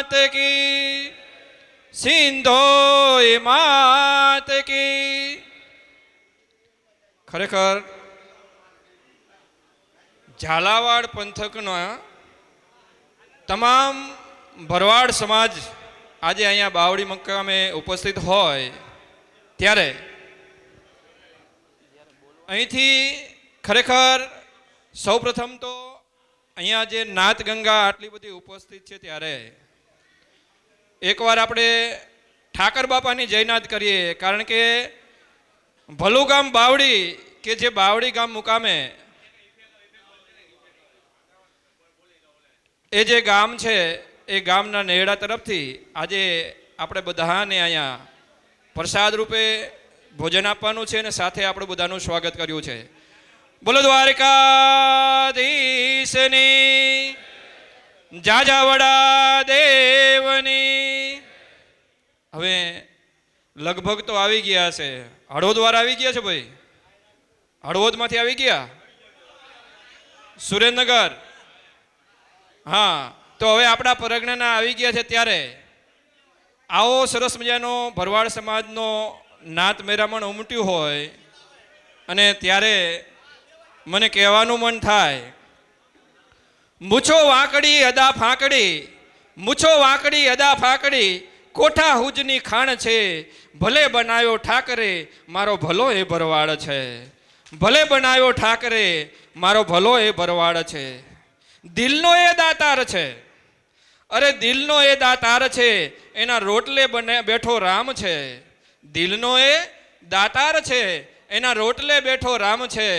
मात की, सिंधोई मात की। खरेखर झालावाड़ पंथकना तमाम भरवाड़ समाज आज अहींया बावड़ी मुकामे उपस्थित होय त्यारे અહીંથી ખરેખર સૌ પ્રથમ તો અહીંયા જે નાત ગંગા આટલી બધી ઉપસ્થિત છે ત્યારે એકવાર આપણે ઠાકર બાપાની જયનાદ કરીએ, કારણ કે ભલું ગામ બાવડી કે જે બાવડી ગામ મુકામે એ જે ગામ છે એ ગામના નેડા તરફથી આજે આપણે બધાને અહીંયા પ્રસાદ રૂપે ભોજન આપવાનું છે અને સાથે આપણે બધાનું સ્વાગત કર્યું છે. બોલો દ્વારકાધીશની, જાજાવડા દેવની. હવે લગભગ તો આવી ગયા છે. હળવદ વાળા આવી ગયા છે ભાઈ? હળવદમાંથી આવી ગયા? સુરેન્દ્રનગર? હા, તો હવે આપણા પરગણાના આવી ગયા છે. ત્યારે આવો સરસ મજાનો ભરવાડ સમાજનો નાત મેરામણ ઉમટ્યું હોય અને ત્યારે મને કહેવાનું મન થાય, મૂછો વાંકડી અદા ફાંકડી, મૂછો વાંકડી અદા ફાંકડી, કોઠા હુજની ખાણ છે, ભલે બનાવ્યો ઠાકરે મારો ભલો એ ભરવાડ છે, ભલે બનાવ્યો ઠાકરે મારો ભલો એ ભરવાડ છે. દિલનો એ દાતાર છે, અરે દિલનો એ દાતાર છે, એના રોટલે બેઠો રામ છે. દિલનો એ દાતાર છે, એના રોટલે બેઠો રામ છે,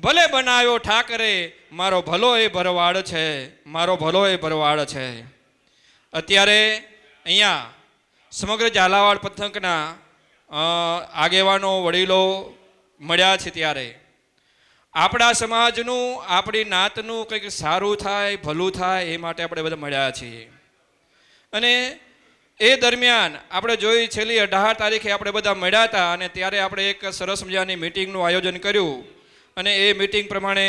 ભલે બનાવ્યો ઠાકરે મારો ભલો એ ભરવાડ છે, મારો ભલો એ ભરવાડ છે. અત્યારે અહીંયા સમગ્ર ઝાલાવાડ પંથકના આગેવાનો વડીલો મળ્યા છે ત્યારે આપણા સમાજનું, આપણી નાતનું કંઈક સારું થાય, ભલું થાય એ માટે આપણે બધા મળ્યા છીએ. અને એ દરમિયાન આપણે જોઈ છેલ્લી 18 તારીખે આપણે બધા મળ્યા હતા અને ત્યારે આપણે એક સરસ મજાની મિટિંગનું આયોજન કર્યું અને એ મિટિંગ પ્રમાણે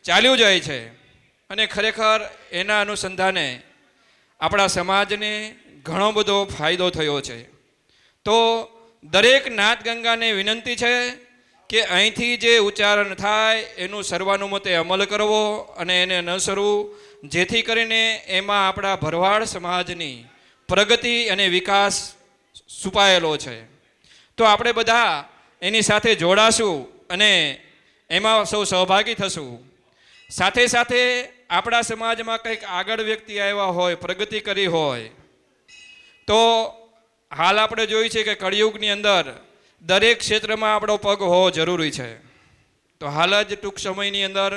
ચાલ્યું જાય છે. અને ખરેખર એના અનુસંધાને આપણા સમાજને ઘણો બધો ફાયદો થયો છે. તો દરેક નાત ગંગાને વિનંતી છે કે અહીંથી જે ઉચ્ચારણ થાય એનું સર્વાનુમતે અમલ કરવો અને એને અનુસરવું, જેથી કરીને એમાં આપણા ભરવાડ સમાજની પ્રગતિ અને વિકાસ છુપાયેલો છે. તો આપણે બધા એની સાથે જોડાશું અને એમાં સૌ સહભાગી થશું. સાથે સાથે આપણા સમાજમાં કંઈક આગળ વ્યક્તિ આવ્યા હોય, પ્રગતિ કરી હોય, તો હાલ આપણે જોઈ છે કે કળિયુગની અંદર દરેક ક્ષેત્રમાં આપણો પગ હોવો જરૂરી છે. તો હાલ જ ટૂંક સમયની અંદર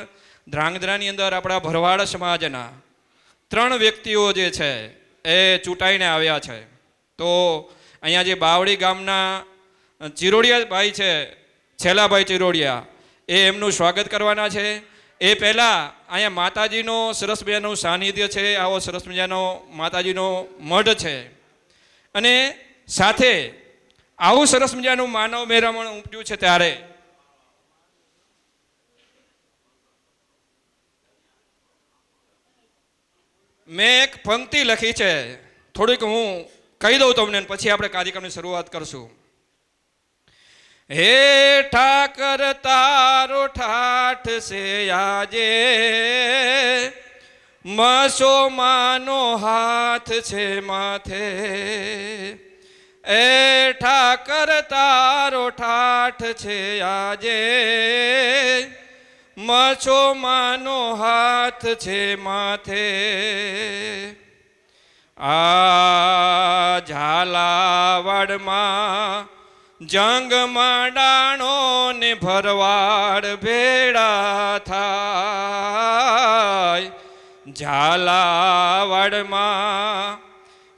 ધ્રાંગધ્રાની અંદર આપણા ભરવાડ સમાજના 3 વ્યક્તિઓ જે છે એ ચૂંટાઈને આવ્યા છે. તો અહીંયા જે બાવડી ગામના ચિરોડિયા ભાઈ છે, છેલ્લાભાઈ ચિરોડિયા, એ એમનું સ્વાગત કરવાના છે. એ પહેલાં અહીંયા માતાજીનો સરસ મજાનું સાનિધ્ય છે, આવો સરસ મજાનો માતાજીનો મઢ છે. અને સાથે આવું સરસ મજાનું માનવ મેરામણ ઉમટ્યું છે ત્યારે મેં એક પંક્તિ લખી છે, થોડીક હું કહી દઉં તમને, પછી આપણે કાર્યક્રમની શરૂઆત કરશું. હે ઠાકર તારો ઠાઠ છે આજે, મસો માનો હાથ છે માથે. એ ઠાકર તારો ઠાઠ છે આજે, મસો માનો હાથ છે માથે. આ ઝાલાવાડમાં જંગમાં ડાણો ને ભરવાડ ભેળા થાય. ઝાલાવાડમાં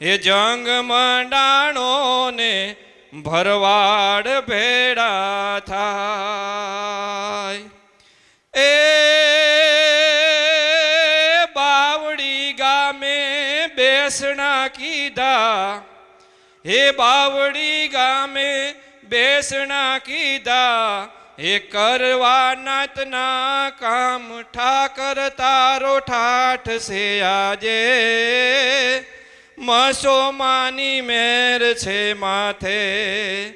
એ જંગમાં ડાણો ને ભરવાડ ભેળા થાય. એ બાવડી ગામે બેસણા કીધા, હે બાવડી ગામે બેસણા કીધા, હે કરવા નાતના કામ ઠાકર તારો ઠાઠ છે આજે, મસોમાની મેર છે માથે,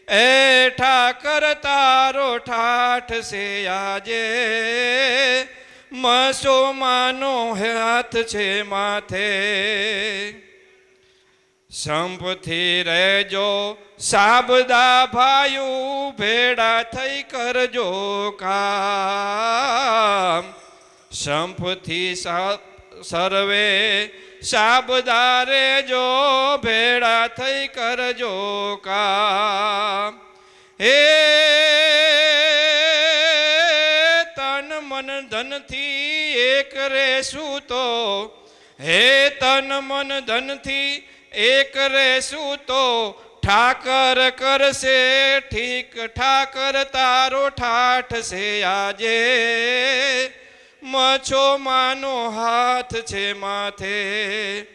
એ ઠાકર તારો ઠાઠ છે આજે, મસોમાનો હાથ છે માથે. સંપથી રહેજો સાબદા ભાયું, ભેડા થઈ કરજો કામ. સંપથી સર્વે સાબદા રેજો, ભેડા થઈ કરજો કામ. હે તન મન ધનથી એક રેશું તો, હે તન મન ધનથી એક રેશું તો, ઠાકર કરશે ઠીક, ઠાકર તારો ઠાઠ છે આજે, મછો માનો હાથ છે માથે.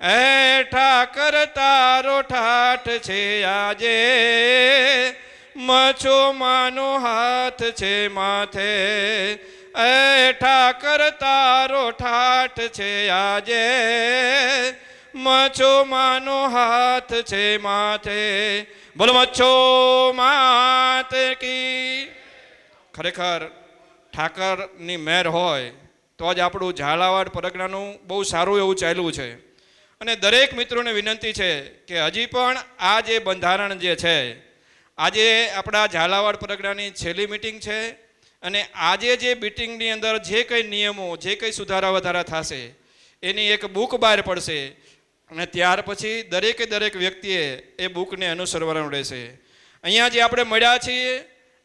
એ ઠાકર તારો ઠાઠ છે આજે, મછો માનો હાથ છે માથે. એ ઠાકર તારો ઠાઠ છે આજે, મછો માનો હાથ છે માથે. બોલો મચ્છો માત કી. ખરેખર ઠાકરની મહેર હોય તો જ આપણું ઝાલાવાડ પરગણાનું બહુ સારું એવું ચાલ્યું છે. અને દરેક મિત્રોને વિનંતી છે કે હજી પણ આ જે બંધારણ જે છે, આજે આપણા ઝાલાવાડ પરગણાની છેલ્લી મિટિંગ છે, અને આજે જે મિટિંગની અંદર જે કંઈ નિયમો, જે કંઈ સુધારા વધારા થશે એની એક બુક બહાર પડશે, અને ત્યાર પછી દરેક વ્યક્તિએ એ બુકને અનુસરવાનું રહેશે. અહીંયા જે આપણે મળ્યા છીએ,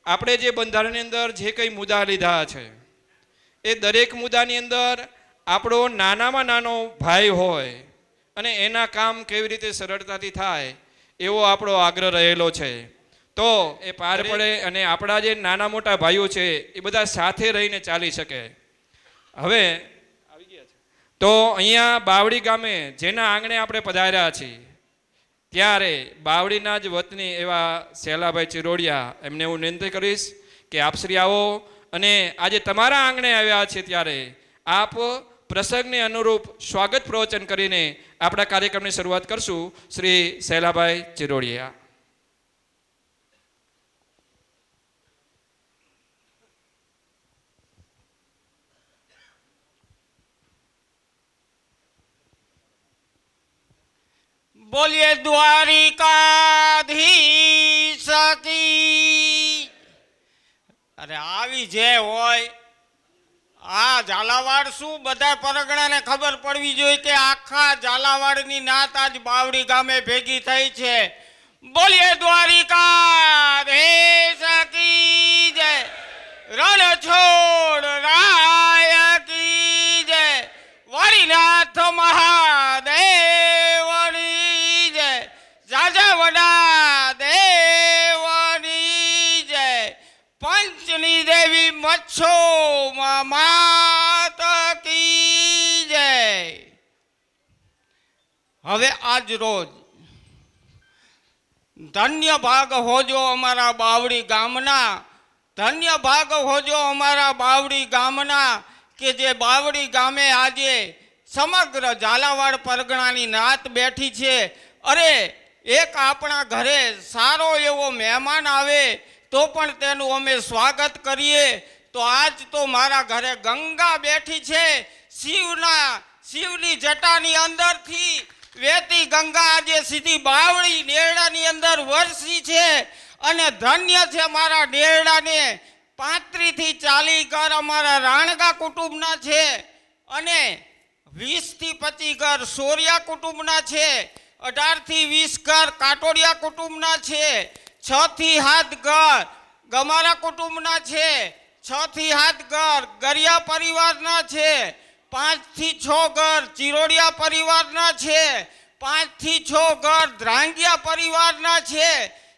આપણે જે બંધારણની અંદર જે કંઈ મુદ્દા લીધા છે, એ દરેક મુદ્દાની અંદર આપણો નાનામાં નાનો ભાઈ હોય અને એના કામ કેવી રીતે સરળતાથી થાય એવો આપણો આગ્રહ રહેલો છે, તો એ પાર પડે અને આપણા જે નાના મોટા ભાઈઓ છે એ બધા સાથે રહીને ચાલી શકે. હવે તો અહીંયા બાવડી ગામે જેના આંગણે આપણે પધાર્યા છીએ, ત્યારે બાવડીના જ વતની એવા શેલાભાઈ ચિરોડિયા, એમને હું વિનંતી કરીશ કે આપ શ્રી આવો અને આજે તમારા આંગણે આવ્યા છે ત્યારે આપ પ્રસંગને અનુરૂપ સ્વાગત પ્રવચન કરીને આપણા કાર્યક્રમની શરૂઆત કરશું. શ્રી શેલાભાઈ ચિરોડિયા. બોલીએ દ્વારિકાધીશ કી. અરે આવી જે હોય આ ઝાલાવાડ શું બધા પરગણાને ખબર પડવી જોઈએ કે આખા ઝાલાવાડની નાત આજ બાવડી ગામે ભેગી થઈ છે. બોલીએ દ્વારિકાધીશ કી જય. રણ છોડ રાય કી જય. વારીનાથ મહાદેવની જય. જાજાવડા દેવની જય. પંચની દેવી મચ્છો માત કી જય. હવે આજ રોજ ધન્ય ભાગ હોજો અમારા બાવડી ગામના, ધન્ય ભાગ હોજો અમારા બાવડી ગામના કે જે બાવડી ગામે આજે સમગ્ર ઝાલાવાડ પરગણાની નાત બેઠી છે. અરે એક આપણા ઘરે સારો એવો મહેમાન આવે તો પણ તેનું અમે સ્વાગત કરીએ. તો આજ તો મારા ઘરે ગંગા બેઠી છે. શિવની જટાની અંદરથી વેતી ગંગા આજે સીધી બાવળી નેરડાની અંદર વરસી છે. અને ધન્ય છે મારા નેરડાને 35 થી 40 ઘર અમારા રાણગા કુટુંબના છે, અને 20 થી 25 ઘર સોરિયા કુટુંબના છે, 18 થી 20 ઘર કાટોડિયા કુટુંબના છે, 6 થી 7 ઘર ગમારા કુટુંબના છે, 6 થી 7 ઘર ગરિયા પરિવારના છે, 5 થી 6 ઘર ચિરોડિયા પરિવારના છે, 5 થી 6 ઘર ધ્રાંગિયા પરિવારના છે,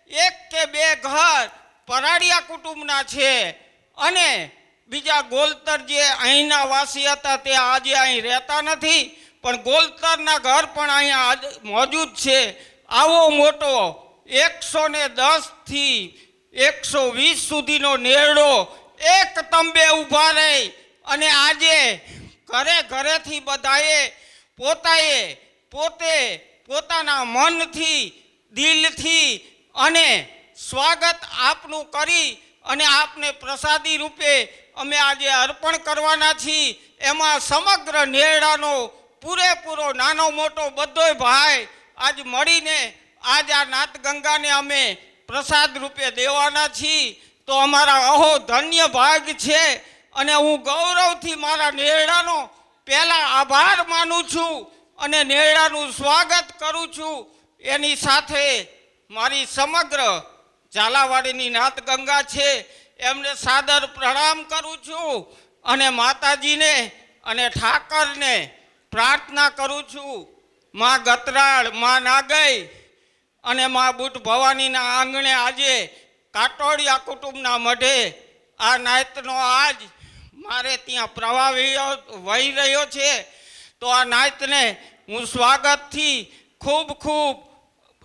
1 કે 2 ઘર પરાડિયા કુટુંબના છે. અને બીજા ગોલતર જે અહીંના વાસી હતા તે આજે અહીં રહેતા નથી, પણ ગોલતરના ઘર પણ અહીંયા મોજૂદ છે. આવો મોટો 110 થી 120 સુધીનો નેરડો એક તંબે ઊભા રહી અને આજે ઘરેથી બધાએ પોતે પોતાના મનથી દિલથી અને સ્વાગત આપનું કરી અને આપને પ્રસાદી રૂપે અમે આજે અર્પણ કરવાના છીએ. એમાં સમગ્ર નેરડાનો પૂરેપૂરો નાનો મોટો બધોય ભાઈ આજ મળીને આજ આ નાત ગંગાને અમે પ્રસાદ રૂપે દેવાના છીએ. તો અમારા અહો ધન્ય ભાગ છે અને હું ગૌરવથી મારા નેરડાનો પહેલા આભાર માનું છું અને નેરડાનું સ્વાગત કરું છું. એની સાથે મારી સમગ્ર ઝાલાવાડીની નાત ગંગા છે એમને સાદર પ્રણામ કરું છું અને માતાજીને અને ઠાકરને પ્રાર્થના કરું છું. માં ગતરાળ, માં નાગઈ અને માં બુટ ભવાનીના આંગણે આજે કાટોડિયા કુટુંબના મઢે આ નાયતનો આજ મારે ત્યાં પ્રવાહ વહી રહ્યો છે. તો આ નાયતને હું સ્વાગતથી ખૂબ ખૂબ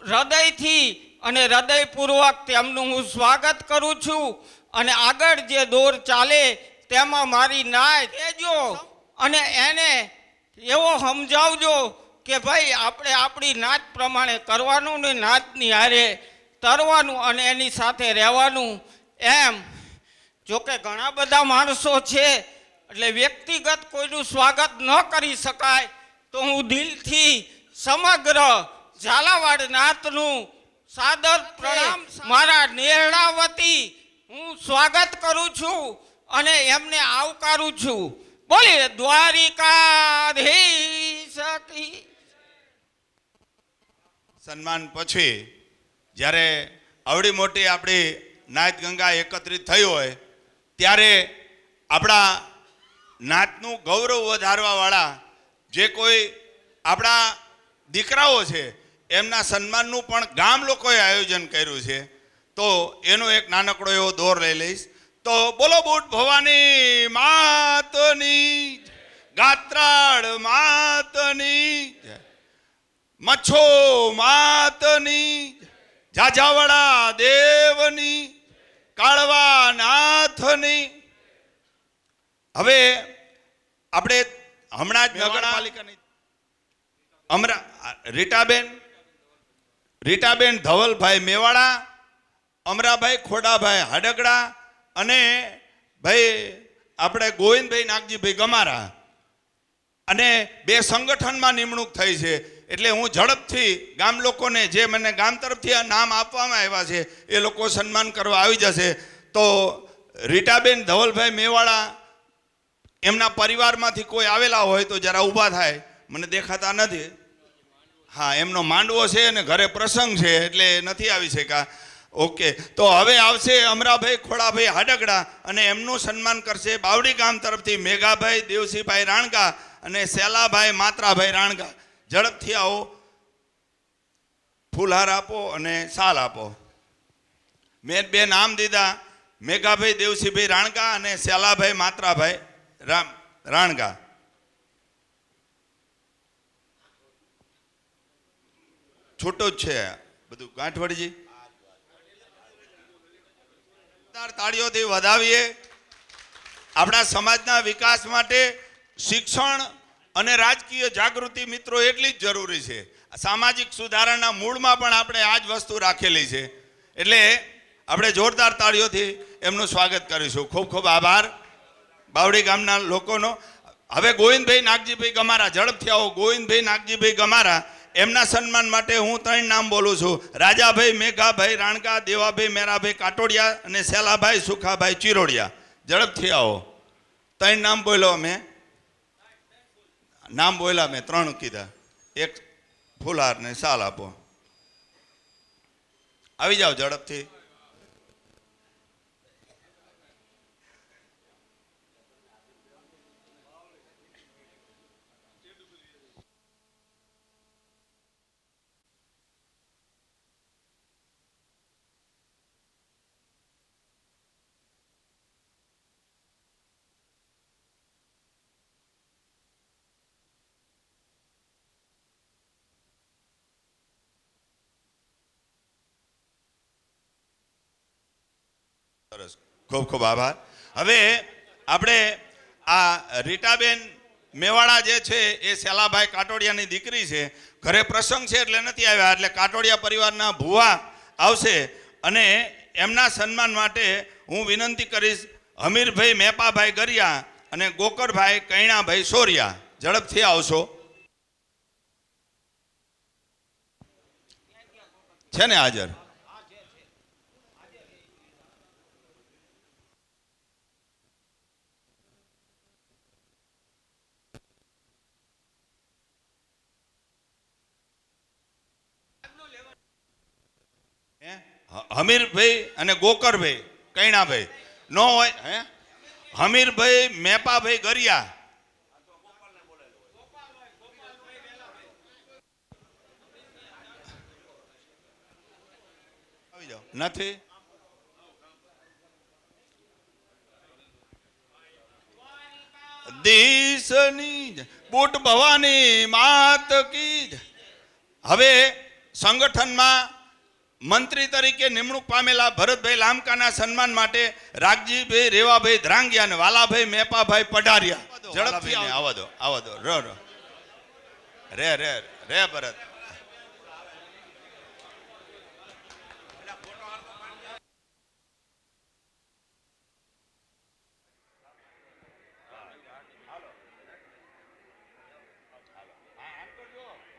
હૃદયથી અને હૃદયપૂર્વક તેમનું હું સ્વાગત કરું છું. અને આગળ જે દોર ચાલે તેમાં મારી નાયત કહેજો અને એને એવો સમજાવજો કે ભાઈ આપણે આપણી નાત પ્રમાણે કરવાનું ને નાતની હારે તરવાનું અને એની સાથે રહેવાનું. એમ જોકે ઘણા બધા માણસો છે એટલે વ્યક્તિગત કોઈનું સ્વાગત ન કરી શકાય. તો હું દિલથી સમગ્ર ઝાલાવાડ નાતનું સાદર પ્રણામ મારા નેરડા વતી હું સ્વાગત કરું છું અને એમને આવકારું છું. બોલીએ દ્વારિકાધીશ કી. સન્માન પછી જ્યારે આવડી મોટી આપણી નાત ગંગા એકત્રિત થઈ હોય ત્યારે આપણા નાતનું ગૌરવ વધારવાવાળા જે કોઈ આપણા દીકરાઓ છે એમના સન્માનનું પણ ગામ લોકોએ આયોજન કર્યું છે. તો એનો એક નાનકડો એવો દોર લઈ લઈશ. તો બોલો બુટ ભવાની માતની, ગાત્રાળ માતની, મચ્છો માતની, ઝાઝાવાડા દેવની, કાળવા નાથની. હવે આપણે હમણાં જ નગરપાલિકાની રીટાબેન ધવલભાઈ મેવાડા, અમરાભાઈ ખોડાભાઈ હાડગડા અને ભાઈ આપણે ગોવિંદભાઈ નાગજીભાઈ ગમારા અને બે સંગઠનમાં નિમણૂક થઈ છે. એટલે હું ઝડપથી ગામ લોકોને જે મને ગામ તરફથી આ નામ આપવામાં આવ્યા છે એ લોકો સન્માન કરવા આવી જશે. તો રીટાબેન ધવલભાઈ મેવાડા એમના પરિવારમાંથી કોઈ આવેલા હોય તો જરા ઊભા થાય. મને દેખાતા નથી. હા, એમનો માંડવો છે અને ઘરે પ્રસંગ છે એટલે નથી આવી શક્યા. ઓકે, તો હવે આવશે અમરાભાઈ ખોડાભાઈ હાડગડા અને એમનું સન્માન કરશે બાવડી ગામ તરફથી મેઘાભાઈ દેવસિંહભાઈ રાણકા અને સેલાભાઈ માત્રાભાઈ રાણકા. ઝડપથી આવો, ફૂલહાર આપો અને સાલ આપો. મેં બે નામ દીધા, મેઘાભાઈ દેવસિંહભાઈ રાણકા અને સેલાભાઈ માત્રાભાઈ રાણકા. છૂટું જ છે બધું. ગાંઠવડજી તાળીઓથી વધાવીએ. આપણા સમાજના વિકાસ માટે શિક્ષણ અને રાજકીય જાગૃતિ મિત્રો એટલી જ જરૂરી છે. સામાજિક સુધારણાના મૂળમાં પણ આપણે આ જ વસ્તુ રાખેલી છે. એટલે આપણે જોરદાર તાળીઓથી એમનું સ્વાગત કરીશું. ખૂબ ખૂબ આભાર બાવડી ગામના લોકોનો. હવે ગોવિંદભાઈ નાગજીભાઈ ગમારા, ઝડપથી આવો. ગોવિંદભાઈ નાગજીભાઈ ગમારા, એમના સન્માન માટે હું 3 નામ બોલું છું. રાજાભાઈ મેઘાભાઈ રાણકા, દેવાભાઈ મેરાભાઈ કાટોડિયા અને સેલાભાઈ સુખાભાઈ ચિરોડિયા. ઝડપથી આવો. 3 નામ બોલ્યો મેં, નામ બોલ્યા મેં 3 કીધા. એક ફૂલહાર ને સાલ આપો. આવી જાઓ ઝડપથી. સરસ, ખૂબ ખૂબ આભાર. હવે આપણે આ રીટાબેન મેવાડા જે છે એ સેલાભાઈ કાટોડિયાની દીકરી છે. ઘરે પ્રસંગ છે એટલે નથી આવ્યા, એટલે કાટોડિયા પરિવારના ભુવા આવશે અને એમના સન્માન માટે હું વિનંતી કરીશ હમીરભાઈ મેપાભાઈ ગરિયા અને ગોકળભાઈ કૈણાભાઈ સોરિયા, ઝડપથી આવશો. છે ને હાજર? હમીરભાઈ અને ગોકરભાઈ કૈણાભાઈ નો હોય હે? હમીરભાઈ મેપાભાઈ ગરિયા આવી જાઓ. નથી દેશની બુટ ભવાની માત કી જય. હવે સંગઠનમાં મંત્રી તરીકે નિમણૂક પામેલા ભરતભાઈ લામકાના સન્માન માટે રાગજીભાઈ રેવાભાઈ ધ્રાંગિયા અને વાલાભાઈ મેપાભાઈ પઢારિયા, ઝડપથી આવવા દો. રે રે રે ભરત.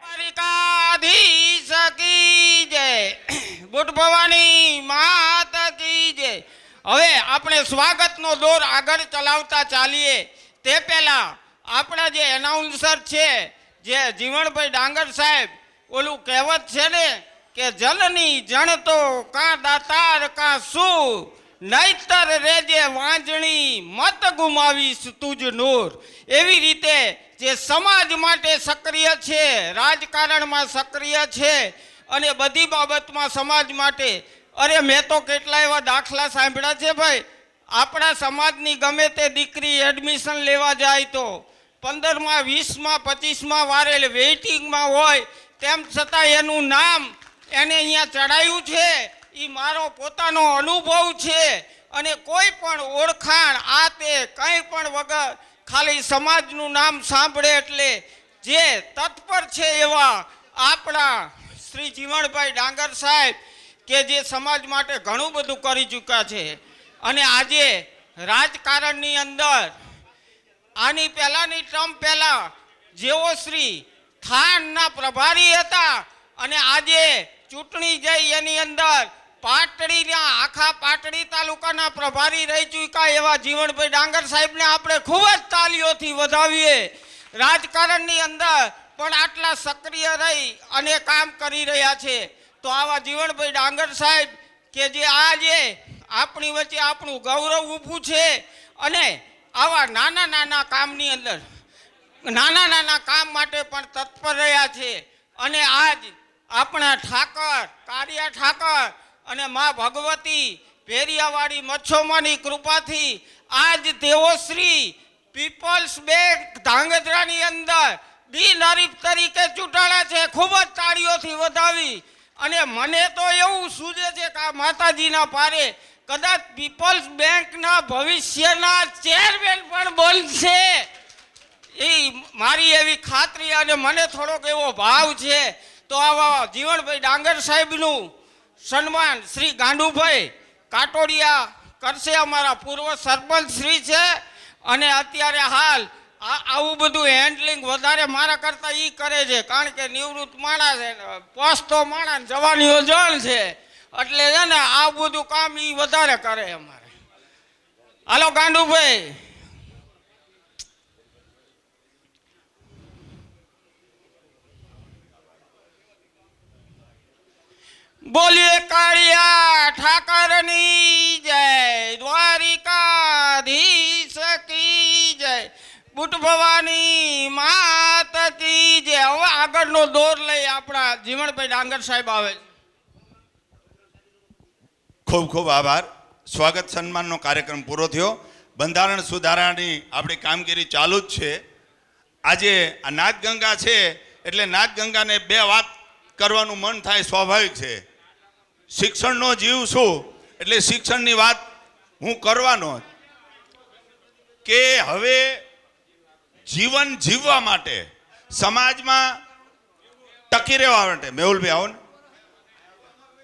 દ્વારિકાધીશ કી જય, બુટ ભવાની માત કી જય. હવે આપણે સ્વાગતનો દોર આગળ ચલાવતા ચાલીએ તે પહેલા આપણા જે એનાઉન્સર છે જે જીવણભાઈ ડાંગર સાહેબ, ઓલું કહેવત છે ને કે જલની જણતો કાં દાતાર કાં શું, નહીતર રેજે વાંજણી મત ગુમાવીશ તુજ નૂર. એવી રીતે જે સમાજ માટે સક્રિય છે, રાજકારણમાં સક્રિય છે અને બધી બાબતમાં સમાજ માટે, અરે મેં તો કેટલા એવા દાખલા સાંભળ્યા છે ભાઈ. આપણા સમાજની ગમે તે દીકરી એડમિશન લેવા જાય તો 15માં 20માં 25માં વારે વેઇટિંગમાં હોય, તેમ છતાં એનું નામ એને અહીંયા ચડાયું છે. એ મારો પોતાનો અનુભવ છે અને કોઈ પણ ઓળખાણ આ તે કંઈ પણ વગર ખાલી સમાજનું નામ સાંભળે એટલે જે તત્પર છે એવા આપણા શ્રી જીવણભાઈ ડાંગર સાહેબ કે જે સમાજ માટે ઘણું બધું કરી ચૂક્યા છે. અને આજે રાજકારણની અંદર આની પહેલાંની ટર્મ પહેલાં જેઓ શ્રી થાનના પ્રભારી હતા અને આજે ચૂંટણી જઈ એની અંદર પાટડીના આખા પાટડી તાલુકાના પ્રભારી રહી ચૂક્યા એવા જીવણભાઈ ડાંગર સાહેબને આપણે ખૂબ જ તાલીઓથી વધાવીએ. રાજકારણની અંદર પણ આટલા સક્રિય રહી અને કામ કરી રહ્યા છે. તો આવા જીવણભાઈ ડાંગર સાહેબ કે જે આજે આપણી વચ્ચે આપણું ગૌરવ ઊભું છે અને આવા નાના નાના કામની અંદર નાના નાના કામ માટે પણ તત્પર રહ્યા છે. અને આજ આપણા ઠાકર કારિયા ઠાકર અને મા ભગવતી ભેરિયાવાડી મચ્છોમાની કૃપાથી આજ તેઓ શ્રી પીપલ્સ બેંક ધાંગધ્રાની અંદર બિનહરીફ તરીકે ચૂંટાણા છે. ખૂબ જ તાળીઓથી વધાવી. અને મને તો એવું સૂચે છે કે આ માતાજીના પારે કદાચ પીપલ્સ બેંકના ભવિષ્યના ચેરમેન પણ બનશે, એ મારી એવી ખાતરી અને મને થોડોક એવો ભાવ છે. તો આવા જીવણભાઈ ડાંગર સાહેબનું સન્માન શ્રી ગાંડુભાઈ કાટોડિયા કરશે, અમારા પૂર્વ સરપંચ શ્રી છે. અને અત્યારે હાલ આવું બધું હેન્ડલિંગ વધારે મારા કરતાં એ કરે છે, કારણ કે નિવૃત્ત માણસ છે, પોસ્તો માણસ જવાનીઓ જણ છે, એટલે છે ને આ બધું કામ એ વધારે કરે અમારે. હાલો ગાંડુભાઈ. બોલીએ કાળિયા ઠાકરની જય, દ્વારિકાધીશ કી જય, બુટ ભવાની માત કી જય. હવે આગળનો દોર લઈ આપણા જીવણભાઈ ડાંગર સાહેબ આવે. ખૂબ ખૂબ આભાર. સ્વાગત સન્માનનો કાર્યક્રમ પૂરો થયો. બંધારણ સુધારાની આપણી કામગીરી ચાલુ જ છે. આજે આ નાથગંગા છે એટલે નાથગંગાને બે વાત કરવાનું મન થાય, સ્વાભાવિક છે. શિક્ષણનો જીવ છું એટલે શિક્ષણની વાત હું કરવાનો કે હવે જીવન જીવવા માટે, સમાજમાં ટકી રહેવા માટે, મેહુલભાઈ આવો ને,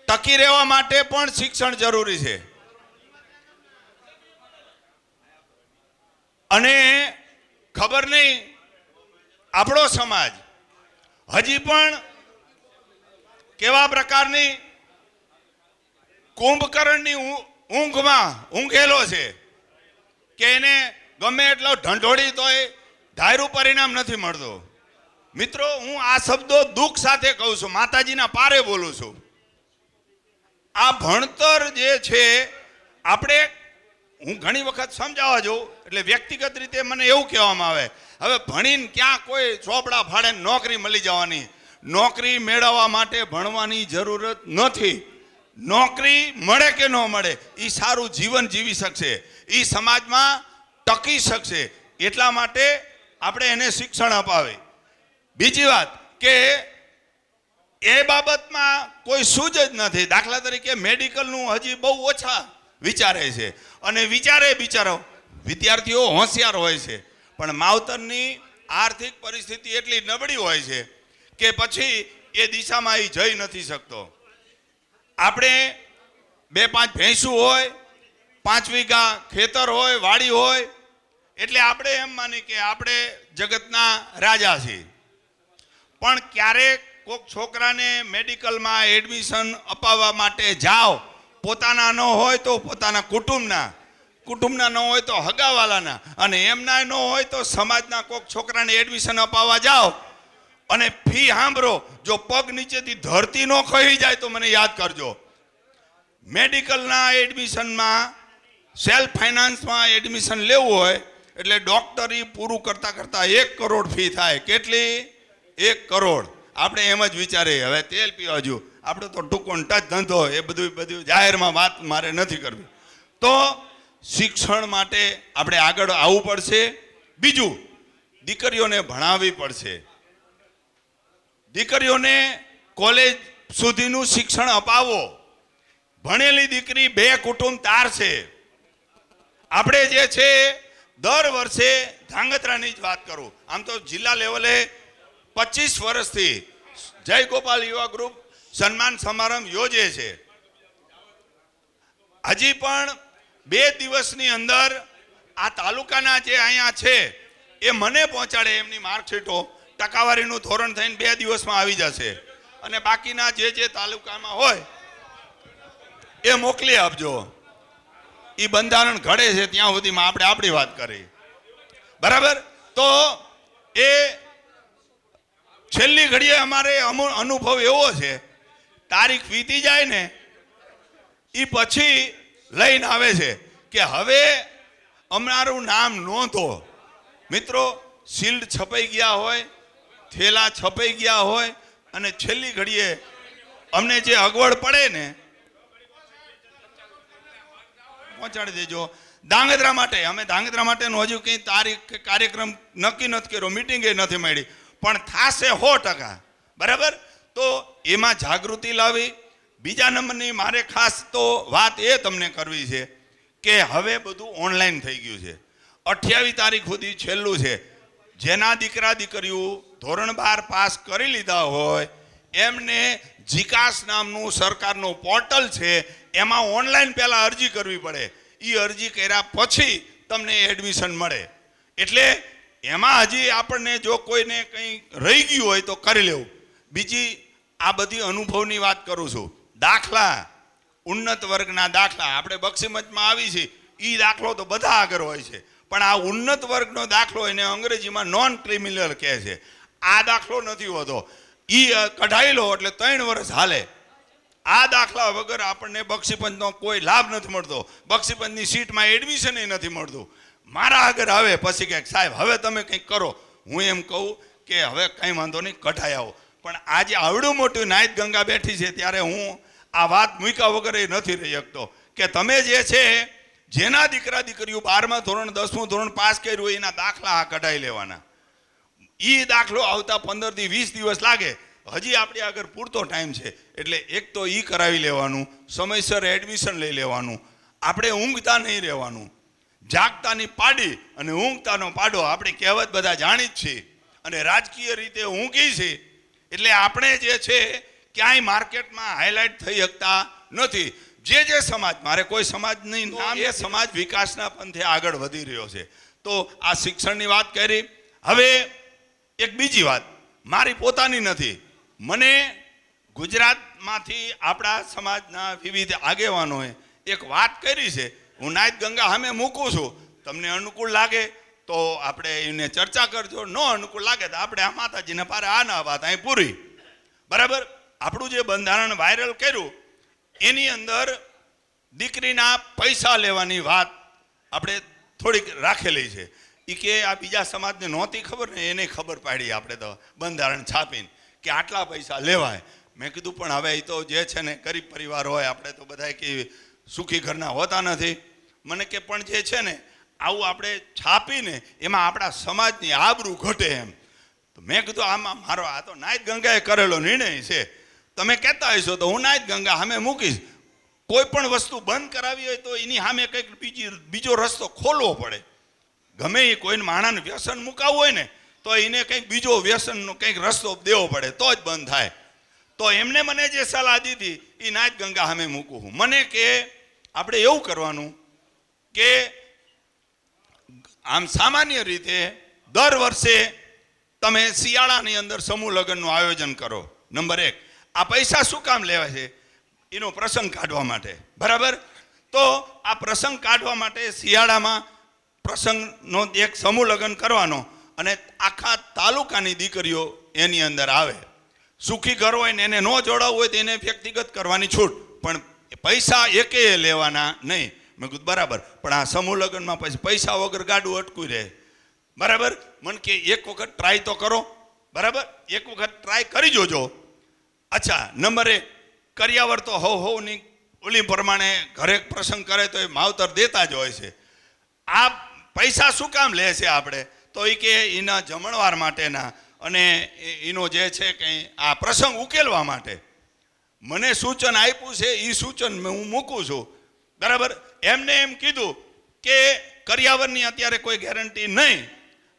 ટકી રહેવા માટે પણ શિક્ષણ જરૂરી છે. અને ખબર નહીં આપણો સમાજ હજી પણ કેવા પ્રકારની કુંભકર્ણની ઊંઘમાં ઊંઘેલો છે કે એને ગમે એટલો ઢંઢોળી તોય ધાર્યું પરિણામ નથી મળતું. મિત્રો, હું આ શબ્દો દુઃખ સાથે કહું છું, માતાજીના પારે બોલું છું. આ ભણતર જે છે, આપણે, હું ઘણી વખત સમજાવવા જાઉં એટલે વ્યક્તિગત રીતે મને એવું કહેવામાં આવે, હવે ભણીને ક્યાં કોઈ ચોપડા ફાડે નોકરી મળી જવાની? નોકરી મેળવવા માટે ભણવાની જરૂરત નથી. નોકરી મળે કે ન મળે, એ સારું જીવન જીવી શકશે, એ સમાજમાં ટકી શકશે. એટલા માટે આપણે એને શિક્ષણ અપાવે. બીજી વાત કે એ બાબતમાં કોઈ સૂઝ જ નથી. દાખલા તરીકે મેડિકલનું હજી બહુ ઓછા વિચારે છે, અને વિચારે બિચારો વિદ્યાર્થીઓ હોશિયાર હોય છે, પણ માવતરની આર્થિક પરિસ્થિતિ એટલી નબળી હોય છે કે પછી એ દિશામાં એ જઈ નથી શકતો. આપણે 2-5 ભેંસું હોય, 5 વીઘા ખેતર હોય, વાડી હોય, એટલે આપણે એમ માની કે આપણે જગતના રાજા છીએ. પણ ક્યારેક કોઈક છોકરાને મેડિકલમાં એડમિશન અપાવવા માટે જાઓ, પોતાના ન હોય તો પોતાના કુટુંબના ન હોય તો હગાવાલાના, અને એમના ન હોય તો સમાજના કોઈક છોકરાને એડમિશન અપાવવા જાઓ અને ફી સાંભળો, જો પગ નીચેથી ધરતી ન ખહી જાય તો મને યાદ કરજો. મેડિકલના એડમિશનમાં સેલ્ફ ફાઇનાન્સમાં એડમિશન લેવું હોય એટલે ડોક્ટરી પૂરું કરતા કરતા 1 કરોડ ફી થાય. કેટલી? 1 કરોડ. આપણે એમ જ વિચારીએ હવે તેલ પીવા જો, આપણે તો ટૂંકો ટચ ધંધો, એ બધું જાહેરમાં વાત મારે નથી કરવી. તો શિક્ષણ માટે આપણે આગળ આવવું પડશે. બીજું, દીકરીઓને ભણાવવી પડશે. દીકરીઓને કોલેજ સુધીનું શિક્ષણ અપાવો. ભણેલી દીકરી 2 કુટુંબ તારશે. આપણે જે છે દર વર્ષે ધાંગધ્રાની જ વાત કરું, આમ તો જિલ્લા લેવલે 25 વર્ષથી જય ગોપાલ યુવા ગ્રુપ સન્માન સમારંભ યોજે છે. હજી પણ 2 દિવસની અંદર આ તાલુકાના જે અહીંયા છે એ મને પહોંચાડે એમની માર્કશીટો, ટકાવારીનું ધોરણ થઈને 2 દિવસમાં આવી જશે, અને બાકીના જે તાલુકામાં હોય એ મોકલી આપજો. એ બંધારણ ઘડે છે ત્યાં સુધીમાં આપણે આપણી વાત કરી, બરાબર? તો એ છેલ્લી ઘડીએ અમારે અનુભવ એવો છે, તારીખ વીતી જાય ને એ પછી લઈને આવે છે કે હવે અમારું નામ નોંધો. મિત્રો, શિલ્ડ છપાઈ ગયા હોય, થેલા છપાઈ ગયા હોય, અને છેલ્લી ઘડીએ અમને જે અગવડ પડે ને પહોંચાડી દેજો. ધાંગધ્રા માટે, અમે ધાંગધ્રા માટેનો હજુ કંઈ તારીખ કે કાર્યક્રમ નક્કી નથી કર્યો, મિટિંગે નથી મળી, પણ થશે 100%, બરાબર? તો એમાં જાગૃતિ લાવી. બીજા નંબરની મારે ખાસ તો વાત એ તમને કરવી છે કે હવે બધું ઓનલાઈન થઈ ગયું છે. 28 તારીખ સુધી છેલ્લું છે. જેના દીકરા દીકરીઓ ધોરણ 12 પાસ કરી લીધા હોય એમને જીકાસ નામનું સરકારનું પોર્ટલ છે, એમાં ઓનલાઈન પહેલાં અરજી કરવી પડે. એ અરજી કર્યા પછી તમને એડમિશન મળે. એટલે એમાં હજી આપણને જો કોઈને કંઈ રહી ગયું હોય તો કરી લેવું. બીજી આ બધી અનુભવની વાત કરું છું. દાખલા, ઉન્નત વર્ગના દાખલા આપણે બક્ષીમતમાં આવી છે, એ દાખલો તો બધા આગળ હોય છે, પણ આ ઉન્નત વર્ગનો દાખલો એને અંગ્રેજીમાં નોન ક્રિમિનલ કહે છે. આ દાખલો નથી હોતો, એ કઢાઈ લો એટલે 3 વર્ષ હાલે. આ દાખલા વગર આપણને બક્ષીપંચનો કોઈ લાભ નથી મળતો, બક્ષીપંચની સીટમાં એડમિશન નથી મળતું. મારા આગળ આવે પછી કે સાહેબ હવે તમે કંઈક કરો. હું એમ કહું કે હવે કંઈ વાંધો નહીં, કઢાઈ આવો. પણ આજે આવડું મોટું નાયત ગંગા બેઠી છે ત્યારે હું આ વાત મૂક્યા વગર એ નથી રહી શકતો કે તમે જે છે જેના દીકરા દીકરીઓ 12મા ધોરણ 10મું ધોરણ પાસ કર્યું હોય એના દાખલા આ કઢાઈ લેવાના. એ દાખલો આવતા 15 થી 20 દિવસ લાગે. હજી આપણી આગળ પૂરતો ટાઈમ છે, એટલે એક તો એ કરાવી લેવાનું, સમયસર એડમિશન લઈ લેવાનું, આપણે ઊંઘતા નહીં રહેવાનું. જાગતાની પાડી અને ઊંઘતાનો પાડો આપણી કહેવત બધા જાણી જ છીએ. અને રાજકીય રીતે ઊંઘી છે એટલે આપણે જે છે ક્યાંય માર્કેટમાં હાઇલાઇટ થઈ શકતા નથી. જે સમાજ, મારે કોઈ સમાજની નામ, એ સમાજ વિકાસના પંથે આગળ વધી રહ્યો છે. તો આ શિક્ષણની વાત કરી. હવે એક બીજી વાત મારી પોતાની નથી, મને ગુજરાતમાંથી આપણા સમાજના વિવિધ આગેવાનોએ એક વાત કરી છે. હું નાયત ગંગા સામે મૂકું છું, તમને અનુકૂળ લાગે તો આપણે એને ચર્ચા કરજો, ન અનુકૂળ લાગે તો આપણે આ માતાજીને પારે આ ના વાત અહીં પૂરી. બરાબર. આપણું જે બંધારણ વાયરલ કર્યું એની અંદર દીકરીના પૈસા લેવાની વાત આપણે થોડીક રાખેલી છે. એ કે આ બીજા સમાજને નહોતી ખબર ને, એને ખબર પાડી આપણે તો બંધારણ છાપીને કે આટલા પૈસા લેવાય. મેં કીધું પણ હવે એ તો જે છે ને ગરીબ પરિવાર હોય, આપણે તો બધા કે સુખી ઘરના હોતા નથી. મને કે પણ જે છે ને આવું આપણે છાપીને એમાં આપણા સમાજની આબરૂ ઘટે એમ. તો મેં કીધું આમાં મારો આ તો નાયત ગંગાએ કરેલો નિર્ણય છે, તમે કહેતા હશો તો હું નાયત ગંગા સામે મૂકીશ. કોઈ પણ વસ્તુ બંધ કરાવી હોય તો એની સામે કંઈક બીજો રસ્તો ખોલવો પડે. ગમે એ કોઈને માણસને વ્યસન મુકાવવું હોય ને તો એને કંઈક બીજો વ્યસનનો કંઈક રસ્તો દેવો પડે તો જ બંધ થાય. તો એમને મને જે સલાહ દીધી એ નાયત ગંગા સામે મૂકું હું. મને કે આપણે એવું કરવાનું કે આમ સામાન્ય રીતે દર વર્ષે તમે શિયાળાની અંદર સમૂહ લગ્નનું આયોજન કરો. નંબર 1, આ પૈસા શું કામ લેવા છે? એનો પ્રસંગ કાઢવા માટે. બરાબર. તો આ પ્રસંગ કાઢવા માટે શિયાળામાં પ્રસંગનો એક સમૂહ લગ્ન કરવાનો અને આખા તાલુકાની દીકરીઓ એની અંદર આવે. સુખી ઘર હોય ને એને ન જોડાવવું હોય તો એને વ્યક્તિગત કરવાની છૂટ, પણ પૈસા એકેય લેવાના નહીં. મેં કીધું બરાબર, પણ આ સમૂહ લગ્નમાં પછી પૈસા વગર ગાડું અટકું રહે. બરાબર. મને કે એક વખત ટ્રાય તો કરો. બરાબર. એક વખત ટ્રાય કરી જોજો. અચ્છા, નંબર 1, કરિયાવર તો હોવની ઓલી પ્રમાણે ઘરે પ્રસંગ કરે તો એ માવતર દેતા જ હોય છે. આ પૈસા શું કામ લે છે આપણે? તો એ કે એના જમણવાર માટેના અને એનો જે છે કંઈ આ પ્રસંગ ઉકેલવા માટે મને સૂચન આપ્યું છે. એ સૂચન હું મૂકું છું. બરાબર. એમને એમ કીધું કે કરિયાવરની અત્યારે કોઈ ગેરંટી નહીં,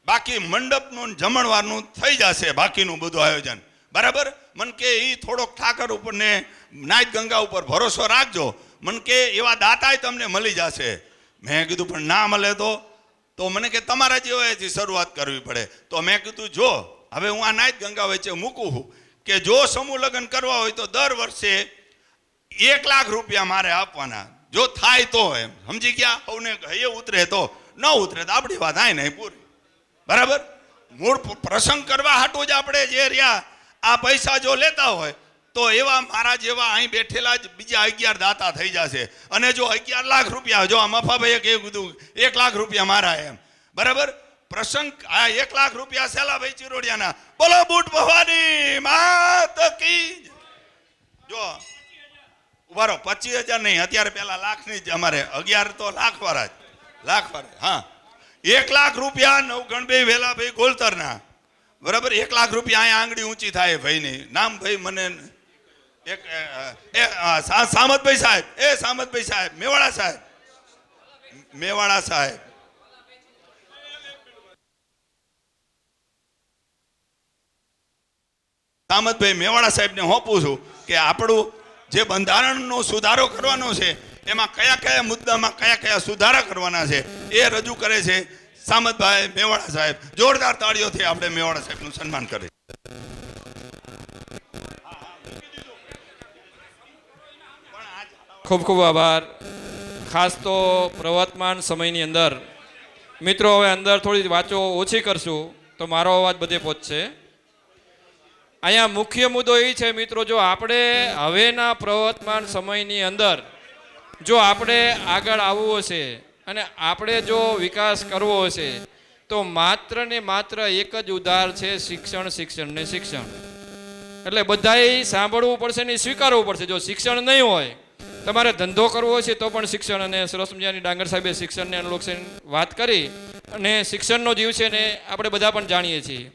બાકી મંડપનું જમણવારનું થઈ જશે બાકીનું બધું આયોજન. બરાબર. મન કે એ થોડોક ઠાકર ઉપર ને નાયત ગંગા ઉપર ભરોસો રાખજો. મન કે એવા દાતાય તમને મળી જશે. મેં કીધું પણ ના મળે તો મને કે તમારા જેવાથી શરૂઆત કરવી પડે. તો મેં કીધું જો હવે હું આ નાયત ગંગા વચ્ચે મૂકું છું કે જો સમૂહ લગ્ન કરવા હોય તો દર વર્ષે 1 લાખ રૂપિયા મારે આપવાના. જો થાય તો એમ સમજી ગયા. સૌને હૈયે ઉતરે તો, ન ઉતરે તો આપણી વાત આય નહીં પૂરી. બરાબર. મૂળ પ્રસંગ કરવા હાટું જ આપણે જે રહ્યા આ પૈસા જો લેતા હોય તો એવા મારા જેવા અહીં બેઠેલા જ બીજા 11 દાતા થઈ જશે. અને જો 11 લાખ રૂપિયા, જો આ મફાભાઈએ કહ્યું કીધું 1 લાખ રૂપિયા મારા એમ. બરાબર. પ્રસંગ આ 1 લાખ રૂપિયા સેલાભાઈ ચિરોડિયાના. બોલો બુટ ભવાની માત કી. જો ઉભારો 25,000 નહીં, અત્યારે પેલા લાખની જ અમારે 11 તો લાખ વાળા જ. હા, 1 લાખ રૂપિયા નવગણભાઈ વેલાભાઈ ગોલતરના. બરાબર. 1 લાખ રૂપિયા અહીંયા આંગળી ઊંચી થાય ભાઈની. નામ ભાઈ મને એક સામતભાઈ સાહેબ, સામતભાઈ સાહેબ, મેવાડા સાહેબ, મેવાડા સાહેબ. સામતભાઈ મેવાડા સાહેબને હોપું છું કે આપણું જે બંધારણનો સુધારો કરવાનો છે એમાં કયા કયા મુદ્દામાં કયા કયા સુધારા કરવાના છે એ રજૂ કરે છે સામતભાઈ મેવાડા સાહેબ. જોરદાર તાળીઓથી આપણે મેવાડા સાહેબનું સન્માન કરીએ. ખૂબ ખૂબ આભાર. ખાસ તો પ્રવર્તમાન સમયની અંદર મિત્રો હવે અંદર થોડી વાતો ઓછી કરશું તો મારો અવાજ બધે પહોંચશે. અહીંયા મુખ્ય મુદ્દો એ છે મિત્રો, જો આપણે હવેના પ્રવર્તમાન સમયની અંદર જો આપણે આગળ આવવું હશે અને આપણે જો વિકાસ કરવો હશે તો માત્ર ને માત્ર એક જ ઉધાર છે, શિક્ષણ, શિક્ષણ ને શિક્ષણ. એટલે બધાએ સાંભળવું પડશે ને સ્વીકારવું પડશે. જો શિક્ષણ નહીં હોય, તમારે ધંધો કરવો છે તો પણ શિક્ષણ. અને સરસ મજાની ડાંગર સાહેબે શિક્ષણને અનુલક્ષીને વાત કરી અને શિક્ષણનો જીવ છે ને આપણે બધા પણ જાણીએ છીએ.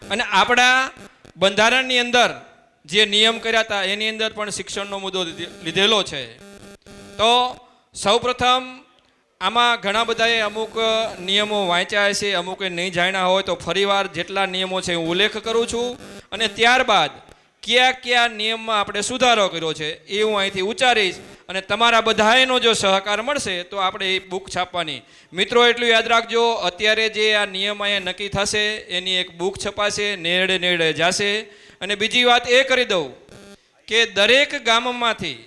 અને આપણા બંધારણની અંદર જે નિયમ કર્યા હતા એની અંદર પણ શિક્ષણનો મુદ્દો લીધેલો છે. તો સૌપ્રથમ આમાં ઘણા બધાએ અમુક નિયમો વાંચ્યા છે, અમુકે નહીં જાણ્યા હોય, તો ફરીવાર જેટલા નિયમો છે હું ઉલ્લેખ કરું છું અને ત્યારબાદ કયા કયા નિયમમાં આપણે સુધારો કર્યો છે એ હું અહીંથી ઉચ્ચારીશ અને તમારા બધાનો જો સહકાર મળશે તો આપણે એ બુક છાપવાની. મિત્રો એટલું યાદ રાખજો, અત્યારે જે આ નિયમ અહીંયા નક્કી થશે એની એક બુક છપાશે, નેરડે નેરડે જશે. અને બીજી વાત એ કરી દઉં કે દરેક ગામમાંથી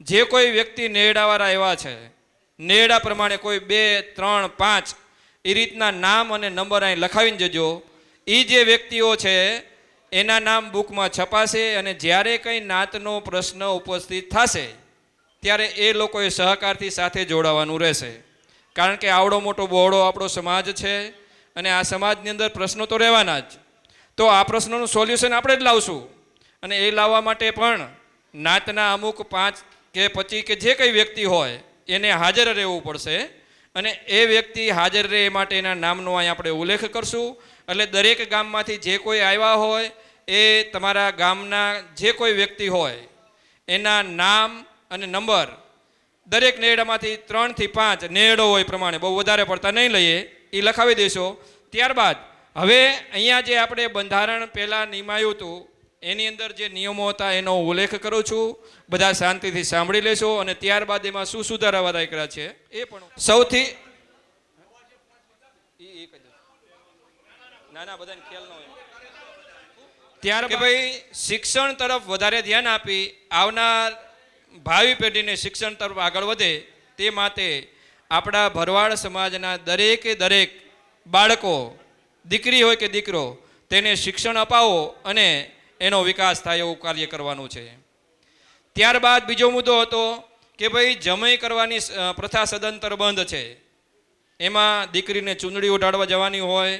જે કોઈ વ્યક્તિ નેરડાવાળા એવા છે, નેરડા પ્રમાણે કોઈ 2, 3, 5 એ રીતના નામ અને નંબર અહીં લખાવીને જજો. એ જે વ્યક્તિઓ છે એના નામ બુકમાં છપાશે અને જ્યારે કંઈ નાતનો પ્રશ્ન ઉપસ્થિત થશે ત્યારે એ લોકોએ સહકારથી સાથે જોડાવાનું રહેશે. કારણ કે આવડો મોટો બહોળો આપણો સમાજ છે અને આ સમાજની અંદર પ્રશ્નો તો રહેવાના જ. તો આ પ્રશ્નોનું સોલ્યુશન આપણે જ લાવશું અને એ લાવવા માટે પણ નાતના અમુક 5 કે 25 કે જે કંઈ વ્યક્તિ હોય એને હાજર રહેવું પડશે અને એ વ્યક્તિ હાજર રહે એ માટે એના નામનો અહીં આપણે ઉલ્લેખ કરશું. એટલે દરેક ગામમાંથી જે કોઈ આવ્યા હોય એ તમારા ગામના જે કોઈ વ્યક્તિ હોય એના નામ અને નંબર દરેક નેરડામાંથી 3 થી 5 નેરડો હોય પ્રમાણે, બહુ વધારે પડતા નહીં લઈએ, એ લખાવી દેશો. ત્યારબાદ હવે અહીંયા જે આપણે બંધારણ પહેલાં નિમાયું હતું એની અંદર જે નિયમો હતા એનો ઉલ્લેખ કરું છું. બધા શાંતિથી સાંભળી લેશો અને ત્યારબાદ એમાં શું સુધારા વધારા કર્યા છે એ પણ સૌથી નાના બધાને ખ્યાલ ન હોય. ત્યાર ભાઈ શિક્ષણ તરફ વધારે ધ્યાન આપી આવનાર ભાવિ પેઢીને શિક્ષણ તરફ આગળ વધે તે માટે આપણા ભરવાડ સમાજના દરેકે દરેક બાળકો, દીકરી હોય કે દીકરો, તેને શિક્ષણ અપાવો અને એનો વિકાસ થાય એવું કાર્ય કરવાનું છે. ત્યારબાદ બીજો મુદ્દો હતો કે ભાઈ જમાઈ કરવાની પ્રથા સદંતર બંધ છે. એમાં દીકરીને ચૂંદડી ઉડાડવા જવાની હોય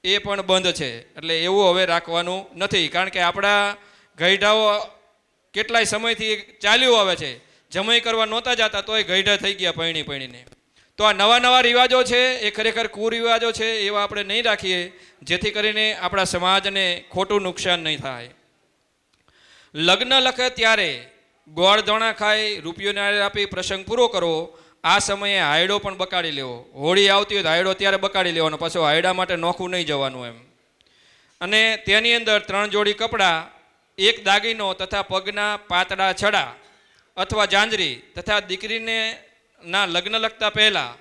એ પણ બંધ છે. એટલે એવું હવે રાખવાનું નથી. કારણ કે આપણા ગઈઢાઓ કેટલાય સમયથી ચાલ્યું આવે છે, જમાઈ કરવા નહોતા જતા તોય ગઈઢા થઈ ગયા પૈણીને. તો આ નવા નવા રિવાજો છે એ ખરેખર કુરિવાજો છે, એવા આપણે નહીં રાખીએ જેથી કરીને આપણા સમાજને ખોટું નુકસાન નહીં થાય. લગ્ન લખે ત્યારે ગોળ ધોણા ખાઈ રૂપિયો નાળિયેર આપી પ્રસંગ પૂરો કરો. આ સમયે હાયડો પણ બકાડી લેવો. હોળી આવતી હોય તો હાયડો ત્યારે બકાડી લેવાનો, પાછો હાયડા માટે નોખું નહીં જવાનું એમ. અને તેની અંદર 3 જોડી કપડાં, 1 દાગીનો તથા પગના પાતળા છડા અથવા જાંજરી તથા દીકરીને ના લગ્ન લખતા પહેલાં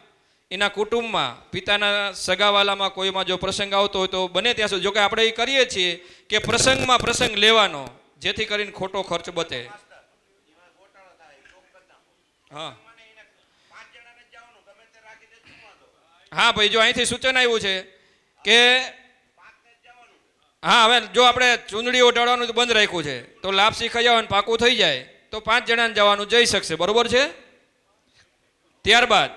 એના કુટુંબમાં પિતાના સગાવાલામાં કોઈમાં જો પ્રસંગ આવતો હોય તો બને ત્યાં સુધી, જોકે આપણે એ કરીએ છીએ કે પ્રસંગમાં પ્રસંગ લેવાનો જેથી કરીને ખોટો ખર્ચ બચે. હા હા ભાઈ, જો અહીંથી સૂચન આવ્યું છે કે હા હવે જો આપણે ચૂંદડી ઓઢાડવાનું બંધ રાખ્યું છે તો લાપસી ખાઈ પાકું થઈ જાય તો 5 જણાને જવાનું જઈ શકશે, બરોબર છે. ત્યારબાદ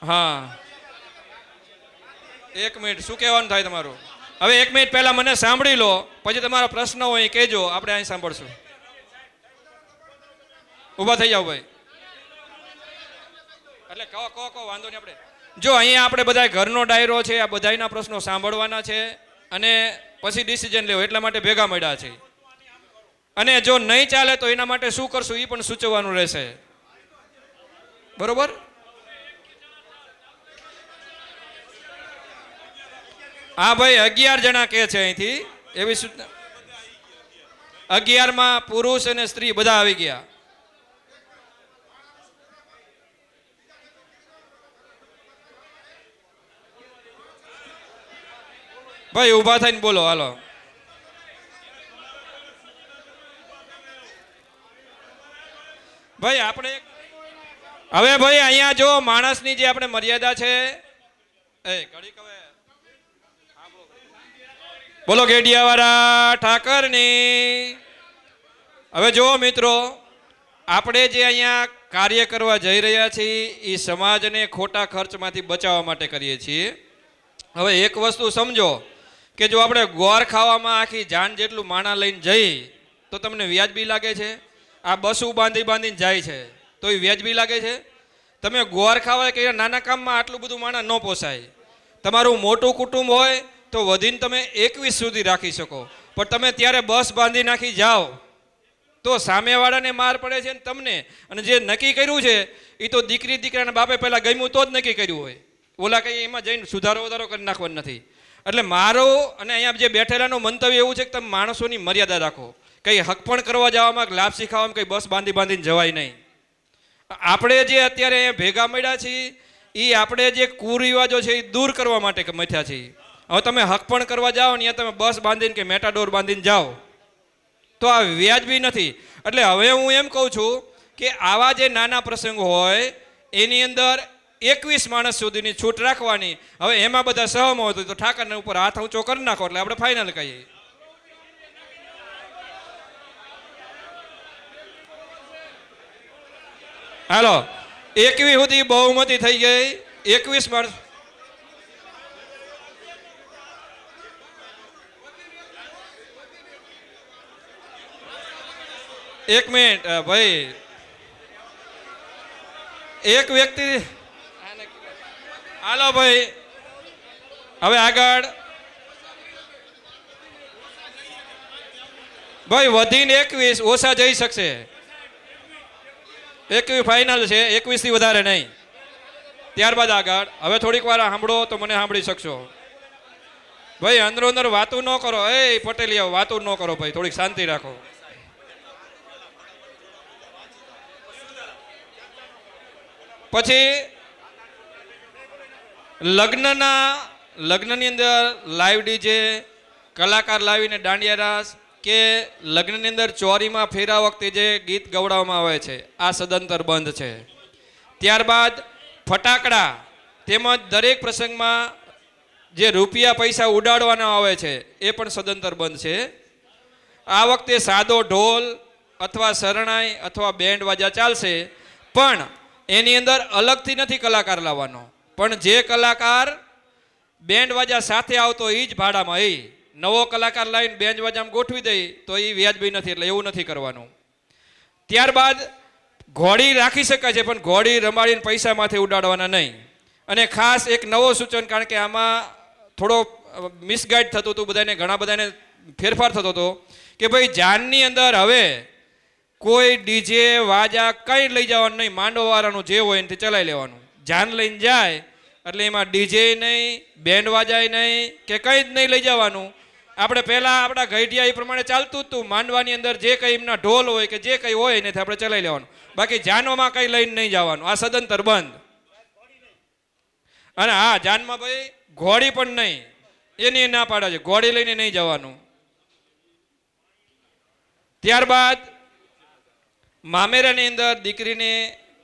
હા 1 મિનિટ, શું કહેવાનું થાય તમારું? હવે 1 મિનિટ પહેલા મને સાંભળી લો, પછી તમારા પ્રશ્ન હોય એ કહેજો, આપણે અહીં સાંભળશું. ઊભા થઈ જાઓ ભાઈ. એટલે કહો વાંધો નહીં. આપણે જો અહીંયા આપણે બધા ઘરનો ડાયરો છે, આ બધાના પ્રશ્નો સાંભળવાના છે અને પછી ડિસિઝન લેવો એટલા માટે ભેગા મળ્યા છે. અને જો નહીં ચાલે તો એના માટે શું કરશું એ પણ સૂચવવાનું રહેશે, બરોબર? હા ભાઈ, 11 જણા કહે છે અહીંથી, એવી સૂચના. 11માં પુરુષ અને સ્ત્રી બધા આવી ગયા. ભાઈ ઊભા થઈને બોલો, હાલો. ભાઈ આપણે હવે ભાઈ અહીંયા જો માણસની જે આપણે મર્યાદા છે એ ઘડીક હવે બોલો ગેડિયાવાળા ઠાકરની. હવે જો મિત્રો, આપણે જે અહીંયા કાર્ય કરવા જઈ રહ્યા છીએ એ સમાજને ખોટા ખર્ચમાંથી બચાવવા માટે કરીએ છીએ. હવે એક વસ્તુ સમજો કે જો આપણે ગોળ ખાવામાં આખી જાન જેટલું માણા લઈને જઈ તો તમને વ્યાજબી લાગે છે? આ બસું બાંધીને જાય છે તો એ વ્યાજબી લાગે છે? તમે ગોળ ખાવા કે નાના કામમાં આટલું બધું માણા ન પોસાય. તમારું મોટું કુટુંબ હોય તો વધીને તમે 21 સુધી રાખી શકો. પણ તમે ત્યારે બસ બાંધી નાખી જાઓ તો સામેવાળાને માર પડે છે ને તમને. અને જે નક્કી કર્યું છે એ તો દીકરી દીકરાના બાપે પહેલાં ગમ્યું તો જ નક્કી કર્યું હોય. ઓલા કંઈ એમાં જઈને સુધારો વધારો કરી નાખવાનો નથી. એટલે મારો અને અહીંયા જે બેઠેલાનું મંતવ્ય એવું છે કે તમે માણસોની મર્યાદા રાખો. કંઈ હક પણ કરવા જવામાં કે લાભ શીખવામાં કંઈ બસ બાંધીને જવાય નહીં. આપણે જે અત્યારે ભેગા મળ્યા છીએ એ આપણે જે કુરિવાજો છે એ દૂર કરવા માટે મથ્યા છીએ. હવે તમે હક પણ કરવા જાઓ ને તમે બસ બાંધીને કે મેટાડોર બાંધીને જાઓ તો આ વ્યાજબી નથી. એટલે હવે હું એમ કહું છું કે આવા જે નાના પ્રસંગો હોય એની અંદર 21 માણસ સુધીની છૂટ રાખવાની. હવે એમાં બધા સહમત હોય તો ઠાકરને ઉપર હાથ ઊંચો કરી નાખો એટલે આપણે ફાઇનલ કહીએ. હાલો 21 સુધી બહુમતી થઈ ગઈ. 21 માણસ. એક મિનિટ ભાઈ, એક વ્યક્તિ. હાલો ભાઈ હવે આગળ. ભાઈ વધીને 21, ઓછા જઈ શકશે. 21 ફાઇનલ છે, 21 થી વધારે નહીં. ત્યારબાદ આગળ. હવે થોડીક વાર સાંભળો તો મને સાંભળી શકશો. ભાઈ અંદરો અંદર વાતું ન કરો. એ પટેલિયા વાતું ન કરો ભાઈ, થોડીક શાંતિ રાખો. પછી લગ્નની અંદર લાઈવ ડીજે, કલાકાર લાવીને દાંડિયા રાસ કે લગ્નની અંદર ચોરીમાં ફેરા વખતે જે ગીત ગવડાવવામાં આવે છે આ સદંતર બંધ છે. ત્યારબાદ ફટાકડા તેમજ દરેક પ્રસંગમાં જે રૂપિયા પૈસા ઉડાડવાના આવે છે એ પણ સદંતર બંધ છે. આ વખતે સાદો ઢોલ અથવા શરણાઈ અથવા બેન્ડ વાજા ચાલશે, પણ એની અંદર અલગથી નથી કલાકાર લાવવાનો. પણ જે કલાકાર બેન્ડ વાજા સાથે આવતો એ જ ભાડામાં, એ નવો કલાકાર લાવીને બેન્ડ વાજામાં ગોઠવી દઈ તો એ વ્યાજબી નથી. એટલે એવું નથી કરવાનું. ત્યારબાદ ઘોડી રાખી શકાય છે, પણ ઘોડી રમાડીને પૈસામાંથી ઉડાડવાના નહીં. અને ખાસ એક નવો સૂચન, કારણ કે આમાં થોડો મિસગાઈડ થતું હતું, બધાને ઘણા બધાને ફેરફાર થતો હતો કે ભાઈ જાનની અંદર હવે કોઈ ડીજે વાજા કંઈ લઈ જવાનું નહીં. માંડવાવાળાનું જે હોય એનાથી ચલાવી લેવાનું. જાન લઈને જાય એટલે એમાં ડીજે નહીં, બેન્ડ વાજાય નહીં કે કંઈ જ નહીં લઈ જવાનું. આપણે પહેલાં આપણા ગઈઢિયા એ પ્રમાણે ચાલતું હતું. માંડવાની અંદર જે કંઈ એમના ઢોલ હોય કે જે કંઈ હોય એનાથી આપણે ચલાવી લેવાનું. બાકી જાનોમાં કંઈ લઈને નહીં જવાનું. આ સદંતર બંધ. અને હા, જાનમાં ભાઈ ઘોડી પણ નહીં, એની ના પાડે છે. ઘોડી લઈને નહીં જવાનું. ત્યારબાદ મામેરાની અંદર દીકરીને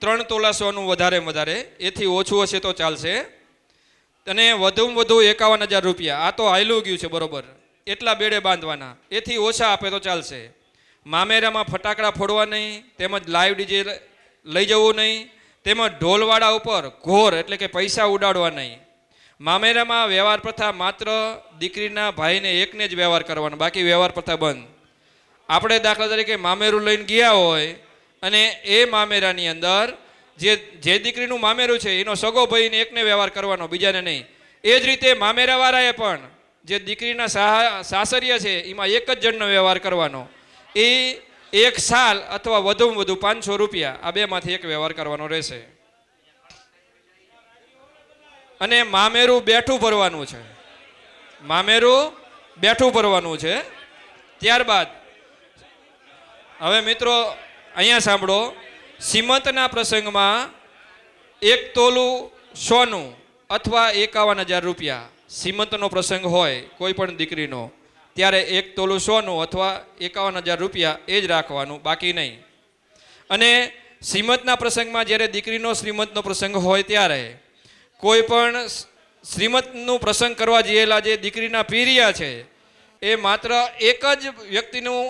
3 તોલા સોનું વધારે, એથી ઓછું હશે તો ચાલશે. અને વધુમાં વધુ 51,000 રૂપિયા. આ તો હાયલું ગયું છે બરોબર. એટલા બેડે બાંધવાના. એથી ઓછા આપે તો ચાલશે. મામેરામાં ફટાકડા ફોડવા નહીં, તેમજ લાઈવ ડીજે લઈ જવું નહીં, તેમજ ઢોલવાળા ઉપર ઘોર એટલે કે પૈસા ઉડાડવા નહીં. મામેરામાં વ્યવહાર પ્રથા માત્ર દીકરીના ભાઈને એકને જ વ્યવહાર કરવાનો, બાકી વ્યવહાર પ્રથા બંધ. આપણે દાખલા તરીકે મામેરું લઈને ગયા હોય અને એ મામેરાની અંદર જે દીકરીનું મામેરું છે એનો સગો ભાઈને એકને વ્યવહાર કરવાનો, બીજાને નહીં. એ જ રીતે મામેરાવાળાએ પણ જે દીકરીના સાસરિયા છે એમાં એક જ જણનો વ્યવહાર કરવાનો. એ 1 સાલ અથવા વધુમાં વધુ 500 રૂપિયા, આ બેમાંથી એક વ્યવહાર કરવાનો રહેશે. અને મામેરું બેઠું ભરવાનું છે. મામેરું બેઠું ભરવાનું છે. ત્યારબાદ હવે મિત્રો અહીંયા સાંભળો. સીમંતના પ્રસંગમાં 1 તોલું સોનું અથવા 51,000 રૂપિયા. સીમંતનો પ્રસંગ હોય કોઈ પણ દીકરીનો ત્યારે 1 તોલું સોનું અથવા 51,000 રૂપિયા એ જ રાખવાનું, બાકી નહીં. અને શ્રીમંતના પ્રસંગમાં જ્યારે દીકરીનો શ્રીમંતનો પ્રસંગ હોય ત્યારે કોઈ પણ શ્રીમંતનું પ્રસંગ કરવા જયેલા જે દીકરીના પીરિયા છે એ માત્ર એક જ વ્યક્તિનું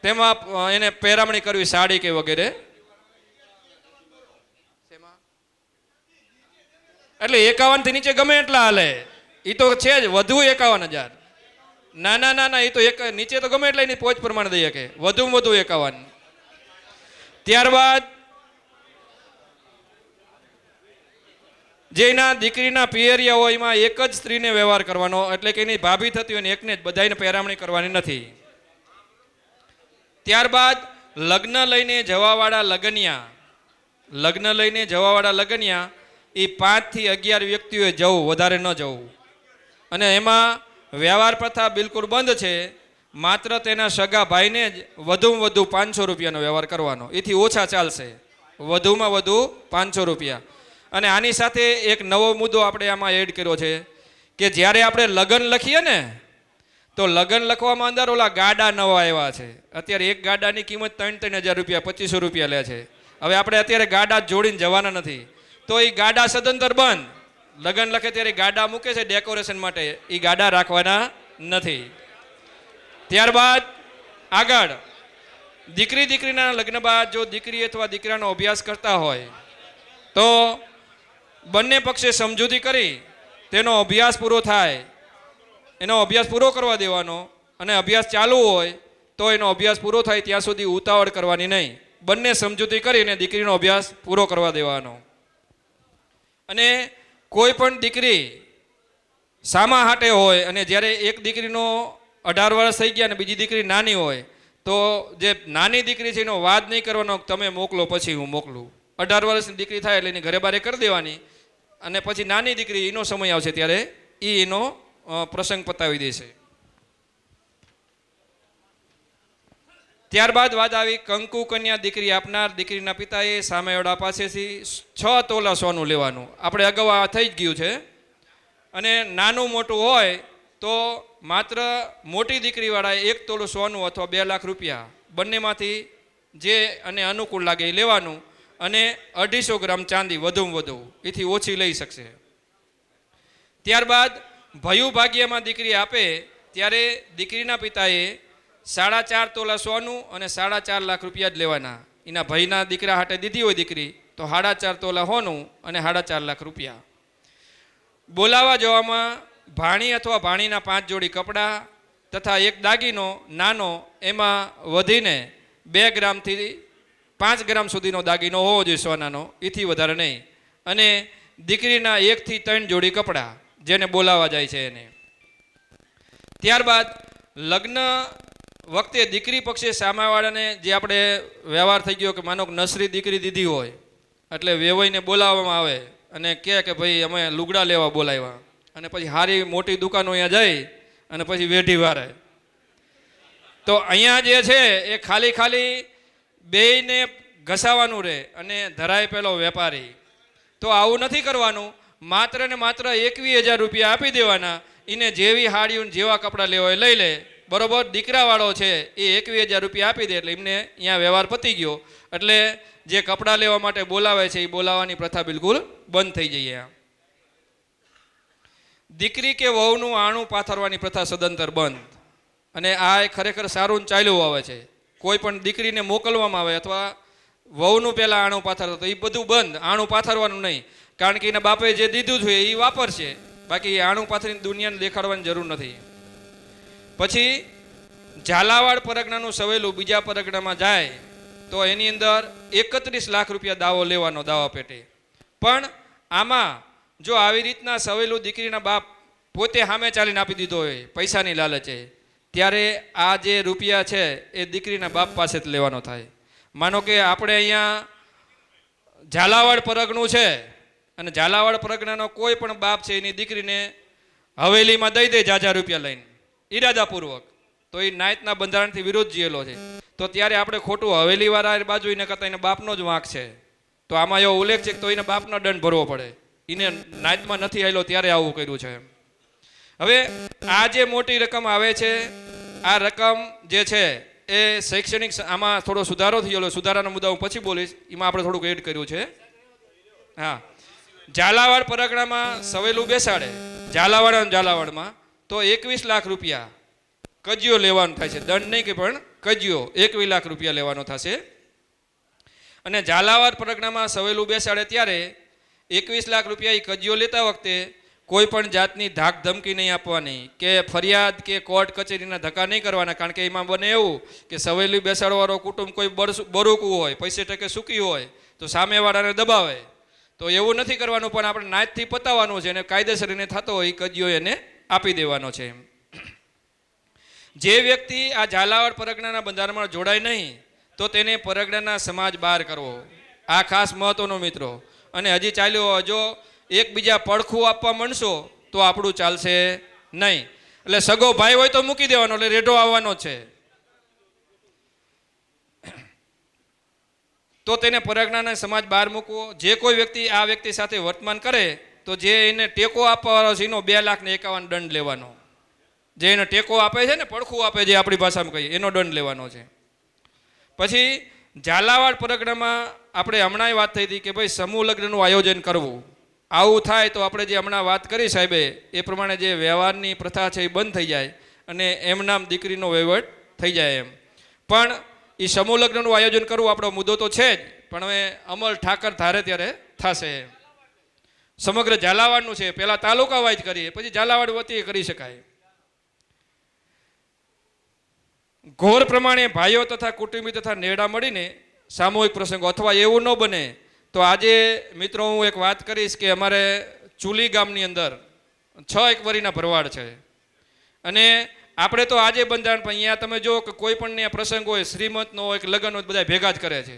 તેમાં એને પહેરામણી કરવી, સાડી કે વગેરે. એટલે 51 થી નીચે ગમે એટલા હાલે, એ તો છે જ. વધુ 51,000 ના એ તો નીચે તો ગમે એટલા એની પહોંચ પ્રમાણે દઈએ કે વધુમાં વધુ 51. ત્યારબાદ જે એના દીકરીના પિયરિયા હોય એમાં એક જ સ્ત્રીને વ્યવહાર કરવાનો, એટલે કે એની ભાભી થતી હોય ને એકને જ બધાને પહેરામણી કરવાની નથી. ત્યારબાદ લગ્ન લઈને જવાવાળા લગનિયા એ 5 થી 11 વ્યક્તિઓએ જવું, વધારે ન જવું. અને એમાં વ્યવહાર પ્રથા બિલકુલ બંધ છે. માત્ર તેના સગા ભાઈને જ વધુમાં વધુ 500 રૂપિયાનો વ્યવહાર કરવાનો, એથી ઓછા ચાલશે. વધુમાં વધુ 500 રૂપિયા. અને આની સાથે એક નવો મુદ્દો આપણે આમાં એડ કર્યો છે કે જ્યારે આપણે લગ્ન લખીએ ને તો લગ્ન લખવામાં અંદર ઓલા ગાડા નવા આવ્યા છે. અત્યારે એક ગાડાની કિંમત 3,000 રૂપિયા 2,500 રૂપિયા લે છે. હવે આપણે અત્યારે ગાડા જોડીને જવાના નથી, તો એ ગાડા સદંતર બંધ. લગ્ન લખે ત્યારે ગાડા મૂકે છે ડેકોરેશન માટે, એ ગાડા રાખવાના નથી. ત્યારબાદ આગળ દીકરીના લગ્ન બાદ જો દીકરી અથવા દીકરાનો અભ્યાસ કરતા હોય તો બંને પક્ષે સમજૂતી કરી તેનો અભ્યાસ પૂરો થાય, એનો અભ્યાસ પૂરો કરવા દેવાનો. અને અભ્યાસ ચાલુ હોય તો એનો અભ્યાસ પૂરો થાય ત્યાં સુધી ઉતાવળ કરવાની નહીં. બંને સમજૂતી કરીને દીકરીનો અભ્યાસ પૂરો કરવા દેવાનો. અને કોઈ પણ દીકરી સામા હાટે હોય અને જ્યારે એક દીકરીનો 18 વર્ષ થઈ ગયા અને બીજી દીકરી નાની હોય તો જે નાની દીકરી છે એનો વાદ નહીં કરવાનો, તમે મોકલો પછી હું મોકલું. 18 વર્ષની દીકરી થાય એટલે એની ઘરે બારે કરી દેવાની, અને પછી નાની દીકરી એનો સમય આવશે ત્યારે એનો પ્રસંગ પતાવી દેશે. ત્યારબાદ વાત આવી કંકુ કન્યા દીકરી આપનાર દીકરીના પિતાએ સામેવાળા પાસેથી 6 તોલા સોનું લેવાનું. આપણે અગાઉ આ થઈ જ ગયું છે. અને નાનું મોટું હોય તો માત્ર મોટી દીકરીવાળાએ 1 તોલું સોનું અથવા 2 લાખ રૂપિયા બંનેમાંથી જે અને અનુકૂળ લાગે એ લેવાનું. અને 250 ગ્રામ ચાંદી વધુમાં વધુ, એથી ઓછી લઈ શકશે. ત્યારબાદ ભયું ભાગ્યમાં દીકરી આપે ત્યારે દીકરીના પિતાએ 4.5 તોલા સોનું અને 4.5 લાખ રૂપિયા જ લેવાના. એના ભાઈના દીકરા હાટે દીધી હોય દીકરી તો 4.5 તોલા સોનું અને 4.5 લાખ રૂપિયા. બોલાવા જવામાં ભાણી અથવા ભાણીના 5 જોડી કપડાં તથા એક દાગીનો નાનો, એમાં વધીને 2 ગ્રામથી 5 ગ્રામ સુધીનો દાગીનો હોવો જોઈએ સોનાનો, એથી વધારે નહીં. અને દીકરીના 1 થી 3 જોડી કપડાં જેને બોલાવા જાય છે એને. ત્યારબાદ લગ્ન વખતે દીકરી પક્ષે સામાવાળાને જે આપણે વ્યવહાર થઈ ગયો કે માનો કે નસરી દીકરી દીધી હોય એટલે વેવાઈને બોલાવવામાં આવે અને કહે કે ભાઈ અમે લુગડા લેવા બોલાવ્યા, અને પછી સારી મોટી દુકાનો અહીંયા જઈ અને પછી વેઢી વારે. તો અહીંયા જે છે એ ખાલી બેયને ઘસાવાનું રહે અને ધરાય પેલો વેપારી. તો આવું નથી કરવાનું. માત્ર ને માત્ર 21,000 રૂપિયા આપી દેવાના. એને જેવી હાડીઓ જેવા કપડાં લેવા હોય લઈ લે. બરોબર, દીકરાવાળો છે એ 21,000 રૂપિયા આપી દે એટલે એમને અહીંયા વ્યવહાર પતી ગયો. એટલે જે કપડાં લેવા માટે બોલાવે છે એ બોલાવવાની પ્રથા બિલકુલ બંધ થઈ જઈએ. દીકરી કે વહુનું આણું પાથરવાની પ્રથા સદંતર બંધ. અને આ ખરેખર સારું ચાલ્યું આવે છે. કોઈ પણ દીકરીને મોકલવામાં આવે અથવા વહુનું પહેલાં આણું પાથરતો તો એ બધું બંધ. આણું પાથરવાનું નહીં, કારણ કે એના બાપે જે દીધું છે એ વાપરશે. બાકી આણું પાથરીને દુનિયાને દેખાડવાની જરૂર નથી. પછી ઝાલાવાડ પરગણાનું સવેલું બીજા પરગણામાં જાય તો એની અંદર 31 લાખ રૂપિયા દાવો લેવાનો, દાવા પેટે. પણ આમાં જો આવી રીતના સવેલું દીકરીના બાપ પોતે સામે ચાલીને આપી દીધો હોય પૈસાની લાલચે, ત્યારે આ જે રૂપિયા છે એ દીકરીના બાપ પાસે જ લેવાનો થાય. માનો કે આપણે અહીંયા ઝાલાવાડ પરગણું છે અને ઝાલાવાડ પરગણાનો કોઈ પણ બાપ છે એની દીકરીને હવેલીમાં દઈ દે જાજા રૂપિયા લઈને ઈરાદાપૂર્વક, તો એ નાયતના બંધારણથી વિરોધ જીયેલો છે. તો ત્યારે આપણે ખોટું હવેલીવાળા બાજુ એને કરતાં એને બાપનો જ વાંક છે. તો આમાં એવો ઉલ્લેખ છે કે તો એને બાપનો દંડ ભરવો પડે. એને નાયતમાં નથી આવેલો ત્યારે આવું કર્યું છે. હવે આ જે મોટી રકમ આવે છે, આ રકમ જે છે એ શૈક્ષણિક આમાં થોડો સુધારો થયેલો. સુધારાનો મુદ્દા હું પછી બોલીશ, એમાં આપણે થોડુંક એડ કર્યું છે. હા, ઝાલાવાડ પરગણામાં સવેલું બેસાડે ઝાલાવાડમાં તો 21 લાખ રૂપિયા કજિયો લેવાનો થાય છે. દંડ નહીં કે પણ કજિયો 21 લાખ રૂપિયા લેવાનો થશે. અને ઝાલાવાડ પરગણામાં સવેલું બેસાડે ત્યારે 21 લાખ રૂપિયા એ કજિયો લેતા વખતે કોઈ પણ જાતની ધાક ધમકી નહીં આપવાની કે ફરિયાદ કે કોર્ટ કચેરીના ધક્કા નહીં કરવાના. કારણ કે એમાં બને એવું કે સવેલી બેસાડવાળો કુટુંબ કોઈ બરુકું હોય, પૈસે ટકે સૂકી હોય તો સામેવાળાને દબાવે. તો એવું નથી કરવાનું, પણ આપણે નાચથી પતાવવાનું છે અને કાયદેસર એને થતો હોય એ કજિયો એને આપી દેવાનો છે. જે વ્યક્તિ આ ઝાલાવાડ પરગણાના બંધારણમાં જોડાય નહીં તો તેને પરગણાના સમાજ બહાર કરવો, આ ખાસ મહત્વનો મિત્રો. અને હજી ચાલ્યો, જો એકબીજા પડખું આપવા માંડશો તો આપણું ચાલશે નહીં. એટલે સગો ભાઈ હોય તો મૂકી દેવાનો, એટલે રેઢો આવવાનો છે. તો તેને પરગણાના સમાજ બહાર મૂકવો. જે કોઈ વ્યક્તિ આ વ્યક્તિ સાથે વર્તમાન કરે તો જે એને ટેકો આપવાનો છે એનો 2,51,000 દંડ લેવાનો. જે એને ટેકો આપે છે ને, પડખું આપે, જે આપણી ભાષામાં કહીએ, એનો દંડ લેવાનો છે. પછી ઝાલાવાડ પરગણામાં આપણે હમણાં વાત થઈ હતી કે ભાઈ સમૂહ લગ્નનું આયોજન કરવું. આવું થાય તો આપણે જે હમણાં વાત કરી સાહેબે એ પ્રમાણે જે વ્યવહારની પ્રથા છે એ બંધ થઈ જાય અને એમનામ દીકરીનો વહીવટ થઈ જાય એમ. પણ એ સમૂહ લગ્નનું આયોજન કરવું આપણો મુદ્દો તો છે જ, પણ હવે અમલ ઠાકર ધારે ત્યારે થશે. સમગ્ર ઝાલાવાડનું છે, પહેલાં તાલુકા વાઇઝ કરીએ, પછી ઝાલાવાડ વતી કરી શકાય. ઘોર પ્રમાણે ભાઈઓ તથા કુટુંબી તથા નેડા મળીને સામૂહિક પ્રસંગો, અથવા એવું ન બને તો આજે મિત્રો હું એક વાત કરીશ કે અમારે ચુલી ગામની અંદર 6 એકવરીના ભરવાડ છે. અને આપણે તો આજે બંધારણ, પણ અહીંયા તમે જો કે કોઈ પણ પ્રસંગ હોય, શ્રીમતનો હોય કે લગ્ન હોય, બધા ભેગા જ કરે છે.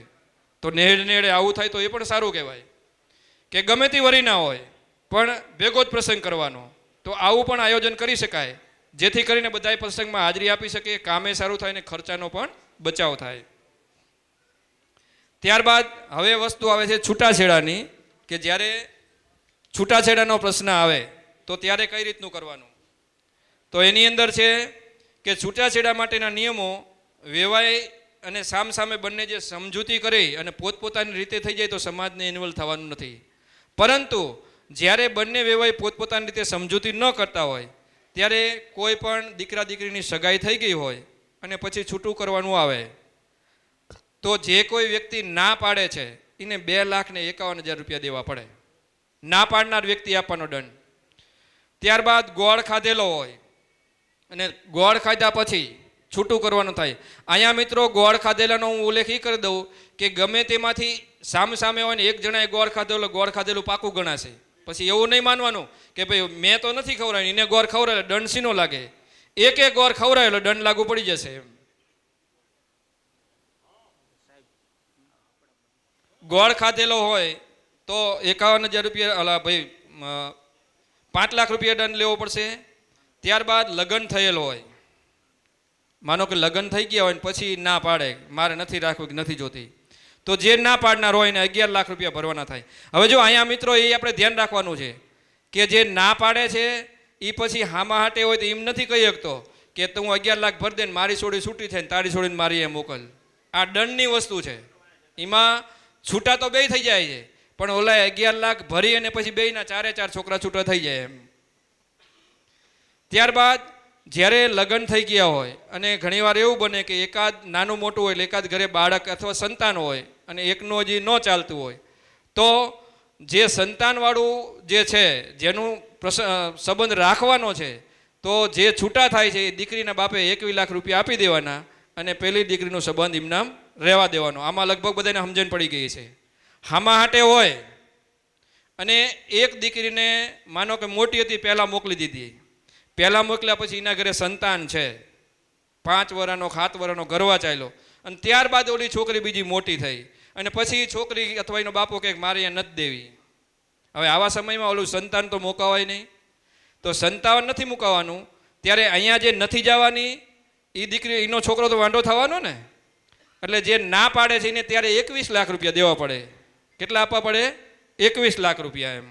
તો નેડે આવું થાય તો એ પણ સારું કહેવાય કે ગમે તે વરીના હોય પણ ભેગો જ પ્રસંગ કરવાનો. તો આવું પણ આયોજન કરી શકાય, જેથી કરીને બધાય પ્રસંગમાં હાજરી આપી શકે, કામે સારું થાય ને ખર્ચાનો પણ બચાવ થાય. ત્યારબાદ હવે વસ્તુ આવે છે છૂટાછેડાની, કે જ્યારે છૂટાછેડાનો પ્રશ્ન આવે તો ત્યારે કઈ રીતનું કરવાનું. તો એની અંદર છે કે છૂટાછેડા માટેના નિયમો વેવાય અને સામસામે બંને જે સમજૂતી કરી અને પોતપોતાની રીતે થઈ જાય તો સમાજને ઇન્વોલ્વ થવાનું નથી. પરંતુ જ્યારે બંને વેવાય પોતપોતાની રીતે સમજૂતી ન કરતા હોય ત્યારે કોઈ પણ દીકરા દીકરીની સગાઈ થઈ ગઈ હોય અને પછી છૂટું કરવાનું આવે તો જે કોઈ વ્યક્તિ ના પાડે છે એને 2,51,000 રૂપિયા દેવા પડે. ના પાડનાર વ્યક્તિ આપવાનો દંડ. ત્યારબાદ ગોળ ખાધેલો હોય અને ગોળ ખાધા પછી છૂટું કરવાનું થાય. અહીંયા મિત્રો ગોળ ખાધેલાનો હું ઉલ્લેખ એ કરી દઉં કે ગમે તેમાંથી સામે હોય ને એક જણાએ ગોળ ખાધેલું પાકું ગણાશે. પછી એવું નહીં માનવાનું કે ભાઈ મેં તો નથી ખવડાવ્યું, એને ગોળ ખવડાવેલો દંડ શીનો લાગે. એક ગોળ ખવડાવેલો દંડ લાગુ પડી જશે એમ. ગોળ ખાધેલો હોય તો 51,000 રૂપિયા, ભાઈ 5 લાખ રૂપિયા દંડ લેવો પડશે. ત્યારબાદ લગ્ન થયેલો હોય, માનો કે લગ્ન થઈ ગયા હોય ને પછી ના પાડે મારે નથી રાખવું કે નથી જોતી, તો જે ના પાડનાર હોય એને 11 લાખ રૂપિયા ભરવાના થાય. હવે જો અહીંયા મિત્રો એ આપણે ધ્યાન રાખવાનું છે કે જે ના પાડે છે એ પછી હામા હાટે હોય તો એમ નથી કહી શકતો કે તું 11 લાખ ભરી દે ને મારી છોડી છૂટી થાય ને તારી છોડીને મારી એ મોકલ. આ દંડની વસ્તુ છે, એમાં છૂટા તો બે થઈ જાય છે, પણ ઓલા 11 લાખ ભરી અને પછી બેયના 4 છોકરા છૂટા થઈ જાય એમ. ત્યારબાદ જ્યારે લગ્ન થઈ ગયા હોય અને ઘણીવાર એવું બને કે એકાદ નાનું મોટું હોય, એકાદ ઘરે બાળક અથવા સંતાન હોય અને એકનું હજી ન ચાલતું હોય, તો જે સંતાનવાળું જે છે જેનું સંબંધ રાખવાનો છે તો જે છૂટા થાય છે એ દીકરીના બાપે 21 લાખ રૂપિયા આપી દેવાના અને પેલી દીકરીનો સંબંધ એમનામ રહેવા દેવાનો. આમાં લગભગ બધાને સમજણ પડી ગઈ છે. હામા હાટે હોય અને એક દીકરીને માનો કે મોટી હતી પહેલાં મોકલી દીધી, પહેલાં મોકલ્યા પછી એના ઘરે સંતાન છે, 5 વર્ષનો 7 વર્ષનો ગરવા ચાલ્યો અને ત્યારબાદ ઓલી છોકરી બીજી મોટી થઈ અને પછી છોકરી અથવા એનો બાપો કહે મારે અહીંયા નથી દેવી. હવે આવા સમયમાં ઓલું સંતાન તો મુકાવાય નહીં, તો સંતાન નથી મુકાવાનું. ત્યારે અહીંયા જે નથી જવાની એ દીકરી એનો છોકરો તો વાંઢો થવાનો ને, એટલે જે ના પાડે છે એને ત્યારે 21 લાખ રૂપિયા દેવા પડે. કેટલા આપવા પડે? 21 લાખ રૂપિયા એમ.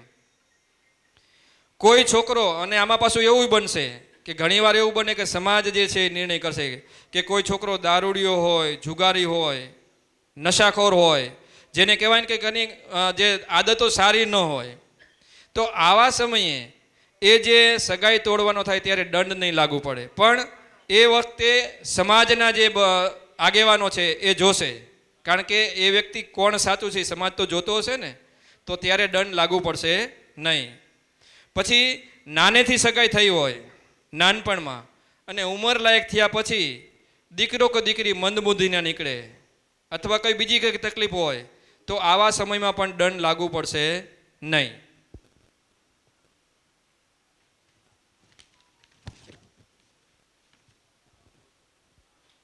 કોઈ છોકરો, અને આમાં પાછું એવું બનશે કે ઘણીવાર એવું બને કે સમાજ જે છે એ નિર્ણય કરશે કે કોઈ છોકરો દારૂડિયો હોય, જુગારી હોય, નશાખોર હોય, જેને કહેવાય ને કે ઘણી જે આદતો સારી ન હોય, તો આવા સમયે એ જે સગાઈ તોડવાનો થાય ત્યારે દંડ નહીં લાગુ પડે. પણ એ વખતે સમાજના જે આગેવાનો છે એ જોશે, કારણ કે એ વ્યક્તિ કોણ સાચું છે સમાજ તો જોતો હશે ને, તો ત્યારે દંડ લાગુ પડશે નહીં. પછી નાનેથી સગાઈ થઈ હોય નાનપણમાં અને ઉંમર લાયક થયા પછી દીકરો કે દીકરી મંદબુદ્ધિના નીકળે અથવા કંઈ બીજી કંઈક તકલીફ હોય તો આવા સમયમાં પણ દંડ લાગુ પડશે નહીં.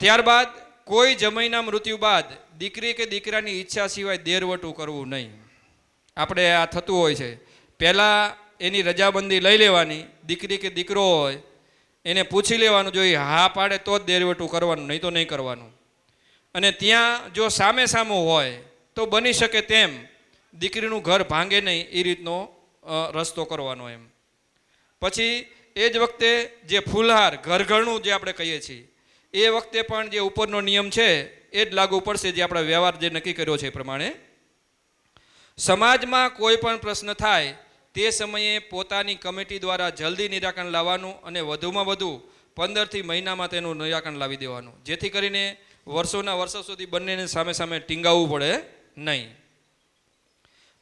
ત્યારબાદ કોઈ જમાઈના મૃત્યુ બાદ દીકરી કે દીકરાની ઈચ્છા સિવાય દેરવટું કરવું નહીં. આપણે આ થતું હોય છે, પહેલાં એની રજાબંધી લઈ લેવાની, દીકરી કે દીકરો હોય એને પૂછી લેવાનું, જો એ હા પાડે તો જ દેરવટું કરવાનું, નહીં તો નહીં કરવાનું. અને ત્યાં જો સામે સામું હોય તો બની શકે તેમ દીકરીનું ઘર ભાંગે નહીં એ રીતનો રસ્તો કરવાનો એમ. પછી એ જ વખતે જે ફૂલહાર ઘરનું જે આપણે કહીએ છીએ એ વખતે પણ જે ઉપરનો નિયમ છે એ જ લાગુ પડશે, જે આપણા વ્યવહાર જે નક્કી કર્યો છે એ પ્રમાણે. સમાજમાં કોઈ પણ પ્રશ્ન થાય તે સમયે પોતાની કમિટી દ્વારા જલ્દી નિરાકરણ લાવવાનું અને વધુમાં વધુ 15થી મહિનામાં તેનું નિરાકરણ લાવી દેવાનું, જેથી કરીને વર્ષોના વર્ષો સુધી બંનેને સામે સામે ટીંગાવવું પડે નહીં.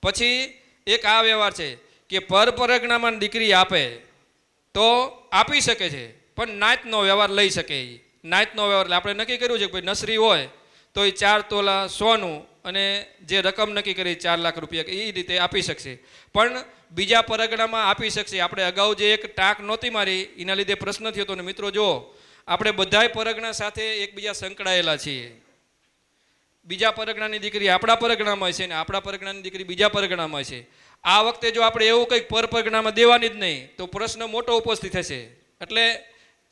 પછી એક આ વ્યવહાર છે કે પરપરગણામાં દીકરી આપે તો આપી શકે છે, પણ નાતનો વ્યવહાર લઈ શકે. નાતનો વ્યવહાર એટલે આપણે નક્કી કર્યું છે કે ભાઈ નસરી હોય તો એ 4 તોલા સોનું અને જે રકમ નક્કી કરી 4 લાખ રૂપિયા એ રીતે આપી શકશે, પણ બીજા પરગણામાં આપી શકશે. આપણે અગાઉ જે એક ટાંક નહોતી મારી એના લીધે પ્રશ્ન થયો હતો. ને મિત્રો જો આપણે બધાય પરગણા સાથે એકબીજા સંકળાયેલા છીએ. બીજા પરગણાની દીકરી આપણા પરગણામાં છે ને આપણા પરગણાની દીકરી બીજા પરગણામાં છે. આ વખતે જો આપણે એવું કંઈક પરગણામાં દેવાની જ નહીં તો પ્રશ્ન મોટો ઉપસ્થિત થશે. એટલે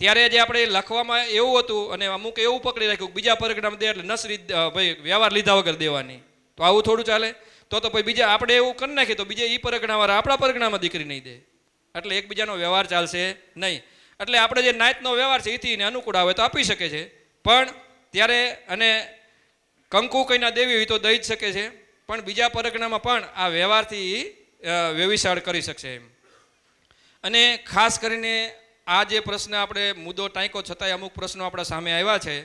ત્યારે જે આપણે લખવામાં એવું હતું અને અમુક એવું પકડી રાખ્યું બીજા પરગણામાં દે એટલે નસરી ભાઈ વ્યવહાર લીધા વગર દેવાની, તો આવું થોડું ચાલે. તો પછી બીજા આપણે એવું કરી નાખીએ તો બીજા એ પરગણાવાળા આપણા પરગણામાં દીકરી નહીં દે, એટલે એકબીજાનો વ્યવહાર ચાલશે નહીં. એટલે આપણે જે નાતનો વ્યવહાર છે એથી અનુકૂળ આવે તો આપી શકે છે, પણ ત્યારે અને કંકુ કઈના દેવી હોય તો દઈ જ શકે છે, પણ બીજા પરગણામાં પણ આ વ્યવહારથી વ્યવિશાળ કરી શકશે એમ. અને ખાસ કરીને આ જે પ્રશ્ન આપણે મુદ્દો ટાંક્યો છતાંય અમુક પ્રશ્નો આપણા સામે આવ્યા છે.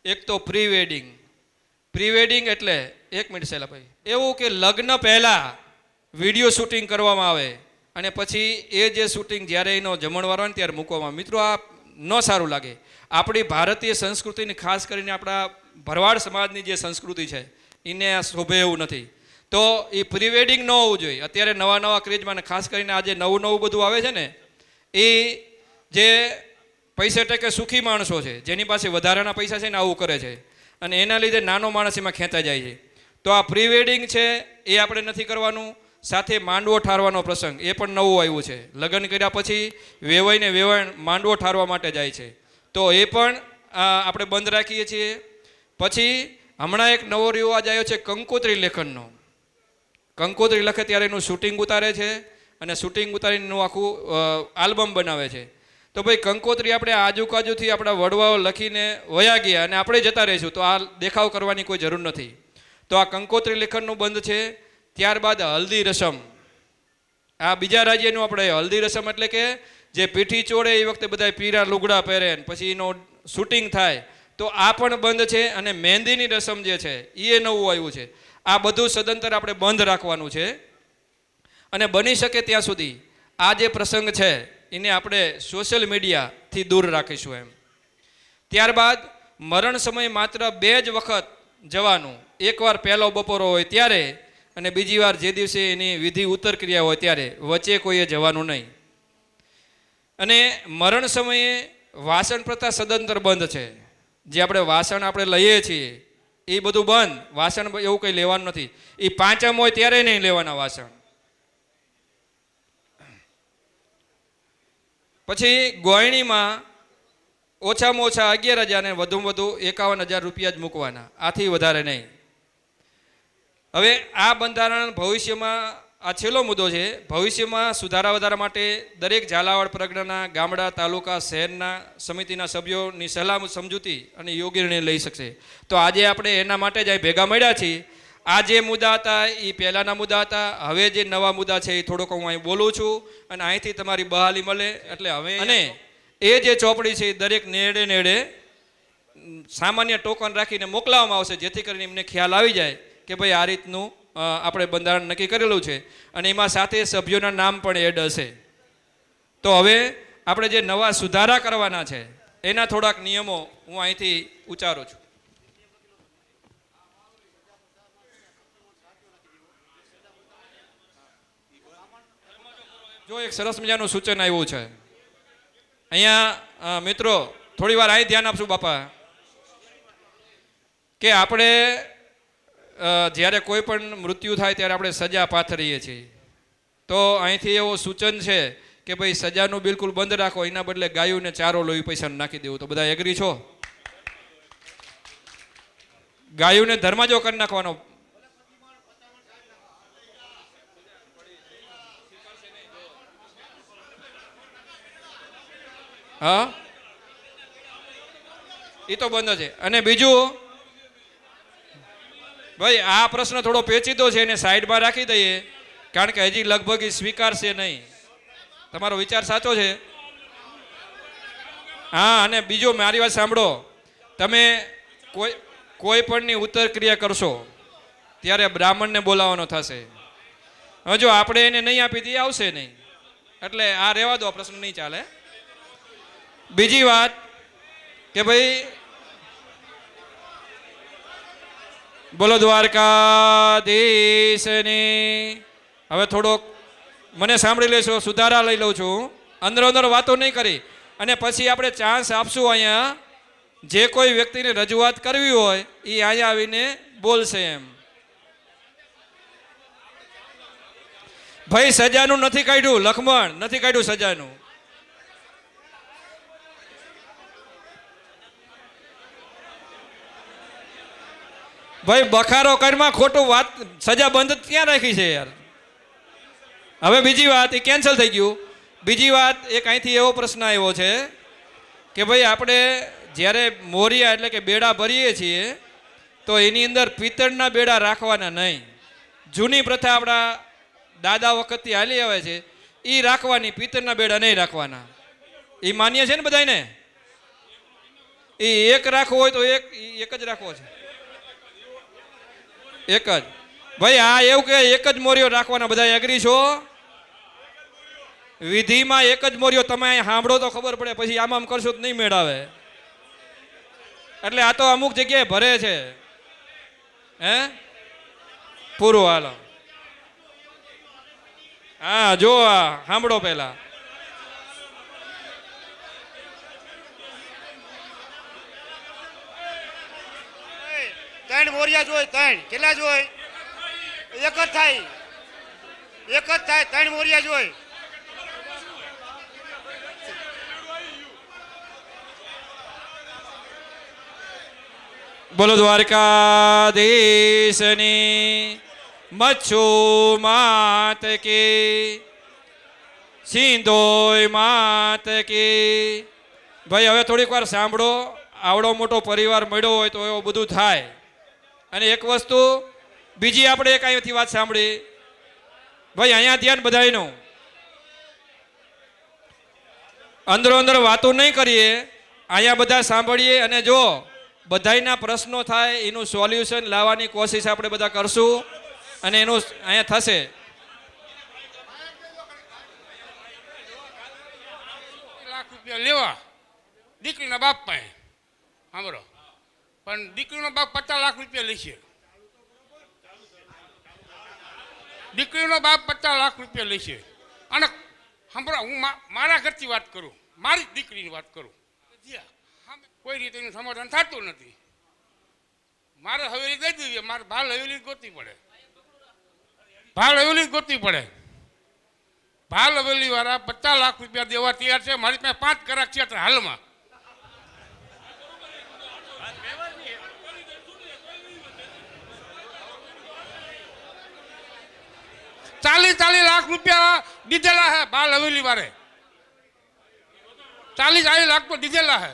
એક તો પ્રી વેડિંગ. પ્રી વેડિંગ એટલે 1 મિનિટ શૈલાભાઈ, એવું કે લગ્ન પહેલાં વિડીયો શૂટિંગ કરવામાં આવે અને પછી એ જે શૂટિંગ જ્યારે એનો જમણવાર હોય ને ત્યારે મૂકવામાં આવે. મિત્રો આ ન સારું લાગે. આપણી ભારતીય સંસ્કૃતિની ખાસ કરીને આપણા ભરવાડ સમાજની જે સંસ્કૃતિ છે એને આ શોભે એવું નથી. તો એ પ્રી વેડિંગ ન હોવું જોઈએ. અત્યારે નવા નવા ક્રેઝમાં ખાસ કરીને આ જે નવું બધું આવે છે ને એ જે પૈસે ટકે સુખી માણસો છે જેની પાસે વધારાના પૈસા છે ને આવું કરે છે અને એના લીધે નાનો માણસ એમાં ખેંચાઈ જાય છે. તો આ પ્રી વેડિંગ છે એ આપણે નથી કરવાનું. સાથે માંડવો ઠારવાનો પ્રસંગ એ પણ નવું આવ્યું છે. લગ્ન કર્યા પછી વેવાઈને વેવાણ માંડવો ઠારવા માટે જાય છે, તો એ પણ આપણે બંધ રાખીએ છીએ. પછી હમણાં એક નવો રિવાજ આવ્યો છે કંકોત્રી લેખનનો. કંકોત્રી લખે ત્યારે એનું શૂટિંગ ઉતારે છે અને શૂટિંગ ઉતારીને એનું આખું આલ્બમ બનાવે છે. તો ભાઈ કંકોત્રી આપણે આજુબાજુથી આપણા વડવાઓ લખીને વયા ગયા અને આપણે જતા રહીશું, તો આ દેખાવ કરવાની કોઈ જરૂર નથી. તો આ કંકોત્રી લેખનનું બંધ છે. ત્યારબાદ હલ્દી રસમ. આ બીજા રાજ્યનું આપણે હલ્દી રસમ એટલે કે જે પીઠી ચોડે એ વખતે બધા પીરા લુગડા પહેરે પછી એનો શૂટિંગ થાય, તો આ પણ બંધ છે. અને મહેંદીની રસમ જે છે એ નવું આવ્યું છે. આ બધું સદંતર આપણે બંધ રાખવાનું છે અને બની શકે ત્યાં સુધી આ જે પ્રસંગ છે એને આપણે સોશિયલ મીડિયાથી દૂર રાખીશું એમ. ત્યારબાદ મરણ સમય માત્ર 2 જ વખત જવાનું. એકવાર પહેલો બપોરો હોય ત્યારે અને બીજી વાર જે દિવસે એની વિધિ ઉત્તર ક્રિયા હોય ત્યારે, વચ્ચે કોઈએ જવાનું નહીં. અને મરણ સમયે વાસણ પ્રથા સદંતર બંધ છે. જે આપણે વાસણ આપણે લઈએ છીએ એ બધું બંધ. વાસણ એવું કંઈ લેવાનું નથી. એ પાંચમ હોય ત્યારે નહીં લેવાના વાસણ. પછી ગોયણીમાં ઓછામાં ઓછા 11,000 અને વધુમાં વધુ 51,000 રૂપિયા જ મૂકવાના, આથી વધારે નહીં. હવે આ બંધારણ ભવિષ્યમાં આ છેલ્લો મુદ્દો છે. ભવિષ્યમાં સુધારા વધારા માટે દરેક ઝાલાવાડ પરગણાના ગામડા, તાલુકા, શહેરના સમિતિના સભ્યોની સલાહ સમજૂતી અને યોગ્ય નિર્ણય લઈ શકશે. તો આજે આપણે એના માટે જ અહીં ભેગા મળ્યા છીએ. આ જે મુદ્દા હતા એ પહેલાંના મુદ્દા હતા. હવે જે નવા મુદ્દા છે એ થોડોક હું અહીં બોલું છું અને અહીંથી તમારી બહાલી મળે. એટલે હવે અને એ જે ચોપડી છે એ દરેક નેડે સામાન્ય ટોકન રાખીને મોકલાવવામાં આવશે, જેથી કરીને એમને ખ્યાલ આવી જાય કે ભાઈ આ રીતનું આપણે બંધારણ નક્કી કરેલું છે અને એમાં સાથે સભ્યોના નામ પણ એડ હશે. તો હવે આપણે જે નવા સુધારા કરવાના છે એના થોડાક નિયમો હું અહીંથી ઉચ્ચારું છું. જો એક સરસ મજાનું સૂચન આવ્યું છે અહીંયા મિત્રો થોડી વાર અહીં ધ્યાન આપશું બાપા કે આપણે જ્યારે કોઈ પણ મૃત્યુ થાય ત્યારે આપણે સજા પાથરીએ છીએ તો અહીંથી એવું સૂચન છે કે ભાઈ સજાનું બિલકુલ બંધ રાખો એના બદલે ગાયોને ચારો લોહી પૈસા નાખી દેવું તો બધા એગ્રી છો ગાયોને ધર્માજો કરી નાખવાનો હા એ તો બંધ છે અને બીજું ભાઈ આ પ્રશ્ન થોડો પેચીદો છે એને સાઈડમાં રાખી દઈએ કારણ કે હજી લગભગ એ સ્વીકારશે નહીં તમારો વિચાર સાચો છે હા અને બીજો મારી વાત સાંભળો તમે કોઈ પણની ઉત્તર ક્રિયા કરશો ત્યારે બ્રાહ્મણને બોલાવવાનો થશે હવે જો આપણે એને નહીં આપી દઈએ આવશે નહીં એટલે આ રહેવા દો પ્રશ્ન નહીં ચાલે બીજી વાત કે ભાઈ બોલો દ્વારકાધીશની હવે થોડોક મને સાંભળી લેશો સુધારા લઈ લઉં છું અંદર અંદર વાતો નહીં કરી અને પછી આપણે ચાન્સ આપશું અહીંયા જે કોઈ વ્યક્તિને રજૂઆત કરવી હોય એ અહીંયા આવીને બોલશે એમ ભાઈ સજાનું નથી કાઢ્યું લખમણ નથી કાઢ્યું સજાનું ભાઈ બખારો કરમાં ખોટું વાત સજા બંધ ક્યાં રાખી છે યાર હવે બીજી વાત એ કેન્સલ થઈ ગયું બીજી વાત એક અહીંથી એવો પ્રશ્ન આવ્યો છે કે ભાઈ આપણે જ્યારે મોરિયા એટલે કે બેડા ભરીએ છીએ તો એની અંદર પિત્તળના બેડા રાખવાના નહીં જૂની પ્રથા આપણા દાદા વખતથી હાલી આવે છે એ રાખવાની પિત્તળના બેડા નહીં રાખવાના એ માન્ય છે ને બધાને એ એક રાખવો હોય તો એક જ રાખવો છે એક જ ભાઈ આ એવું કે એક જ મોરિયો રાખવાના બધા એગ્રી છો વિધિમાં એક જ મોરિયો તમે સાંભળો તો ખબર પડે પછી આમ કરશો તો નહીં મેળાવે એટલે આ તો અમુક જગ્યાએ ભરે છે હે પૂરું હાલો હા જો આ સાંભળો પહેલા ત્રણ મોરિયા જોઈ ત્રણ કેટલા જોઈ એક જ થાય ત્રણ મોરિયા જોઈ બોલો દ્વારકાધીશની મચ્છુ માત કી સિંધોય માત કી ભાઈ હવે થોડીક વાર સાંભળો આવડો મોટો પરિવાર મળ્યો હોય તો એવું બધું થાય અને એક વસ્તુ બીજી આપણે એક અહીંથી વાત સાંભળી ભાઈ અહીંયા ધ્યાન બધાયનું અંદરો અંદર વાતો નહીં કરીએ અહીંયા બધા સાંભળીએ અને જો બધાયના પ્રશ્નો થાય એનું સોલ્યુશન લાવવાની કોશિશ આપણે બધા કરશું અને એનું અહીંયા થશે લાખ રૂપિયા લેવા દીકરીના બાપ પાસે સાંભળો પણ દીકરીનો બાપ 50 લાખ રૂપિયા લેશે દીકરીનો બાપ 50 લાખ રૂપિયા લેશે અને સાંભળો હું મારા ઘરથી વાત કરું મારી દીકરીની વાત કરું કોઈ રીતે એનું સમાધાન થતું નથી મારે હવેલી દઈ દીધી મારે ભાલ હવેલી ગોતવી પડે ભાલ હવેલી વાળા 50 લાખ રૂપિયા દેવા તૈયાર છે મારી પાસે 5 કરાક છે હાલમાં ચાલીસ લાખ રૂપિયા દીધેલા હે બાલ હવેલી વાળે 40 લાખ તો દીધેલા હે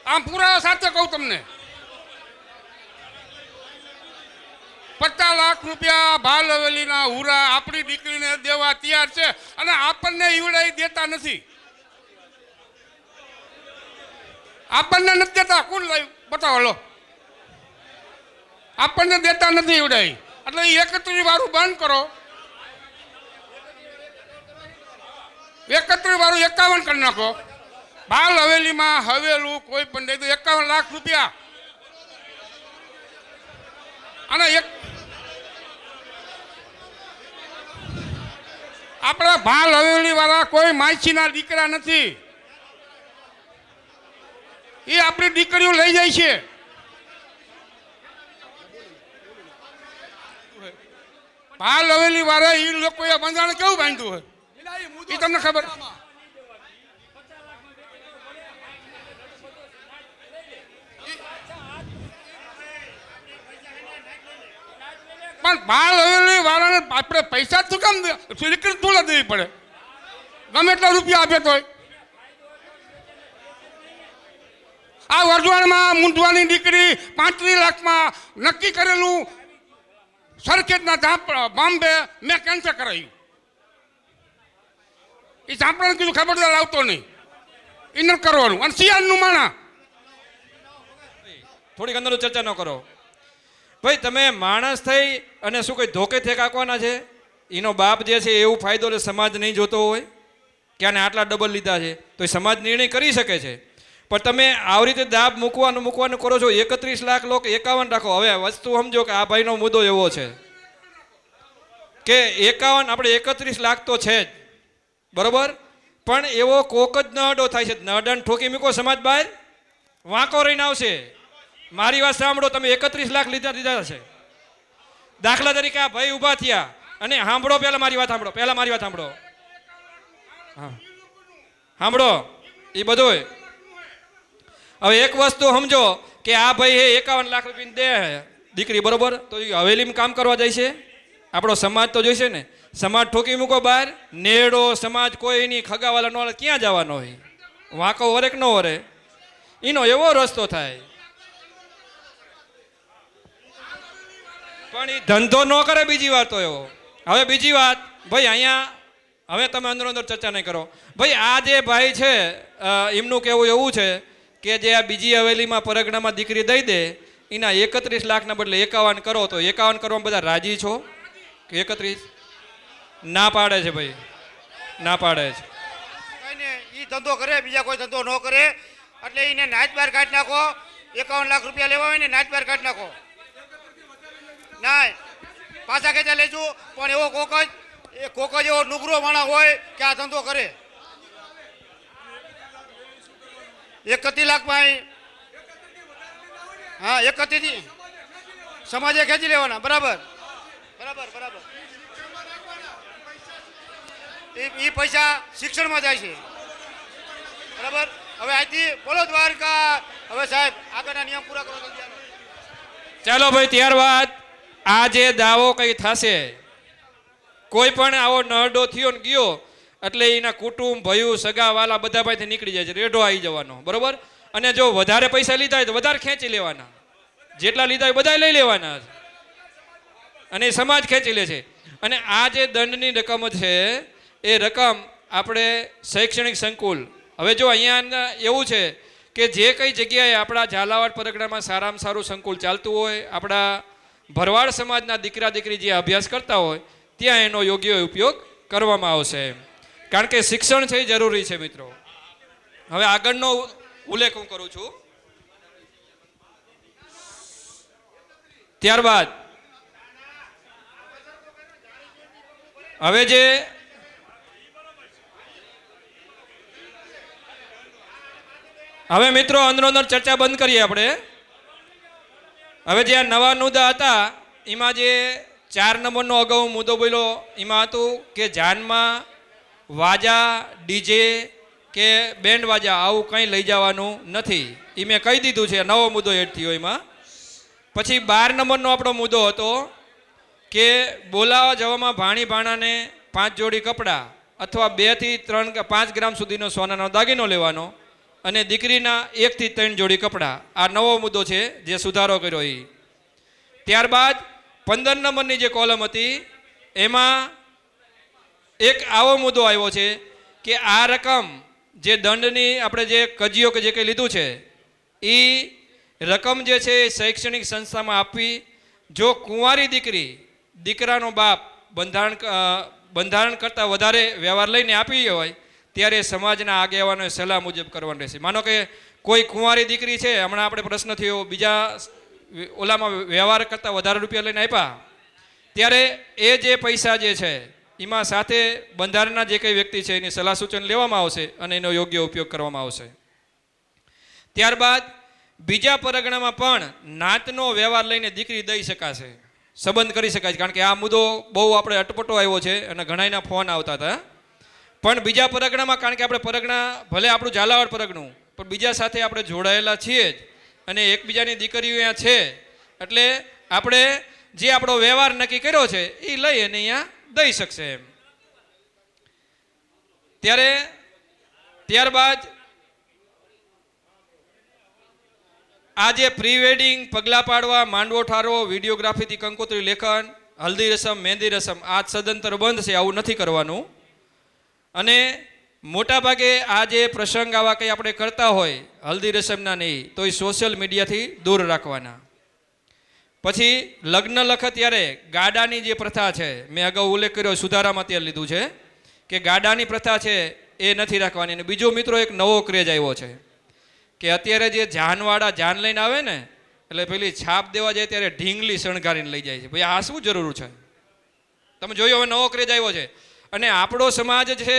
આમ પુરાવા સાથે કહું તમને 50 લાખ રૂપિયા બાલ હવેલીના હુરા આપણી દીકરીને દેવા તૈયાર છે અને આપણને ઈવડાઈ દેતા નથી આપણને નથી દેતા કોણ લાવ્યું બતાવો લો આપણને દેતા નથી ઈવડાઈ એટલે 31 વાળું બંધ કરો 31 વાળું 51 કરી નાખો બાલ હવેલીમાં હવેલું કોઈ પણ દે તો 51 લાખ રૂપિયા અને આપણા ભાલ હવેલી વાળા કોઈ માયસીના દીકરા નથી. એ આપણી દીકરીઓ લઈ જાય છે. ભાલ હવેલી વાળા એ લોકોએ બંધારણ કેવું બાંધ્યું હોય એ તમને ખબર? પણ ભાલ હવેલી વાળાને આપણે પૈસા શું કામ દીકરી થોડા દેવી પડે? ગમે એટલા રૂપિયા આપે તોય. આ વરજવાડમાં મૂંઢવાની દીકરી 35 લાખમાં નક્કી કરેલું સરખેજના બોમ્બે મેં કેન્સલ કરાયું. એ ઝાંપડાને કીધું ખબરદાર આવતો નહીં, એ ન કરવાનું. અને શિયાળનું માણા થોડીક અંદર ચર્ચા ન કરો ભાઈ. તમે માણસ થઈ અને શું કઈ ધોકે થેકાકવાના છે? એનો બાપ જે છે એવું ફાયદો એટલે સમાજ નહીં જોતો હોય કે આને આટલા ડબલ લીધા છે તો એ સમાજ નિર્ણય કરી શકે છે. પણ તમે આવી રીતે દાબ મૂકવાનું કરો છો. 31 લાખ લોકો 51 રાખો. હવે વસ્તુ સમજો કે આ ભાઈનો મુદ્દો એવો છે કે 51 આપણે 31 લાખ તો છે જ બરોબર, પણ એવો કોક જ નડો થાય છે. નડાને ઠોકી મૂકો સમાજ બહાર વાંકો રહીને આવશે. મારી વાત સાંભળો, તમે 31 લાખ લીધા છે. દાખલા તરીકે આ ભાઈ ઊભા થયા અને સાંભળો, પહેલા મારી વાત સાંભળો. હા સાંભળો એ બધું. હવે એક વસ્તુ સમજો કે આ ભાઈ 51 લાખ રૂપિયા દે દીકરી બરોબર, તો એ હવેલીમાં કામ કરવા જાય છે. આપણો સમાજ તો જોઈશે ને. સમાજ ઠોકી મૂકો બહાર. નેડો સમાજ કોઈ નહીં, ખગાવાલા નો ક્યાં જવાનો હોય? વાંકો વરે કે ન વરે? એનો એવો રસ્તો થાય. પણ એ ધંધો ન કરે. બીજી વાત તો એવો. હવે બીજી વાત ભાઈ, અહીંયા હવે તમે અંદર ચર્ચા નહીં કરો ભાઈ. આ જે ભાઈ છે એમનું કહેવું એવું છે કે જે આ બીજી હવેલીમાં પરગણામાં દીકરી દઈ દે એના 31 લાખના બદલે 51 કરો, તો 51 કરવામાં બધા રાજી છો કે 31? ના પાડે છે ભાઈ, ના પાડે છે. એ ધંધો કરે, બીજા કોઈ ધંધો ન કરે, એટલે એને નાચ બાર કાઢી નાખો. 51 લાખ રૂપિયા લેવા હોય ને નાચ બાર કાઢી નાખો. ના પાછા ખેંચા લેજો. પણ એવો કોક જ એવો નુગરો માણસ હોય કે આ ધંધો કરે. 31 લાખમાં હા 31 થી સમાજે ખેંચી લેવાના. બરાબર. એ પૈસા શિક્ષણમાં જાય છે. બરાબર. હવે અહીંથી બોલો દ્વારકા. હવે સાહેબ આગળના નિયમ પૂરા કરો. ચાલો ભાઈ, ત્યારબાદ આ જે દાવો કઈ થશે, કોઈ પણ આવો નરડો થયો ને ગયો એટલે એના કુટુંબ ભયું સગા વાલા બધા ભાઈથી નીકળી જાય છે. રેડો આવી જવાનો બરોબર. અને જો વધારે પૈસા લીધા હોય તો વધારે ખેંચી લેવાના. જેટલા લીધા હોય બધા લઈ લેવાના અને સમાજ ખેંચી લે છે. અને આ જે દંડની રકમ છે એ રકમ આપણે શૈક્ષણિક સંકુલ. હવે જો અહીંયા એવું છે કે જે કઈ જગ્યાએ આપણા ઝાલાવાડ પરગણામાં સારામાં સારું સંકુલ ચાલતું હોય, આપણા ભરવાડ સમાજના દીકરા દીકરી જે અભ્યાસ કરતા હોય ત્યાં એનો યોગ્ય ઉપયોગ કરવામાં આવશે. કારણ કે શિક્ષણ છે એ જરૂરી છે મિત્રો. હવે આગળનો ઉલ્લેખ હું કરું છું. ત્યારબાદ હવે મિત્રો અંદર ચર્ચા બંધ કરીએ આપણે. હવે જે આ નવા મુદ્દા હતા એમાં જે 4 નંબરનો અગાઉ મુદ્દો બોલ્યો એમાં હતું કે જાનમાં વાજા ડીજે કે બેન્ડ વાજા આવું કંઈ લઈ જવાનું નથી. એ મેં કહી દીધું છે. નવો મુદ્દો એડ થયો એમાં. પછી 12 નંબરનો આપણો મુદ્દો હતો કે બોલાવા જવામાં ભાણી ભાણાને 5 જોડી કપડાં અથવા 2 થી 3 કે 5 ગ્રામ સુધીનો સોનાનો દાગીનો લેવાનો અને દીકરીના 1 થી 3 જોડી કપડાં. આ નવો મુદ્દો છે જે સુધારો કર્યો એ. ત્યારબાદ 15 નંબરની જે કોલમ હતી એમાં એક આવો મુદ્દો આવ્યો છે કે આ રકમ જે દંડની આપણે જે કજીઓ કે જે કંઈ લીધું છે એ રકમ જે છે એ શૈક્ષણિક સંસ્થામાં આપવી. જો કુંવારી દીકરાનો બાપ બંધારણ કરતાં વધારે વ્યવહાર લઈને આપી હોય ત્યારે સમાજના આગેવાનોએ સલાહ મુજબ કરવાનું રહેશે. માનો કે કોઈ કુંવારી દીકરી છે, હમણાં આપણે પ્રશ્ન થયો, બીજા ઓલામાં વ્યવહાર કરતાં વધારે રૂપિયા લઈને આપ્યા, ત્યારે એ જે પૈસા જે છે એમાં સાથે બંધારણના જે કંઈ વ્યક્તિ છે એની સલાહ સૂચન લેવામાં આવશે અને એનો યોગ્ય ઉપયોગ કરવામાં આવશે. ત્યારબાદ બીજા પરગણામાં પણ નાતનો વ્યવહાર લઈને દીકરી દઈ શકાશે, સંબંધ કરી શકાય છે. કારણ કે આ મુદ્દો બહુ આપણે અટપટો આવ્યો છે અને ઘણાના ફોન આવતા હતા. પણ બીજા પરગણામાં, કારણ કે આપણે પરગણા ભલે આપણું ઝાલાવાડ પરગણું, પણ બીજા સાથે આપણે જોડાયેલા છીએ જ અને એકબીજાની દીકરીઓ અહીંયા છે, એટલે આપણે જે આપણો વ્યવહાર નક્કી કર્યો છે એ લઈ અને અહીંયા દઈ શકશે એમ. ત્યારબાદ આ જે પ્રી વેડિંગ, પગલા પાડવા, માંડવો ઠારો, વિડીયોગ્રાફીથી કંકોત્રી લેખન, હલ્દી રસમ, મહેંદી રસમ, આ સદંતર બંધ છે, આવું નથી કરવાનું. અને મોટા ભાગે આ જે પ્રસંગ આવા કંઈ આપણે કરતા હોય હલ્દી રસમના નહીં, તો એ સોશિયલ મીડિયાથી દૂર રાખવાના. પછી લગ્ન લખત ત્યારે ગાડાની જે પ્રથા છે, મેં અગાઉ ઉલ્લેખ કર્યો, સુધારામાં અત્યારે લીધું છે કે ગાડાની પ્રથા છે એ નથી રાખવાની. અને બીજો મિત્રો એક નવો ક્રેઝ આવ્યો છે કે અત્યારે જે જાનવાળા જાન લઈને આવે ને, એટલે પેલી છાપ દેવા જાય ત્યારે ઢીંગલી શણગારીને લઈ જાય છે. ભાઈ આ શું જરૂર છે? તમે જોયું, હવે નવો ક્રેઝ આવ્યો છે. અને આપણો સમાજ છે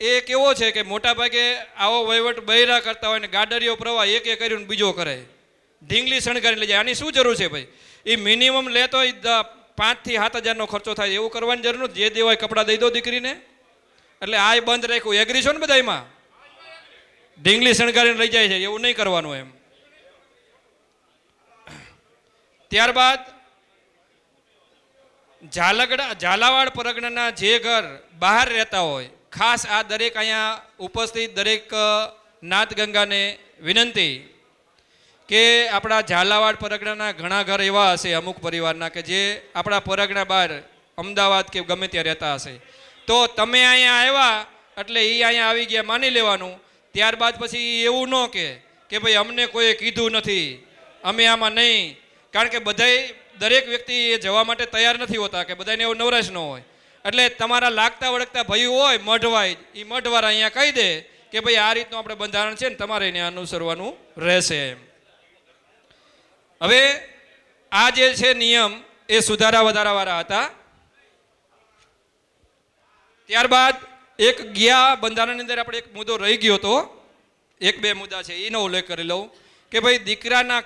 એ કેવો છે કે મોટા ભાગે આવો વહીવટ બૈરા કરતા હોય ને ગાડરીઓ પ્રવાહ એક કર્યું ને બીજો કરે, ઢીંગલી શણગારીને લઈ જાય. આની શું જરૂર છે ભાઈ? એ મિનિમમ લે તો 5,000 થી 7,000નો ખર્ચો થાય, એવું કરવાની જરૂર નથી. જે દેવાય કપડાં દઈ દો દીકરીને. એટલે આ બંધ રાખ્યું. એગ્રી છો ને બધા? એમાં ઢીંગલી શણગારીને લઈ જાય છે, એવું નહીં કરવાનું એમ. ત્યારબાદ ઝાલાવાડ પરગણાના જે ઘર બહાર રહેતા હોય, ખાસ આ દરેક અહીંયા ઉપસ્થિત દરેક નાત ગંગાને વિનંતી કે આપણા ઝાલાવાડ પરગણાના ઘણા ઘર એવા હશે અમુક પરિવારના કે જે આપણા પરગણા બહાર અમદાવાદ કે ગમે ત્યાં રહેતા હશે. તો તમે અહીંયા આવ્યા એટલે એ અહીંયા આવી ગયા માની લેવાનું. ત્યારબાદ પછી એવું ન કે ભાઈ અમને કોઈએ કીધું નથી, અમે આમાં નહીં. કારણ કે બધાય દરેક વ્યક્તિ એ જવા માટે તૈયાર નથી હોતા, કે બધાને એવું નવરાશ ન હોય. એટલે તમારા લાગતા વળગતા ભાઈઓ હોય મઢવાય, એ મઢવાળા અહીંયા કહી દે કે ભાઈ આ રીતનું આપણે બંધારણ છે ને તમારે એને અનુસરવાનું રહેશે એમ. હવે આ જે છે નિયમ એ સુધારા વધારાવાળા હતા. ત્યારબાદ એક ગયા બંધારણની અંદર આપણે એક મુદ્દો રહી ગયો હતો, 1-2 મુદ્દા છે એનો ઉલ્લેખ કરી લઉં કે ભાઈ દીકરાના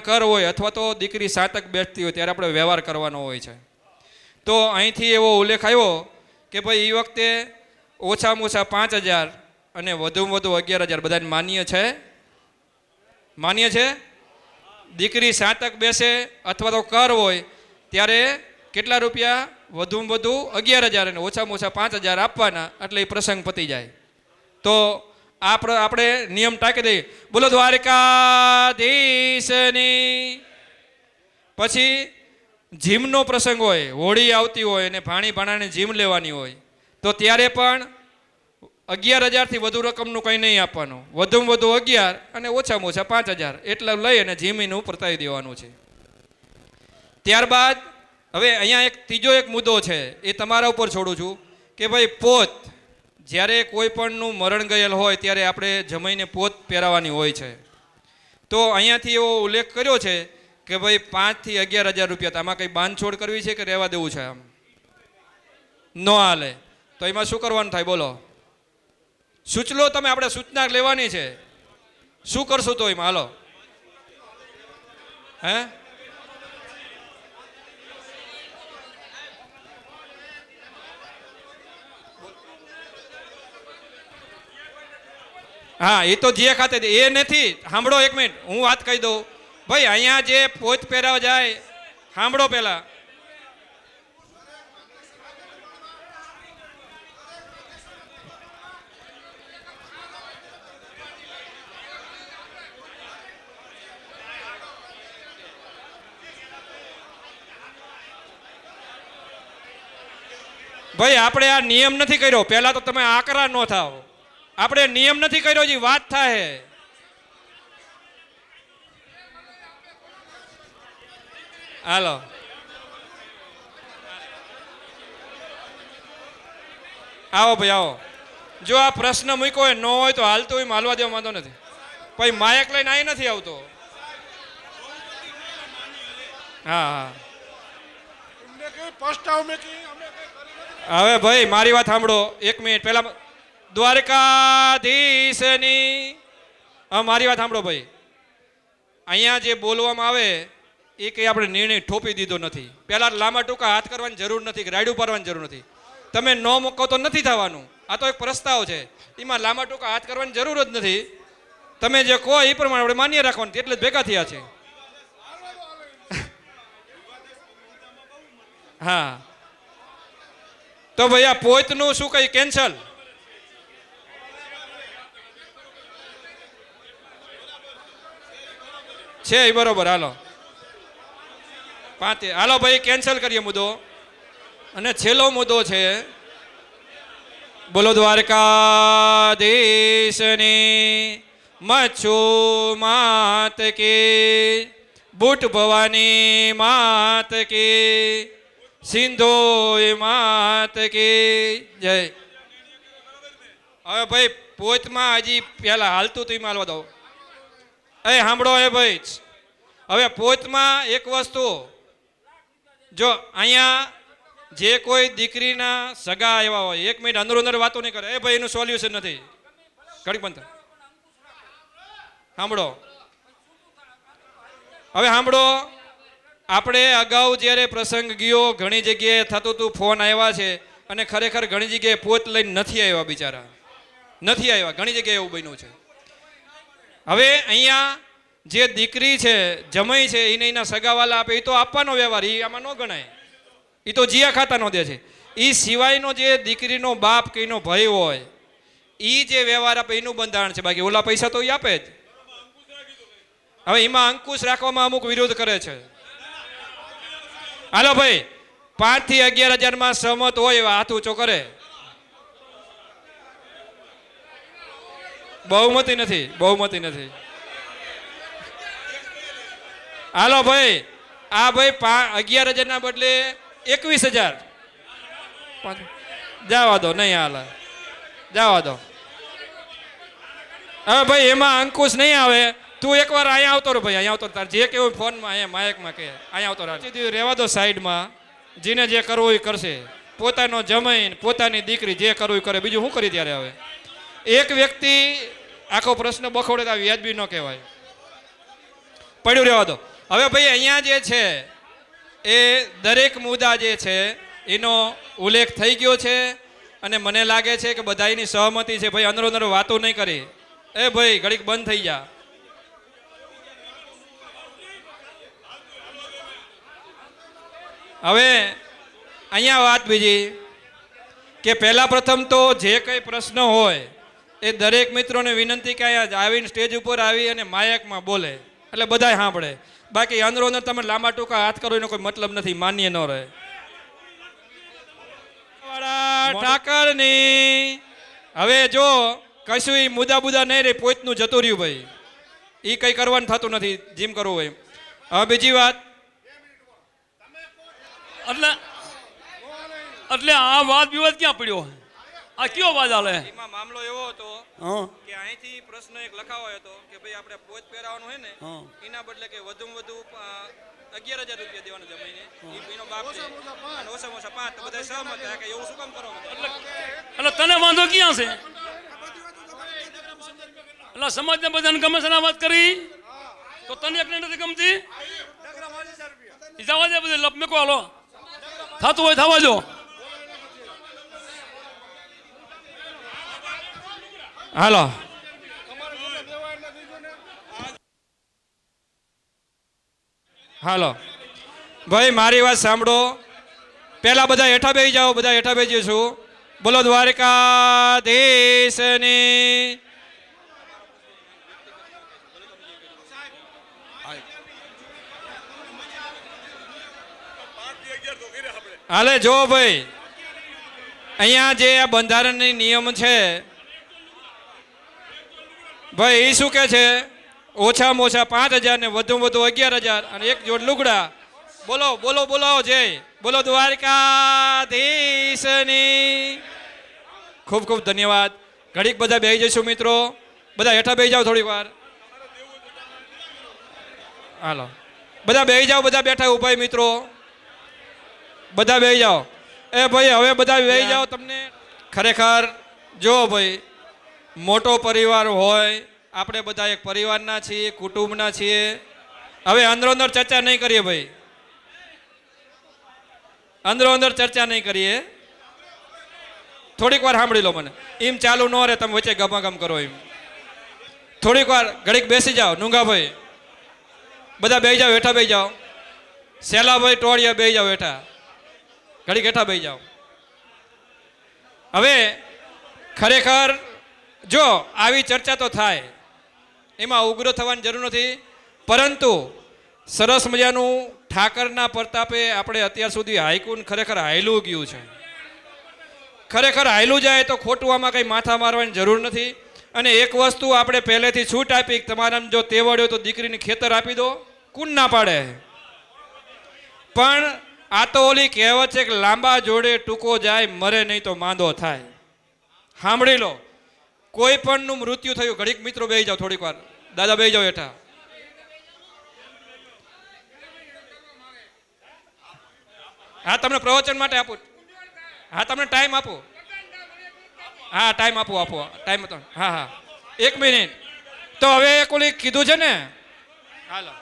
કર હોય અથવા તો દીકરી સાતક બેસતી હોય ત્યારે આપણે વ્યવહાર કરવાનો હોય છે. તો અહીંથી એવો ઉલ્લેખ આવ્યો કે ભાઈ એ વખતે ઓછામાં ઓછા 5,000 અને વધુમાં વધુ 11,000 બધાને માન્ય છે. દીકરી સાતક બેસે અથવા તો કર હોય ત્યારે કેટલા રૂપિયા? વધુમાં વધુ 11,000 અને ઓછામાં ઓછા 5,000 આપવાના, એટલે એ પ્રસંગ પતી જાય. તો આપણે નિયમ ટાંકી દઈએ, બોલો દ્વારકાધીશની. પછી જીમનો પ્રસંગ હોય, હોળી આવતી હોય અને ભાણાને જીમ લેવાની હોય, તો ત્યારે પણ 11,000 થી વધુ રકમનું કંઈ નહીં આપવાનું. વધુમાં વધુ 11 અને ઓછામાં ઓછા 5,000 એટલા લઈ અને જીમીનું પરતાવી દેવાનું છે. ત્યારબાદ હવે અહીંયા એક ત્રીજો એક મુદ્દો છે, એ તમારા ઉપર છોડું છું કે ભાઈ પોત, જ્યારે કોઈ પણનું મરણ ગયેલ હોય ત્યારે આપણે જમાઈને પોત પહેરાવવાની હોય છે. તો અહીંયાથી એવો ઉલ્લેખ કર્યો છે કે ભાઈ 5,000 થી 11,000 રૂપિયા. આમાં કંઈ બાંધછોડ કરવી છે કે રહેવા દેવું છે? આમ ન હાલે. તો એમાં શું કરવાનું થાય બોલો? સૂચલો તમે, આપણે સૂચના લેવાની છે. શું કરશું તો એમાં? હાલો. હે હા, એ તો જે ખાતે એ નથી. સાંભળો 1 મિનિટ, હું વાત કહી દઉં. ભાઈ અહીંયા જે પોત પહેરાવા જાય, સાંભળો પહેલા. ભાઈ આપણે આ નિયમ નથી કર્યો. પહેલા તો તમે આકરા ન થાવ. આપણે નિયમ નથી કર્યો, જે વાત થાય. હાલો, આવો ભાઈ આવો. જો આ પ્રશ્ન મૂક્યો હોય ન હોય તો હાલતો હોય હાલવા દેવા માંગતો નથી. પછી માયક લઈને અહીં નથી આવતો. હા હા, હવે ભાઈ મારી વાત સાંભળો, 1 મિનિટ પહેલા દ્વારકાધીશની મારી વાત સાંભળો ભાઈ. અહીંયા જે બોલવામાં આવે એ કંઈ આપણે નિર્ણય થોપી દીધો નથી. પહેલા લાંબા ટૂંકા હાથ કરવાની જરૂર નથી, કે રાયડું પાડવાની જરૂર નથી. તમે ન મૂકો તો નથી થવાનું. આ તો એક પ્રસ્તાવ છે, એમાં લાંબા ટૂંકા હાથ કરવાની જરૂર જ નથી. તમે જે કહો એ પ્રમાણે આપણે માન્ય રાખવાનું, એટલે જ ભેગા થયા છે. હા, તો ભાઈ આ પોતનું શું કઈ કેન્સલ? છે એ બરોબર, હાલો 5 હાલો ભાઈ કેન્સલ કરીએ મુદ્દો. અને છેલ્લો મુદ્દો છે, બોલો દ્વારકાધીશની મચ્છુ માત કી, બુટ ભવાની માત કી, સિંધોય માત કી જય. હવે ભાઈ પોતમાં હજી પહેલા હાલતું તો એમાં હાલવા દો. એ સાંભળો એ ભાઈ, હવે પોતમાં એક વસ્તુ, જો અહીંયા જે કોઈ દીકરીના સગા એવા હોય, 1 મિનિટ અંદર અંદર વાતો નહીં કરે. એ ભાઈ એનું સોલ્યુશન નથી. ઘડીક બંધ સાંભળો. હવે સાંભળો, આપણે અગાઉ જ્યારે પ્રસંગ ગયો ઘણી જગ્યાએ થતું હતું, ફોન આવ્યા છે, અને ખરેખર ઘણી જગ્યાએ પોત લઈને નથી આવ્યા, બિચારા નથી આવ્યા. ઘણી જગ્યાએ એવું બન્યું છે. હવે અહીંયા જે દીકરી છે, જમાઈ છે, એને એના સગાવાલા આપે, એ તો આપવાનો વ્યવહાર, એ આમાં ન ગણાય. એ તો જીયા ખાતા નો દે છે. એ સિવાયનો જે દીકરીનો બાપ કે એનો ભાઈ હોય, એ જે વ્યવહાર આપે એનું બંધારણ છે. બાકી ઓલા પૈસા તો એ આપે જ. હવે એમાં અંકુશ રાખવામાં અમુક વિરોધ કરે છે. હાલો ભાઈ, 5 થી 11,000 સહમત હોય એવા હાથ ઊંચો કરે. બહુમતી નથી, બહુમતી નથી. હાલો ભાઈ, આ ભાઈ 11,000 ના બદલે 21,000 જવા દો. નહીં હાલ, જવા દો. હવે ભાઈ એમાં અંકુશ નહીં આવે. તું એકવાર અહીંયા આવતો રહો ભાઈ, અહીંયા આવતો. તાર જે કેવું ફોનમાં અહીંયા માયકમાં કે અહીંયા આવતો રહે. સીધું રહેવા દો સાઈડમાં. જેને જે કરવું એ કરશે. પોતાનો જમાઈને પોતાની દીકરી જે કરવું એ કરે. બીજું શું કરી ત્યારે? હવે એક વ્યક્તિ આખો પ્રશ્ન બખોડે તો વ્યાજબી ન કહેવાય. પડ્યું રહેવા દો. હવે ભાઈ અહીંયા જે છે એ દરેક મુદ્દા જે છે એનો ઉલ્લેખ થઈ ગયો છે, અને મને લાગે છે કે બધાની સહમતિ છે. ભાઈ અંદરો અંદર વાતો નહીં કરી. એ ભાઈ ઘડીક બંધ થઈ જા. હવે અહીંયા વાત બીજી કે પહેલા પ્રથમ તો જે કંઈ પ્રશ્ન હોય એ દરેક મિત્રોને વિનંતી કે અહીંયા આવીને સ્ટેજ ઉપર આવી અને માયકમાં બોલે, એટલે બધાય સાંભળે. બાકી અંદરો અંદર તમે લાંબા ટૂંકા હાથ કરો એનો કોઈ મતલબ નથી, માન્ય ન રહે. ઠાકરની હવે જો કશું મુદ્દા બુદ્દા નહીં રહે, પોતનું જતું રહ્યું ભાઈ, એ કંઈ કરવાનું થતું નથી, જીમ કરવું હોય. હવે બીજી વાત, એટલે આ વાદ વિવાદ ક્યાં પડ્યો? આ કયો વાદ હાલે? એમાં મામલો એવો હતો કે અહીંથી પ્રશ્ન એક લખાવાયો હતો કે ભાઈ આપણે પોત પહેરાવાનું હોય ને, એના બદલે કે વધુમાં વધુ 11,000 રૂપિયા દેવાના જમાઈને. એનો બાપ છે અને ઓછામાં ઓછા 5. તો બધા સહમત થયા કે એવું શું કામ કરો? એટલે તને વાંધો ક્યાં છે? એટલે સમાજને બધાને ગમે છે વાત કરી, તો તને એકને નથી ગમતી? જવા દે, બધે લપ મેકો. હાલો, થતું હોય થવા જો. હાલો, હાલો ભાઈ મારી વાત સાંભળો. પહેલા બધા હેઠા બેસી જાઓ, બધા હેઠા બેસી જઈશું. બોલો દ્વારકાધીશની. હાલે જો ભાઈ, અહીંયા જે આ બંધારણની નિયમ છે ભાઈ, એ શું કે છે? ઓછામાં ઓછા 5,000 ને વધુમાં વધુ 11,000 અને એક જોડ લુગડા. બોલો બોલો બોલો જય બોલો દ્વારકાધીશની. ખૂબ ખૂબ ધન્યવાદ. ઘડીક બધા બેસી જઈશું મિત્રો, બધા હેઠા બેસી જાઓ થોડીક વાર. હાલો બધા બેસી જાઓ, બધા બેઠા ઉભા મિત્રો. બધા બેસી જાઓ. એ ભાઈ હવે બધા બેસી જાઓ. તમને ખરેખર જો ભાઈ મોટો પરિવાર હોય, આપણે બધા એક પરિવારના છીએ, કુટુંબના છીએ. હવે અંદરો અંદર ચર્ચા નહીં કરીએ ભાઈ, અંદરો અંદર ચર્ચા નહીં કરીએ. થોડીક વાર સાંભળી લો મને. એમ ચાલુ ન રહે, તમે વચ્ચે ગમાગમ કરો એમ. થોડીક વાર ઘડીક બેસી જાઓ. નુંગાભાઈ બધા બેસી જાઓ, હેઠા બેસી જાઓ. સેલાભાઈ ટોળિયા બેસી જાઓ હેઠા, ઘડીક હેઠા બેસી જાઓ. હવે ખરેખર જો આવી ચર્ચા તો થાય, એમાં ઉગ્ર થવાની જરૂર નથી. પરંતુ સરસ મજાનું ઠાકરના પ્રતાપે આપણે અત્યાર સુધી હાઈકુન ખરેખર હાયલું ગયું છે. ખરેખર હાયલું જાય તો ખોટું આમાં કંઈ માથા મારવાની જરૂર નથી. અને એક વસ્તુ આપણે પહેલેથી છૂટ આપી, તમારા જો તેવડ્યો તો દીકરીને ખેતર આપી દો, કોણ ના પાડે. પણ આ તો ઓલી કહેવત છે કે લાંબા જોડે ટૂંકો જાય, મરે નહીં તો માંદો થાય. સાંભળી લો, કોઈ પણનું મૃત્યુ થયું, ઘડીક મિત્રો બેસી જાઓ, થોડીક વાર દાદા બેસી જાઓ હેઠા. હા તમને પ્રવચન માટે આપું, હા તમને ટાઈમ આપો, હા ટાઈમ આપો, ટાઈમ હતો. હા હા 1 મિનિટ. તો હવે કોલી કીધું છે ને, હાલો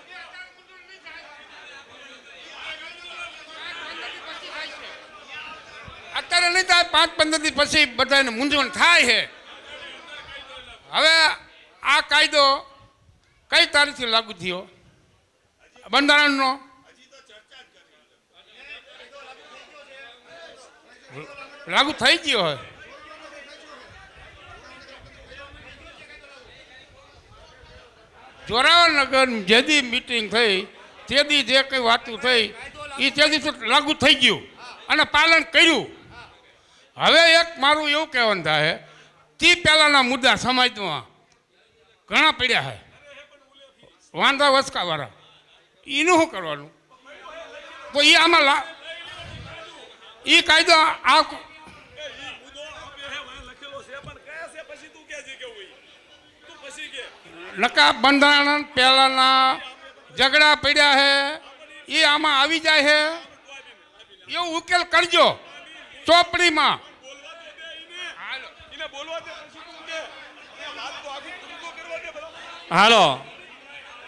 અત્યારે નહીં થાય, 5-15 દિવસ પછી બધાને મૂંઝવણ થાય છે. હવે આ કાયદો કઈ તારીખથી લાગુ થયો? બંધારણનો લાગુ થઈ ગયો હોય. જોરાવરનગર જેદી મીટિંગ થઈ તેદી જે કઈ વાતું થઈ એ તેદી તો લાગુ થઈ ગયું અને પાલન કર્યું. હવે એક મારું એવું કહેવાનું થાય, તે પહેલાંના મુદ્દા સમાજમાં ઘણા પડ્યા છે, વાંધા વસકાવાળા, એનું શું કરવાનું? તો એ આમાં એ કાયદો આ નકા બંધારણ પહેલાના ઝઘડા પડ્યા છે એ આમાં આવી જાય છે, એવું ઉકેલ કરજો ચોપડીમાં. હાલો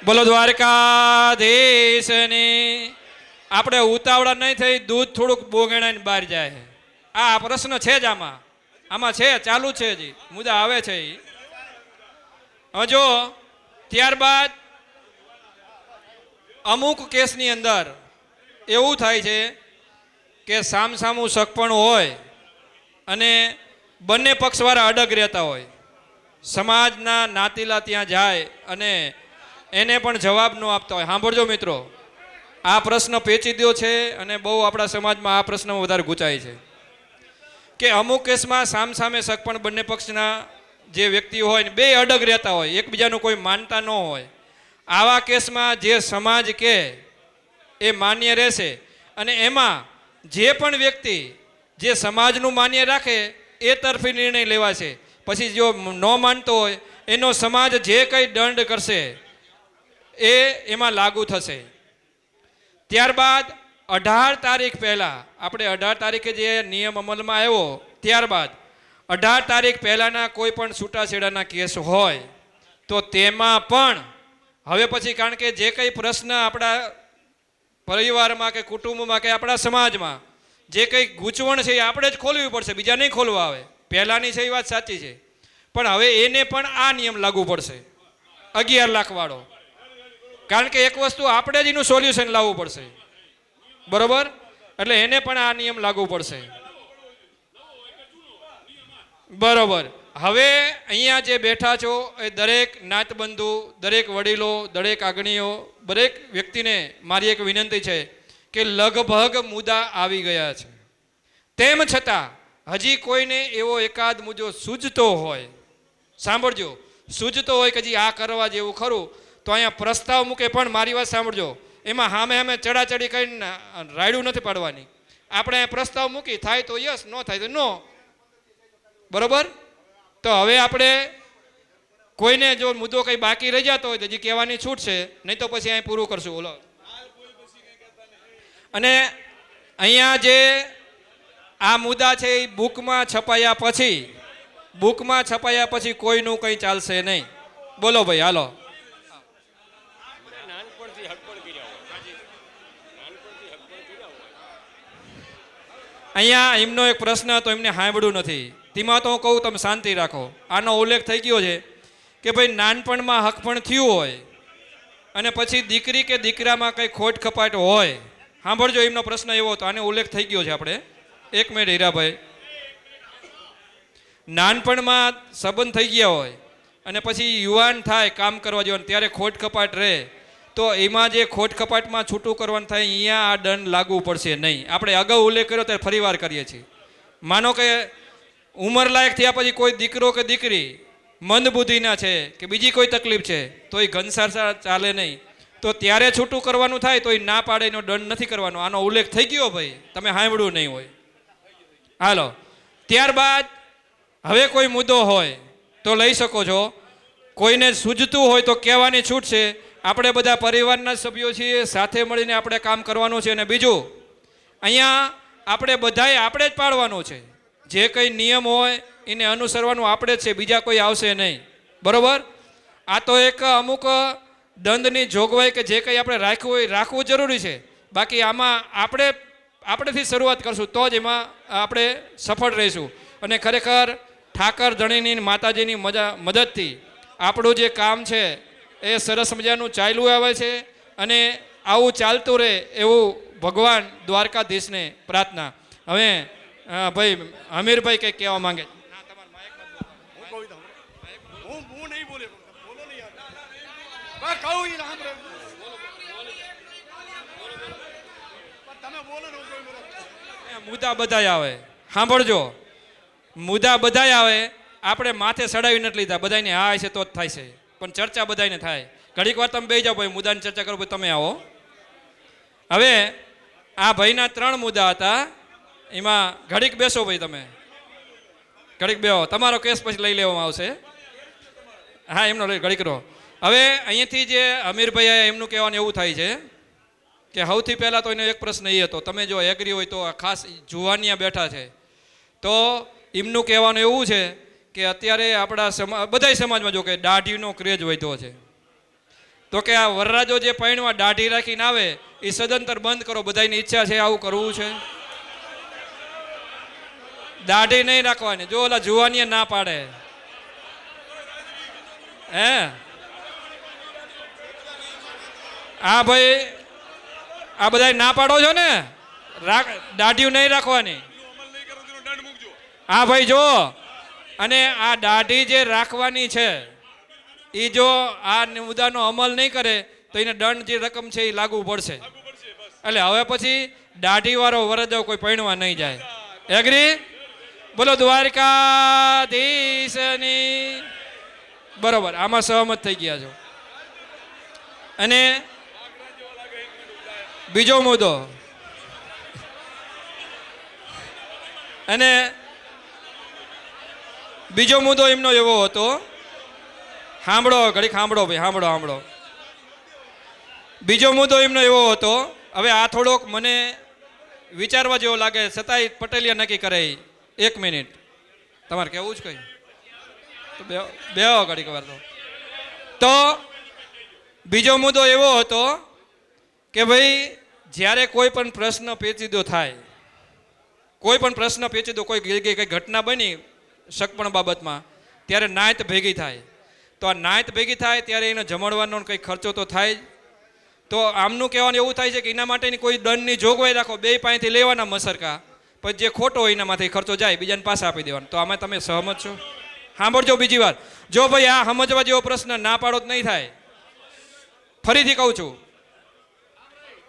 બોલો દ્વારકાધીશની. આપણે ઉતાવળા નહીં થઈ, દૂધ થોડુંક બોગણાઈને બહાર જાય. આ પ્રશ્ન છે જ આમાં છે, ચાલુ છે, હજી મુદ્દા આવે છે. જો ત્યારબાદ અમુક કેસની અંદર એવું થાય છે કે સામસામું સગપણ હોય અને બંને પક્ષવાળા અડગ રહેતા હોય. સમાજના નાતીલા ત્યાં જાય અને એને પણ જવાબ ન આપતા હોય. સાંભળજો મિત્રો, આ પ્રશ્ન પેચીદ્યો છે અને બહુ આપણા સમાજમાં આ પ્રશ્ન વધારે ગૂંચાય છે કે અમુક કેસમાં સામસામે સગપણ બંને પક્ષના જે વ્યક્તિઓ હોય ને બે અડગ રહેતા હોય, એકબીજાનું કોઈ માનતા ન હોય. આવા કેસમાં જે સમાજ કે એ માન્ય રહેશે અને એમાં જે પણ વ્યક્તિ જે સમાજનું માન્ય રાખે એ તરફી નિર્ણય લેવાશે. પછી જો ન માનતો હોય એનો સમાજ જે કંઈ દંડ કરશે એ એમાં લાગુ થશે. ત્યારબાદ 18 તારીખ પહેલાં, આપણે 18 તારીખે જે નિયમ અમલમાં આવ્યો ત્યારબાદ 18 તારીખ પહેલાંના કોઈ પણ છૂટાછેડાના કેસ હોય તો તેમાં પણ હવે પછી, કારણ કે જે કંઈ પ્રશ્ન આપણા પરિવારમાં કે કુટુંબમાં કે આપણા સમાજમાં જે કંઈ ગૂંચવણ છે એ આપણે જ ખોલવી પડશે, બીજા નહીં ખોલવા આવે. પહેલાંની છે એ વાત સાચી છે, પણ હવે એને પણ આ નિયમ લાગુ પડશે 11 લાખ વાળો. કારણ કે એક વસ્તુ આપણે જ એનું સોલ્યુશન લાવવું પડશે, બરોબર? એટલે એને પણ આ નિયમ લાગુ પડશે, બરોબર. હવે અહીંયા જે બેઠા છો એ દરેક નાતબંધુ, દરેક વડીલો, દરેક આગણીઓ, દરેક વ્યક્તિને મારી એક વિનંતી છે કે લગભગ મુદ્દા આવી ગયા છે. તેમ છતાં હજી કોઈને એવો એકાદ મુદ્દો સૂઝતો હોય, સાંભળજો, સૂઝતો હોય કે હજી આ કરવા જેવું ખરું તો અહીંયા પ્રસ્તાવ મૂકે. પણ મારી વાત સાંભળજો, એમાં સામે ચડાચડી કરીને રાયડું નથી પાડવાની. આપણે અહીંયા પ્રસ્તાવ મૂકી, થાય તો યસ, ન થાય તો નો, બરોબર? તો હવે આપણે કોઈને જો મુદ્દો કંઈ બાકી રહી જતો હોય તો હજી કહેવાની છૂટ છે, નહીં તો પછી અહીં પૂરું કરશું. બોલો. અને અહીંયા જે આ મુદ્દા છે એ બુકમાં છપાયા પછી કોઈનું કંઈ ચાલશે નહીં. બોલો ભાઈ, હાલો. અહીંયા એમનો એક પ્રશ્ન હતો, એમને સાંભળ્યું નથી. તેમાં તો હું કહું તમે શાંતિ રાખો. આનો ઉલ્લેખ થઈ ગયો છે કે ભાઈ નાનપણમાં હક પણ થયું હોય અને પછી દીકરી કે દીકરામાં કંઈ ખોટ ખપાટ હોય. સાંભળજો, એમનો પ્રશ્ન એવો હતો, આને ઉલ્લેખ થઈ ગયો છે. આપણે 1 મિનિટ હીરાભાઈ. નાનપણમાં સંબંધ થઈ ગયા હોય અને પછી યુવાન થાય, કામ કરવા જવાનું, ત્યારે ખોટ કપાટ રહે, તો એમાં જે ખોટ કપાટમાં છૂટું કરવાનું થાય, અહીંયા આ દંડ લાગુ પડશે નહીં. આપણે અગાઉ ઉલ્લેખ કર્યો ત્યારે ફરી વાર કરીએ છીએ. માનો કે ઉંમર લાયક થયા પછી કોઈ દીકરો કે દીકરી મંદબુદ્ધિના છે કે બીજી કોઈ તકલીફ છે તો એ ઘનસાર ચાલે નહીં. તો ત્યારે છૂટું કરવાનું થાય તો એ ના પાડે એનો દંડ નથી કરવાનો. આનો ઉલ્લેખ થઈ ગયો ભાઈ, તમે સાંભળ્યું નહીં હોય. હાલો, ત્યારબાદ હવે કોઈ મુદ્દો હોય તો લઈ શકો છો. કોઈને સૂઝતું હોય તો કહેવાની છૂટ છે. આપણે બધા પરિવારના સભ્યો છીએ, સાથે મળીને આપણે કામ કરવાનું છે. અને બીજું, અહીંયા આપણે બધાએ આપણે જ પાડવાનું છે. જે કંઈ નિયમ હોય એને અનુસરવાનું આપણે જ છે, બીજા કોઈ આવશે નહીં. બરોબર? આ તો એક અમુક દંડની જોગવાઈ કે જે કંઈ આપણે રાખવું હોય રાખવું જરૂરી છે. બાકી આમાં આપણેથી શરૂઆત કરશું તો જ એમાં આપણે સફળ રહીશું. અને ખરેખર ઠાકર ધણીની માતાજીની મદદથી આપણું જે કામ છે એ સરસ મજાનું ચાલ્યું આવે છે. અને આવું ચાલતું રહે એવું ભગવાન દ્વારકાધીશને પ્રાર્થના. હવે ભાઈ અમીરભાઈ કંઈક કહેવા માંગે. મુદ્દા બધાય આવે, સાંભળજો, મુદ્દા બધાય આવે. આપણે માથે સડાવી નથી લીધા, બધાને હા છે તો જ થાય છે, પણ ચર્ચા બધાને થાય. ઘડીક વાર તમે બેસી જાઓ ભાઈ, મુદ્દાની ચર્ચા કરો ભાઈ, તમે આવો. હવે આ ભાઈના 3 મુદ્દા હતા, એમાં ઘડીક બેસો ભાઈ, તમે ઘડીક બેહો, તમારો કેસ પછી લઈ લેવામાં આવશે. હા, એમનો લઈ ઘડીક રહો. હવે અહીંયાથી જે અમીરભાઈ એમનું કહેવાનું એવું થાય છે કે સૌથી પહેલાં તો એનો એક પ્રશ્ન એ હતો, તમે જો એગ્રી હોય તો ખાસ જુવાનિયા બેઠા છે, તો એમનું કહેવાનું એવું છે કે અત્યારે આપણા બધા સમાજમાં જો કે દાઢીનો ક્રેઝ વધ્યો છે. તો કે આ વરરાજો જે પૈણમાં દાઢી રાખીને આવે એ સદંતર બંધ કરો. બધાની ઈચ્છા છે આવું કરવું છે, દાઢી નહીં રાખવાની. જો ઓલા જુવાનિયા ના પાડે, હે હા ભાઈ, આ બધા ના પાડો છો ને, દાઢીઓ નહીં રાખવાની. હા ભાઈ જો, અને આ દાઢી જે રાખવાની છે એ જો આ મુદ્દાનો અમલ નહીં કરે તો એને દંડ જે રકમ છે એ લાગુ પડશે. એટલે હવે પછી દાઢીવાળો વરજાવ કોઈ પૈણવા નહીં જાય. એગ્રી? બોલો દ્વારકાધીશની. બરોબર, આમાં સહમત થઈ ગયા છો. અને બીજો મુદ્દો, અને બીજો મુદ્દો એમનો એવો હતો, સાંભળો ઘડીક, સાંભળો ભાઈ, સાંભળો. બીજો મુદ્દો એમનો એવો હતો, હવે આ થોડોક મને વિચારવા જેવો લાગે, છતાંય પટેલિયા નક્કી કરે. 1 મિનિટ, તમારે કેવું જ કઈ તો બેહો ઘડીક વાર. તો બીજો મુદ્દો એવો હતો કે ભાઈ જ્યારે કોઈ પણ પ્રશ્ન પેચીદો થાય, કોઈ પણ પ્રશ્ન પેચીદો, કોઈ જગ્યાએ કંઈ ઘટના બની શકપણ બાબતમાં, ત્યારે નાયત ભેગી થાય. તો આ નાયત ભેગી થાય ત્યારે એને જમણવાનો કંઈ ખર્ચો તો થાય જ. તો આમનું કહેવાનું એવું થાય છે કે એના માટેની કોઈ દંડની જોગવાઈ રાખો, બે પાસેથી લેવાના મસરકા, પછી જે ખોટો હોય એનામાંથી ખર્ચો જાય બીજાને પાસે આપી દેવાનો. તો આમાં તમે સહમત છો? સાંભળજો બીજી વાર, જો ભાઈ આ સમજવા જેવો પ્રશ્ન ના પાડો જ નહીં થાય. ફરીથી કહું છું,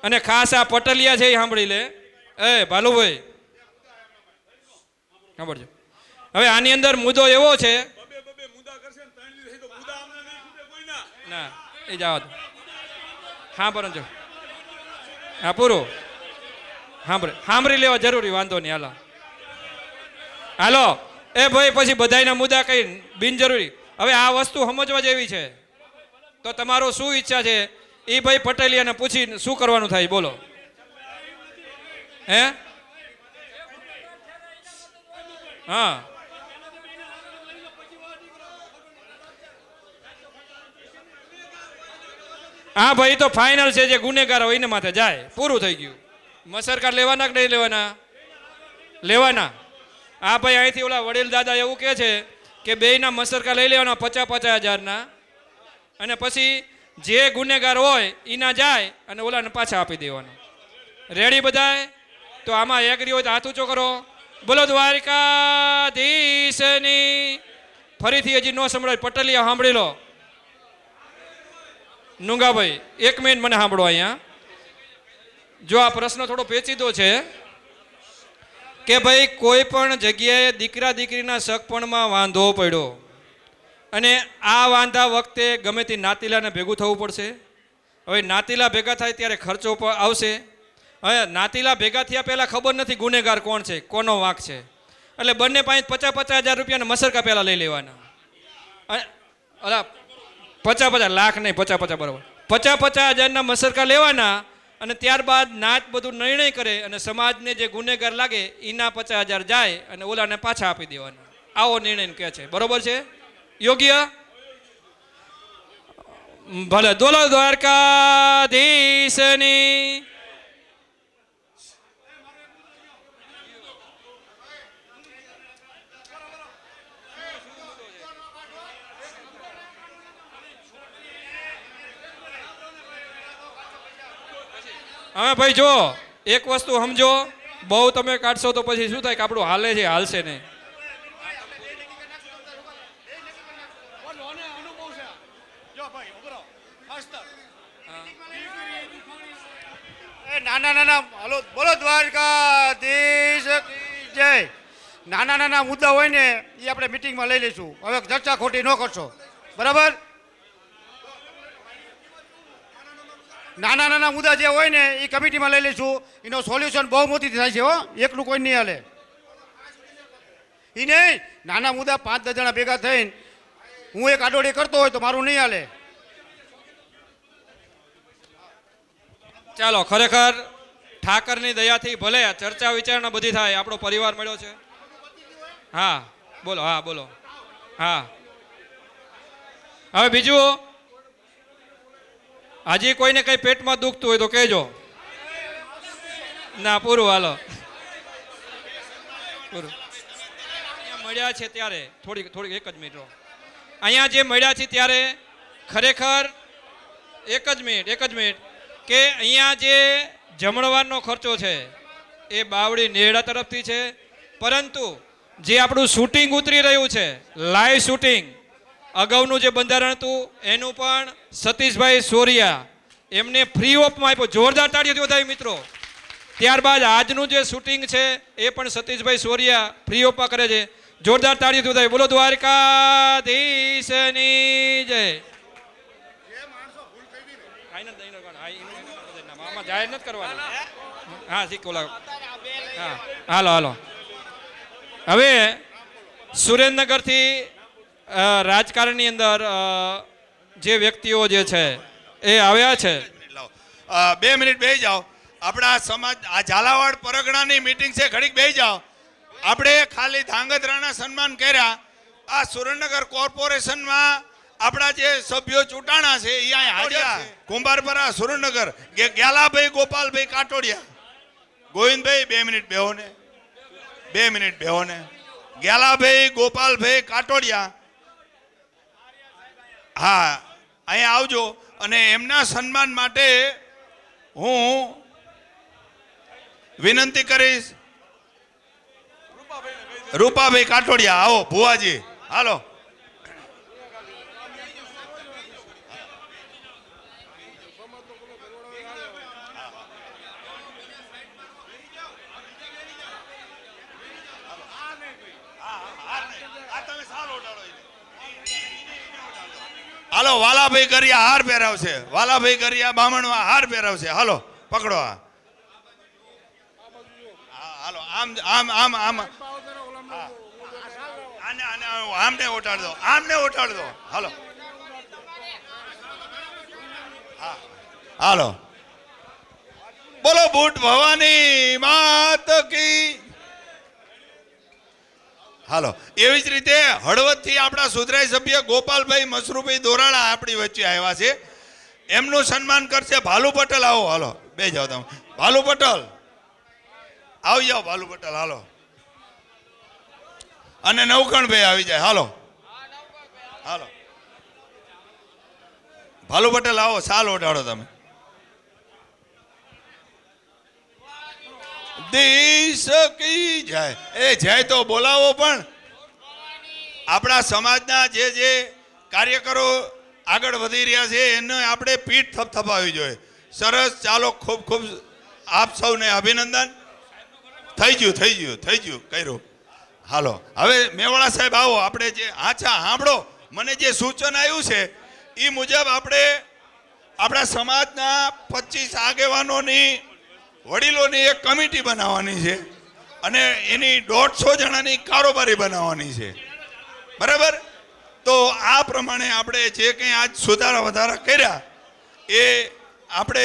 અને ખાસ આ પટલિયા છે એ સાંભળી લે. એ ભાલુભાઈ સાંભળજો. હવે આની અંદર મુદ્દો એવો છે, ના એ જવા દો. હા બરાબર, હા પૂરું સાંભળી લેવા જરૂરી, વાંધો નહીં. હાલો એ ભાઈ, પછી બધાના મુદ્દા કઈ બિનજરૂરી. હવે આ વસ્તુ સમજવા જેવી છે, તો તમારો શું ઈચ્છા છે એ ભાઈ પટેલિયાને પૂછી શું કરવાનું થાય બોલો. હે હા હા ભાઈ તો ફાઇનલ છે, જે ગુનેગાર હોય એને માથે જાય, પૂરું થઈ ગયું. મસરકાર લેવાના કે નહીં લેવાના? લેવાના. હા ભાઈ અહીંથી ઓલા વડીલ દાદા એવું કહે છે કે બેયના મસરકા લઈ લેવાના 50,000-50,000ના, અને પછી જે ગુનેગાર હોય એના જાય અને ઓલાને પાછા આપી દેવાના. રેડી બધાય? તો આમાં એગ્રી હોય તો હાથ ઊંચો કરો. બોલો દ્વારકાધીશની. ફરીથી હજી ન સંભળાય, પટલિયા સાંભળી લો. નુંગાભાઈ 1 મિનિટ મને સાંભળો. અહીંયા જો આ પ્રશ્ન થોડો પેચીદો છે કે ભાઈ કોઈ પણ જગ્યાએ દીકરા દીકરીના સગપણમાં વાંધો પડ્યો અને આ વાંધા વખતે ગમે તે નાતીલાને ભેગું થવું પડશે. હવે નાતીલા ભેગા થાય ત્યારે ખર્ચો પણ આવશે. હવે નાતીલા ભેગા થયા પહેલાં ખબર નથી ગુનેગાર કોણ છે, કોનો વાંક છે, એટલે બંને પાસે 50,000 રૂપિયાના મસરકા પહેલાં લઈ લેવાના. અલા 50,000 લાખ નહીં, 50,000 બરાબર, 50,000ના મસરકા લેવાના અને ત્યારબાદ નાત બધું નિર્ણય કરે અને સમાજને જે ગુનેગાર લાગે એના 50,000 જાય અને ઓલાને પાછા આપી દેવાના. આવો નિર્ણય કહે છે. બરોબર છે? યોગ્ય? ભલે. દોલો દ્વારકાધીશની. હવે ભાઈ જો એક વસ્તુ સમજો, બહુ તમે કાઢશો તો પછી શું થાય કે આપણું હાલે છે, હાલશે નહીં. નાના નાના હાલો બોલો દ્વારકાધીશ જય. નાના નાના મુદ્દા હોય ને એ આપણે મિટિંગમાં લઈ લઈશું. હવે ચર્ચા ખોટી ન કરશો, બરાબર? નાના નાના મુદ્દા જે હોય ને એ કમિટીમાં લઈ લઈશું. એનો સોલ્યુશન બહુ મોટી થાય છે. હો, એકલું કોઈ નહીં હાલે. એ નહીં, નાના મુદ્દા 5-10 જણા ભેગા થઈને હું એક આડોડી કરતો હોય તો મારું નહીં હાલે. ચાલો, ખરેખર ઠાકરની દયાથી ભલે ચર્ચા વિચારણા બધી થાય, આપણો પરિવાર મળ્યો છે. હા બોલો. હા બોલો. હા હવે બીજું, હજી કોઈને કઈ પેટમાં દુખતું હોય તો કહેજો. ના પૂરું. હાલો પૂરું. અહીંયા મળ્યા છે ત્યારે થોડીક એક જ મિનિટ રહો. અહીંયા જે મળ્યા છે ત્યારે ખરેખર એક જ મિનિટ કે અહીંયા જે જમણવારનો ખર્ચો છે એ બાવળી નેરડા તરફથી છે, પરંતુ જે આપણું શૂટિંગ ઉતરી રહ્યું છે, લાઈવ શૂટિંગ, અગાઉનું જે બંધારણ હતું એનું પણ સતીશભાઈ સોરિયા એમને ફ્રી ઓફમાં આપ્યું. જોરદાર તાળીઓથી વધાવી મિત્રો. ત્યારબાદ આજનું જે શૂટિંગ છે એ પણ સતીશભાઈ સોરિયા ફ્રી ઓફમાં કરે છે. જોરદાર તાળીઓથી વધાવી. બોલો દ્વારકાધીશની જય. જાહેર નથી કરવાનું. હા શીખો. હા હાલો. હવે સુરેન્દ્રનગરથી રાજકારણની અંદર જે વ્યક્તિઓ જે છે એ આવ્યા છે. 2 મિનિટ બેસી જાઓ. આપણા સમાજ આ ઝાલાવાડ પરગણાની મીટિંગ છે, ઘડીક બેસી જાઓ. આપણે ખાલી ધાંગધ્રાના સન્માન કર્યા. આ સુરેન્દ્રનગર કોર્પોરેશનમાં આપણા જે સભ્યો ચૂંટાણા છે એ અહીંયા હાજર છે. કુંભારપરા સુરેન્દ્રનગર ગ્યાલાભાઈ ગોપાલભાઈ કાટોડિયા. ગોવિંદભાઈ 2 મિનિટ બેહો ને. 2 મિનિટ બેહો ને. ગ્યાલાભાઈ ગોપાલભાઈ કાટોડિયા, હા અહીંયા આવજો. અને એમના સન્માન માટે હું વિનંતી કરીશ. રૂપાભાઈ કાટોડિયા આવો. ભુવાજી હાલો. હાલો વાલાભાઈ કરિયા હાર પહેરાવશે. વાલાભાઈ કરિયા બામણવા હાર પહેરાવશે. હાલો પકડો. હાલો આમ આમ આમ આમ આમને ઓટાડ દો. હાલો હાલો. બોલો બુટ ભવાની માત કી. હાલો, એવી જ રીતે હળવદથી આપણા સુધરાઈ સભ્ય ગોપાલભાઈ મસરૂભાઈ દોરાળા આપણી વચ્ચે આવ્યા છે. એમનું સન્માન કરશે ભાલુ પટેલ. આવો, હાલો બે જાઓ તમે. ભાલુ પટેલ આવી જાઓ. ભાલુ પટેલ હાલો. અને નવકણભાઈ આવી જાય. હાલો હાલો, ભાલુ પટેલ આવો, સાલ ઓઢાડો તમે. દેશ કી જય. એ જય તો બોલાવો. પણ આપણા સમાજના જે કાર્યકરો આગળ વધી રહ્યા છે એને આપણે પીઠ થપથપાવી જોઈએ. સરસ, ચાલો, ખૂબ ખૂબ આપ સૌને અભિનંદન. થઈ ગયું કર્યું. હાલો, હવે મેવાડા સાહેબ આવો. આપણે જે આછા સાંભળો, મને જે સૂચન આવ્યું છે એ મુજબ આપણે આપણા સમાજના 25 આગેવાનોની વડીલોની એક કમિટી બનાવવાની છે અને એની 150 જણાની કારોબારી બનાવવાની છે. બરાબર? તો આ પ્રમાણે આપણે જે કંઈ આજ સુધારા વધારા કર્યા એ આપણે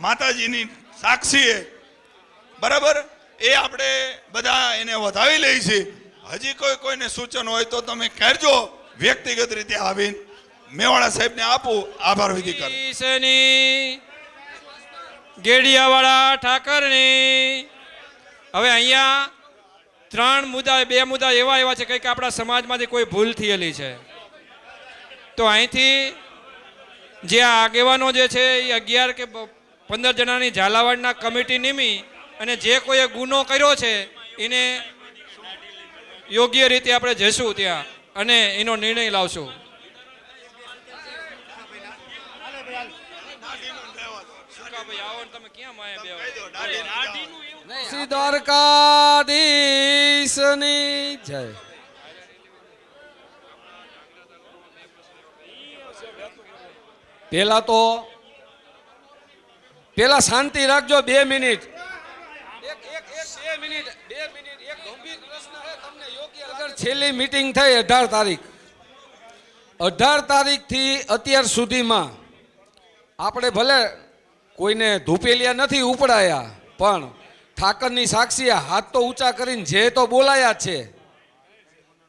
માતાજીની સાક્ષીએ, બરાબર, એ આપણે બધા એને વધાવી લઈએ છીએ. હજી કોઈને સૂચન હોય તો તમે કરજો. વ્યક્તિગત રીતે આવીને મેવાડા સાહેબને આપું. આભાર વિધિ કર. ગેડિયાવાળા ઠાકરની. હવે અહીંયા 2 મુદ્દા એવા છે કંઈક આપણા સમાજમાંથી કોઈ ભૂલ થયેલી છે. તો અહીંથી જે આગેવાનો જે છે એ 11 કે 15 જણાની ઝાલાવાડના કમિટી નિમી અને જે કોઈએ ગુનો કર્યો છે એને યોગ્ય રીતે આપણે જઈશું ત્યાં અને એનો નિર્ણય લાવશું. શ્રી દ્વારકાધીશની જય. પેલા શાંતિ રાખજો. 2 મિનિટ. છેલ્લી મીટિંગ થઈ 18 તારીખ. 18 તારીખથી અત્યાર સુધીમાં આપણે ભલે કોઈને ધૂપેલિયા નથી ઉપડાયા, પણ ઠાકરની સાક્ષીએ હાથ તો ઊંચા કરીને જે તો બોલાયા જ છે.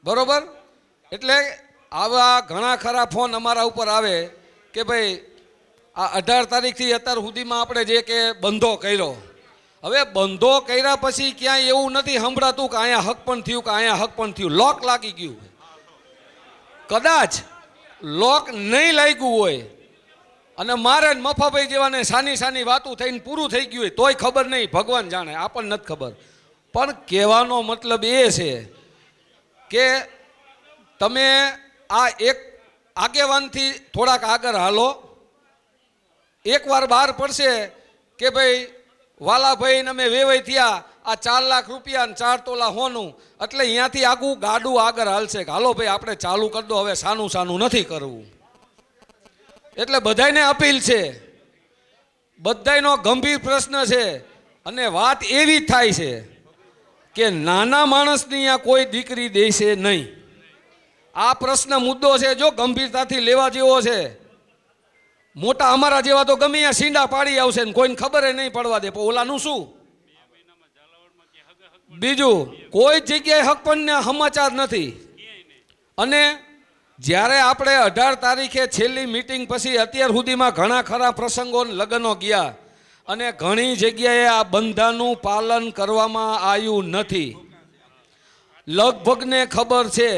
બરોબર? એટલે આવા ઘણા ખરા ફોન અમારા ઉપર આવે કે ભાઈ આ 18 તારીખથી અત્યાર સુધીમાં આપણે જે કે બંધો કર્યો. હવે બંધો કર્યા પછી ક્યાંય એવું નથી સંભળાતું કે અહીંયા હક પણ થયું કે અહીંયા હક પણ થયું. લોક લાગી ગયું. કદાચ લોક નહીં લાગ્યું હોય અને મારે મફાભાઈ જેવાને સાની વાતું થઈને પૂરું થઈ ગયું હોય તોય ખબર નહીં, ભગવાન જાણે, આપણને નથી ખબર. પણ કહેવાનો મતલબ એ છે કે તમે આ એક આગેવાનથી થોડાક આગળ હાલો. એકવાર બહાર પડશે કે ભાઈ વાલાભાઈ ને અમે વેવાઈ થયા આ 4 લાખ રૂપિયા ને 4 તોલા હોનું, એટલે અહીંયાથી આગું ગાડું આગળ હાલશે કે હાલો ભાઈ આપણે ચાલુ કરી દો, હવે સાનું નથી કરવું. એટલે બધાને અપીલ છે, બધાનો ગંભીર પ્રશ્ન છે અને વાત એવી થાય છે કે નાના માણસની અહીંયા કોઈ દીકરી દેશે નહીં. આ પ્રશ્ન મુદ્દો છે, જો ગંભીરતાથી લેવા જેવો છે. મોટા અમારા જેવા તો ગમે ત્યાં સીંડા પાડી આવશે ને કોઈને ખબર નહીં પડવા દે. પણ ઓલાનું શું? બીજું કોઈ જગ્યાએ હક પણ સમાચાર નથી. અને જ્યારે આપણે 18 તારીખે છેલ્લી મીટિંગ પછી અત્યાર સુધીમાં ઘણા ખરા પ્રસંગો લગ્નો ગયા અને ઘણી જગ્યાએ આ બંધાનું પાલન કરવામાં આવ્યું નથી. લગભગને ખબર છે.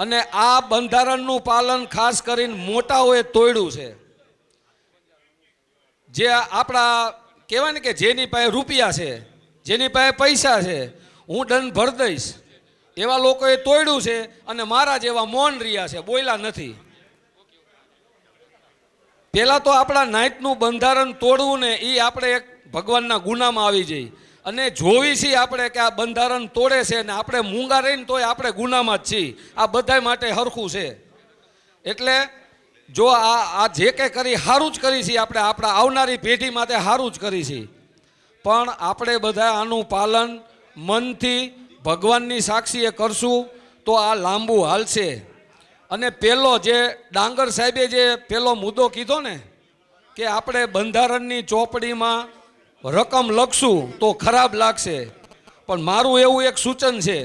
અને આ બંધારણનું પાલન ખાસ કરીને મોટાઓએ તોડ્યું છે. જે આપણા કહેવાય ને કે જેની પાસે રૂપિયા છે, જેની પાસે પૈસા છે, હું દંડ ભર દઈશ, એવા લોકોએ તોડ્યું છે. અને મારા જેવા મૌન રહ્યા છે, બોલ્યા નથી. પહેલાં તો આપણા નાઈટનું બંધારણ તોડવું ને એ આપણે એક ભગવાનના ગુનામાં આવી જઈએ. અને જોવી છીએ આપણે કે આ બંધારણ તોડે છે ને આપણે મૂંગા રહીને તોય આપણે ગુનામાં જ છીએ. આ બધા માટે હરખું છે. એટલે જો આ જે કંઈ કરી સારું જ કરી છીએ આપણે, આપણા આવનારી પેઢી માટે સારું જ કરી છીએ. પણ આપણે બધા આનું પાલન મનથી ભગવાનની સાક્ષીએ કરશું તો આ લાંબુ હાલશે. અને પેલો જે ડાંગર સાહેબે જે પેલો મુદ્દો કીધો ને કે આપણે બંધારણની ચોપડીમાં રકમ લખશું તો ખરાબ લાગશે, પણ મારું એવું એક સૂચન છે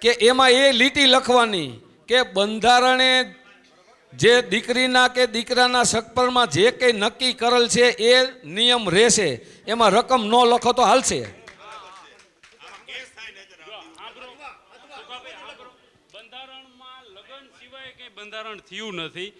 કે એમાં એ લીટી લખવાની કે બંધારણે જે દીકરીના કે દીકરાના સગપરમાં જે કંઈ નક્કી કરેલ છે એ નિયમ રહેશે, એમાં રકમ ન લખો તો હાલશે. બંધારણમાં લગ્ન સિવાય કંઈ બંધારણ થયું નથી.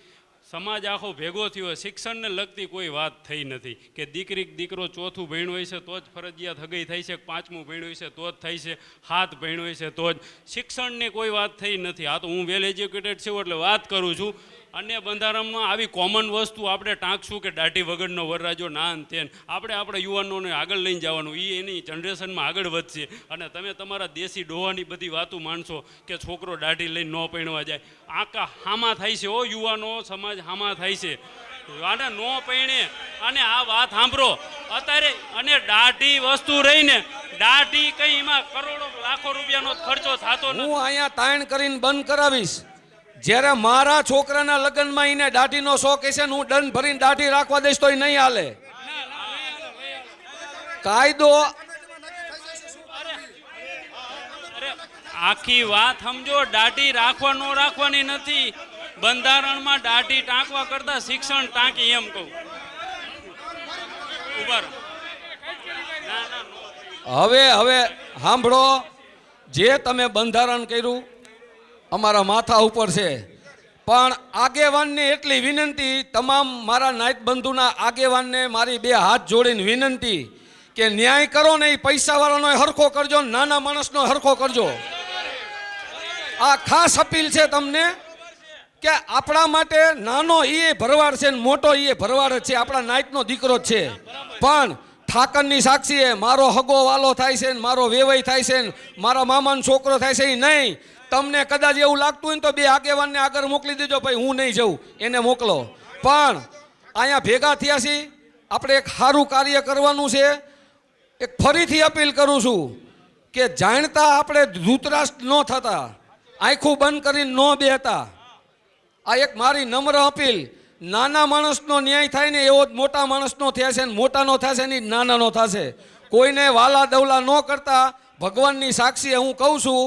સમાજ આખો ભેગો થયો, શિક્ષણને લગતી કોઈ વાત થઈ નથી કે દીકરી દીકરો ચોથું ભણ્યું હોય છે તો જ ફરજિયાત હગઈ થાય છે, પાંચમું ભણ્યું હોય છે તો જ થાય છે, 7 ભણ્યું હોય છે તો જ. શિક્ષણની કોઈ વાત થઈ નથી. આ તો હું વેલ એજ્યુકેટેડ છું એટલે વાત કરું છું. અન્ય બંધારણમાં આવી કોમન વસ્તુ આપણે ટાંકશું કે દાઢી વગરનો વરરાજો ના ને તેન. આપણે યુવાનોને આગળ લઈને જવાનું, એ એની જનરેશનમાં આગળ વધશે. અને તમે તમારા દેશી ડોહાની બધી વાતો માનશો કે છોકરો દાઢી લઈને ન પૈણવા જાય. આકા હામા થાય છે, ઓ યુવાનો સમાજ હામા થાય છે આને નો પૈણે. અને આ વાત સાંભળો અત્યારે, અને દાઢી વસ્તુ રહીને દાઢી કંઈ એમાં કરોડો લાખો રૂપિયાનો ખર્ચો થતો નથી. હું અહીંયા તાણ કરીને બંધ કરાવીશ. જ્યારે મારા છોકરાના લગ્નમાં એને દાઢીનો શોખ હશે ને હું દંડ ભરીને દાઢી રાખવા દઈશ તો એ નહીં હાલે. કાયદો આખી વાત સમજો. દાઢી રાખવા ન રાખવાની નથી. બંધારણમાં દાઢી ટાંકવા કરતા શિક્ષણ ટાંકી એમ કહું. ઉભા રહો. હવે સાંભળો, જે તમે બંધારણ કર્યું અમારા માથા ઉપર છે, પણ આગેવાનને એટલી વિનંતી, તમામ મારા નાયક બંધુના આગેવાનને મારી 2 હાથ જોડીને વિનંતી કે ન્યાય કરો ને, એ પૈસાવાળાનો હરખો કરજો, નાના માણસનો હરખો કરજો. આ ખાસ અપીલ છે તમને કે આપણા માટે નાનો એ ભરવાડ છે ને મોટો એ ભરવાડ જ છે, આપણા નાયકનો દીકરો જ છે. પણ ઠાકરની સાક્ષીએ મારો હગો વાલો થાય છે ને મારો વેવાઈ થાય છે ને મારા મામાનો છોકરો થાય છે, એ નહીં. તમને કદાચ એવું લાગતું હોય ને તો 2 આગેવાનને આગળ મોકલી દેજો, ભાઈ હું નહીં જઉં, એને મોકલો. પણ અહીંયા ભેગા થયા છીએ, આપણે એક સારું કાર્ય કરવાનું છે. એક ફરીથી અપીલ કરું છું કે જાણતા આપણે ધૂતરાષ્ટ્ર ન થતા, આંખું બંધ કરીને ન બેહતા. આ એક મારી નમ્ર અપીલ. નાના માણસનો ન્યાય થાય ને એવો જ મોટા માણસનો થયા છે, ને મોટાનો થશે ને નાનાનો થશે. કોઈને વાલા દવલા ન કરતા ભગવાનની સાક્ષીએ હું કહું છું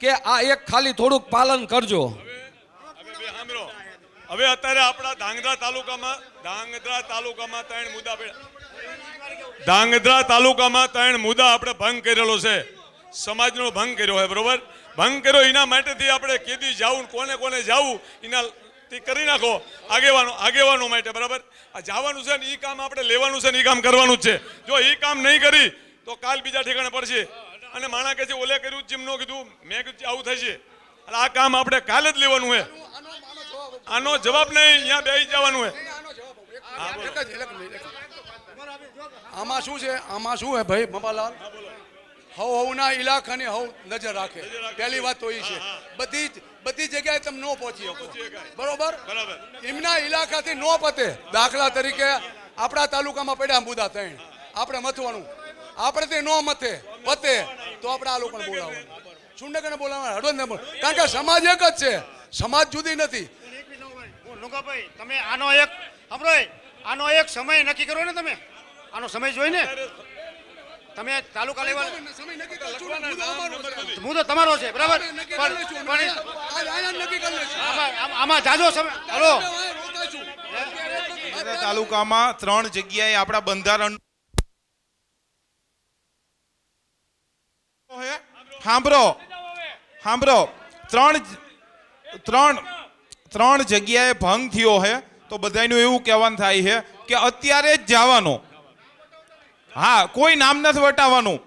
કે આ એક ખાલી થોડુંક પાલન કરજો. હવે અત્યારે આપણા ધાંગધ્રા તાલુકામાં 3 મુદ્દા આપણે ભંગ કરેલો છે. સમાજનો ભંગ કર્યો હોય, બરોબર. ભંગ કર્યો એના માટેથી આપણે કેદી જાવું, કોને જાવું એના કરી નાખો. આગેવાનો માટે, બરાબર. આ જવાનું છે ને એ કામ આપણે લેવાનું છે ને એ કામ કરવાનું જ છે. જો એ કામ નહીં કરી તો કાલ બીજા ઠેકાણે પડશે. અને માણા કે છે ઓલે કર્યું જેમ ન કીધું, મેં કીધું આવું થશે. એટલે આ કામ આપણે કાલે જ લેવાનું છે. આનો જવાબ નહીં, અહીંયા બેસી જવાનું છે. આમાં શું છે ભાઈ મમાલાલ, હવના ઇલાકાની નજર રાખે. પહેલી વાત તો એ છે, બધી જગ્યાએ તમે ન પહોંચી શકો, બરોબર. એમના ઇલાકાથી ન પતે. દાખલા તરીકે આપણા તાલુકામાં પડ્યા મુદ્દા 3, આપણે મથવાનું. આપણે તે ન મથે પતે તો આપણે આ લોકોને બોલાવવાનું, સુંડકને બોલાવવાનું, હળવદને બોલાવવાનું. કારણ કે સમાજ એક જ છે, સમાજ જુદી નથી. લુંગાભાઈ, તમે આનો એક સમય નક્કી કરો ને. તમે આનો સમય જોઈ ને, તમે તાલુકા લેવલ મુદ્દો તમારો છે, બરાબર. આમાં જાજો સમય. હલો, તાલુકામાં 3 જગ્યાએ આપણા બંધારણ સાંભળો 3 જગ્યાએ ભંગ થયો છે. તો બધાનું એવું કહેવાનું થાય છે કે અત્યારે જ જવાનું. હા, કોઈ નામ નથી વટાવવાનું.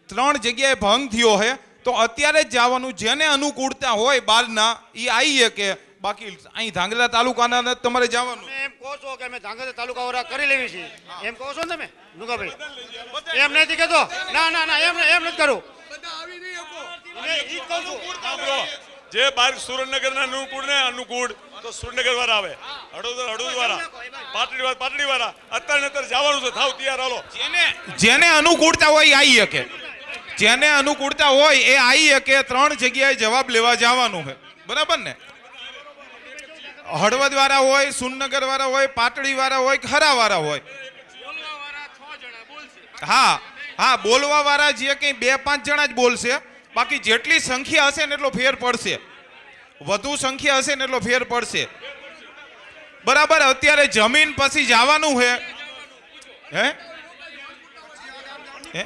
3 જગ્યાએ ભંગ થયો છે તો અત્યારે જ જવાનું. જેને અનુકૂળતા હોય બહારના એ આવીએ કે બાકી અહીં ધાંગધ્રા તાલુકાના તમારે જવાનું. એમ કહો છો કે અમે ધાંગધ્રા તાલુકા વાળા કરી લેવી છે, એમ કહો છો ને તમે લુંગાભાઈ? એમ નથી કહેતો. ના એમ નથી કરું. જે બાર સુરેન્દ્રનગરના અનુકૂળ તો સુરેન્દ્રનગર વાળા આવે, હળવદ વાળા, પાટડી વાળા અત્યારે જવાનું છે. થાવ તૈયાર, હાલો. જેને અનુકૂળતા હોય એ આવી શકે, જેને અનુકૂળતા હોય એ આવી શકે. 3 જગ્યાએ જવાબ લેવા જવાનું છે, બરાબર ને. હળવદ વાળા હોય, સુરેન્દ્રનગર વાળા હોય, પાટડી વાળા હોય, ખરા વાળા હોય, હા હા, બોલવા વાળા જે કંઈ 2-5 જણા જ બોલશે, બાકી જેટલી સંખ્યા હશે ને એટલો ફેર પડશે, વધુ સંખ્યા હશે ને એટલો ફેર પડશે. બરાબર. અત્યારે જમીન પછી જવાનું હે હે હે?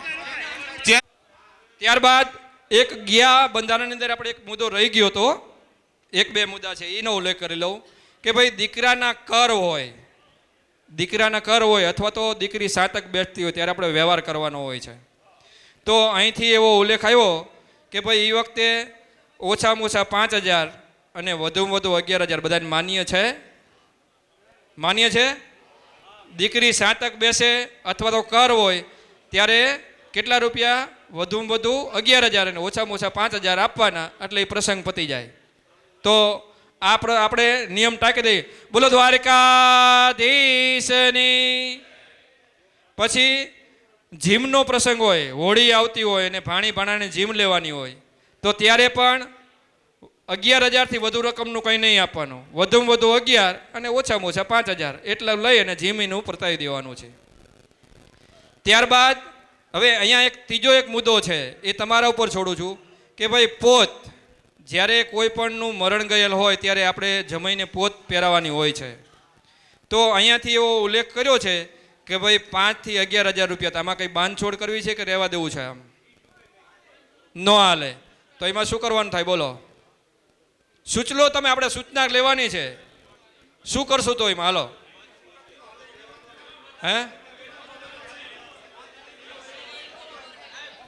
ત્યારબાદ એક ગયા બંધારણની અંદર આપણે એક મુદ્દો રહી ગયો હતો, 1-2 મુદ્દા છે એનો ઉલ્લેખ કરી લઉં કે ભાઈ દીકરાના કર હોય અથવા તો દીકરી સાતક બેસતી હોય ત્યારે આપણે વ્યવહાર કરવાનો હોય છે. તો અહીંથી એવો ઉલ્લેખ આવ્યો કે ભાઈ એ વખતે ઓછામાં ઓછા 5,000 અને વધુમાં વધુ 11,000 બધાને માન્ય છે. દીકરી સાતક બેસે અથવા તો કર હોય ત્યારે કેટલા રૂપિયા? વધુમાં વધુ 11,000 અને ઓછામાં ઓછા 5,000 આપવાના, એટલે એ પ્રસંગ પતી જાય. તો આપણે નિયમ ટાંકી દઈએ, બોલો દ્વારકાધીશની. પછી જીમનો પ્રસંગ હોય, હોળી આવતી હોય અને ભાણાને જીમ લેવાની હોય, તો ત્યારે પણ 11,000 થી વધુ રકમનું કંઈ નહીં આપવાનું, વધુમાં વધુ 11 અને ઓછામાં ઓછા 5,000 એટલા લઈ અને જીમીનું પરતાવી દેવાનું છે. ત્યારબાદ હવે અહીંયા એક ત્રીજો એક મુદ્દો છે, એ તમારા ઉપર છોડું છું કે ભાઈ પોત, જ્યારે કોઈ પણનું મરણ ગયેલ હોય ત્યારે આપણે જમાઈને પોત પહેરાવવાની હોય છે. તો અહીંયાથી એવો ઉલ્લેખ કર્યો છે કે ભાઈ 5,000 થી 11,000 રૂપિયા. આમાં કંઈ બાંધછોડ કરવી છે કે રહેવા દેવું છે? આમ ન હાલે. તો એમાં શું કરવાનું થાય બોલો? સૂચલો તમે, આપણે સૂચના લેવાની છે. શું કરશું તો એમાં? હાલો હે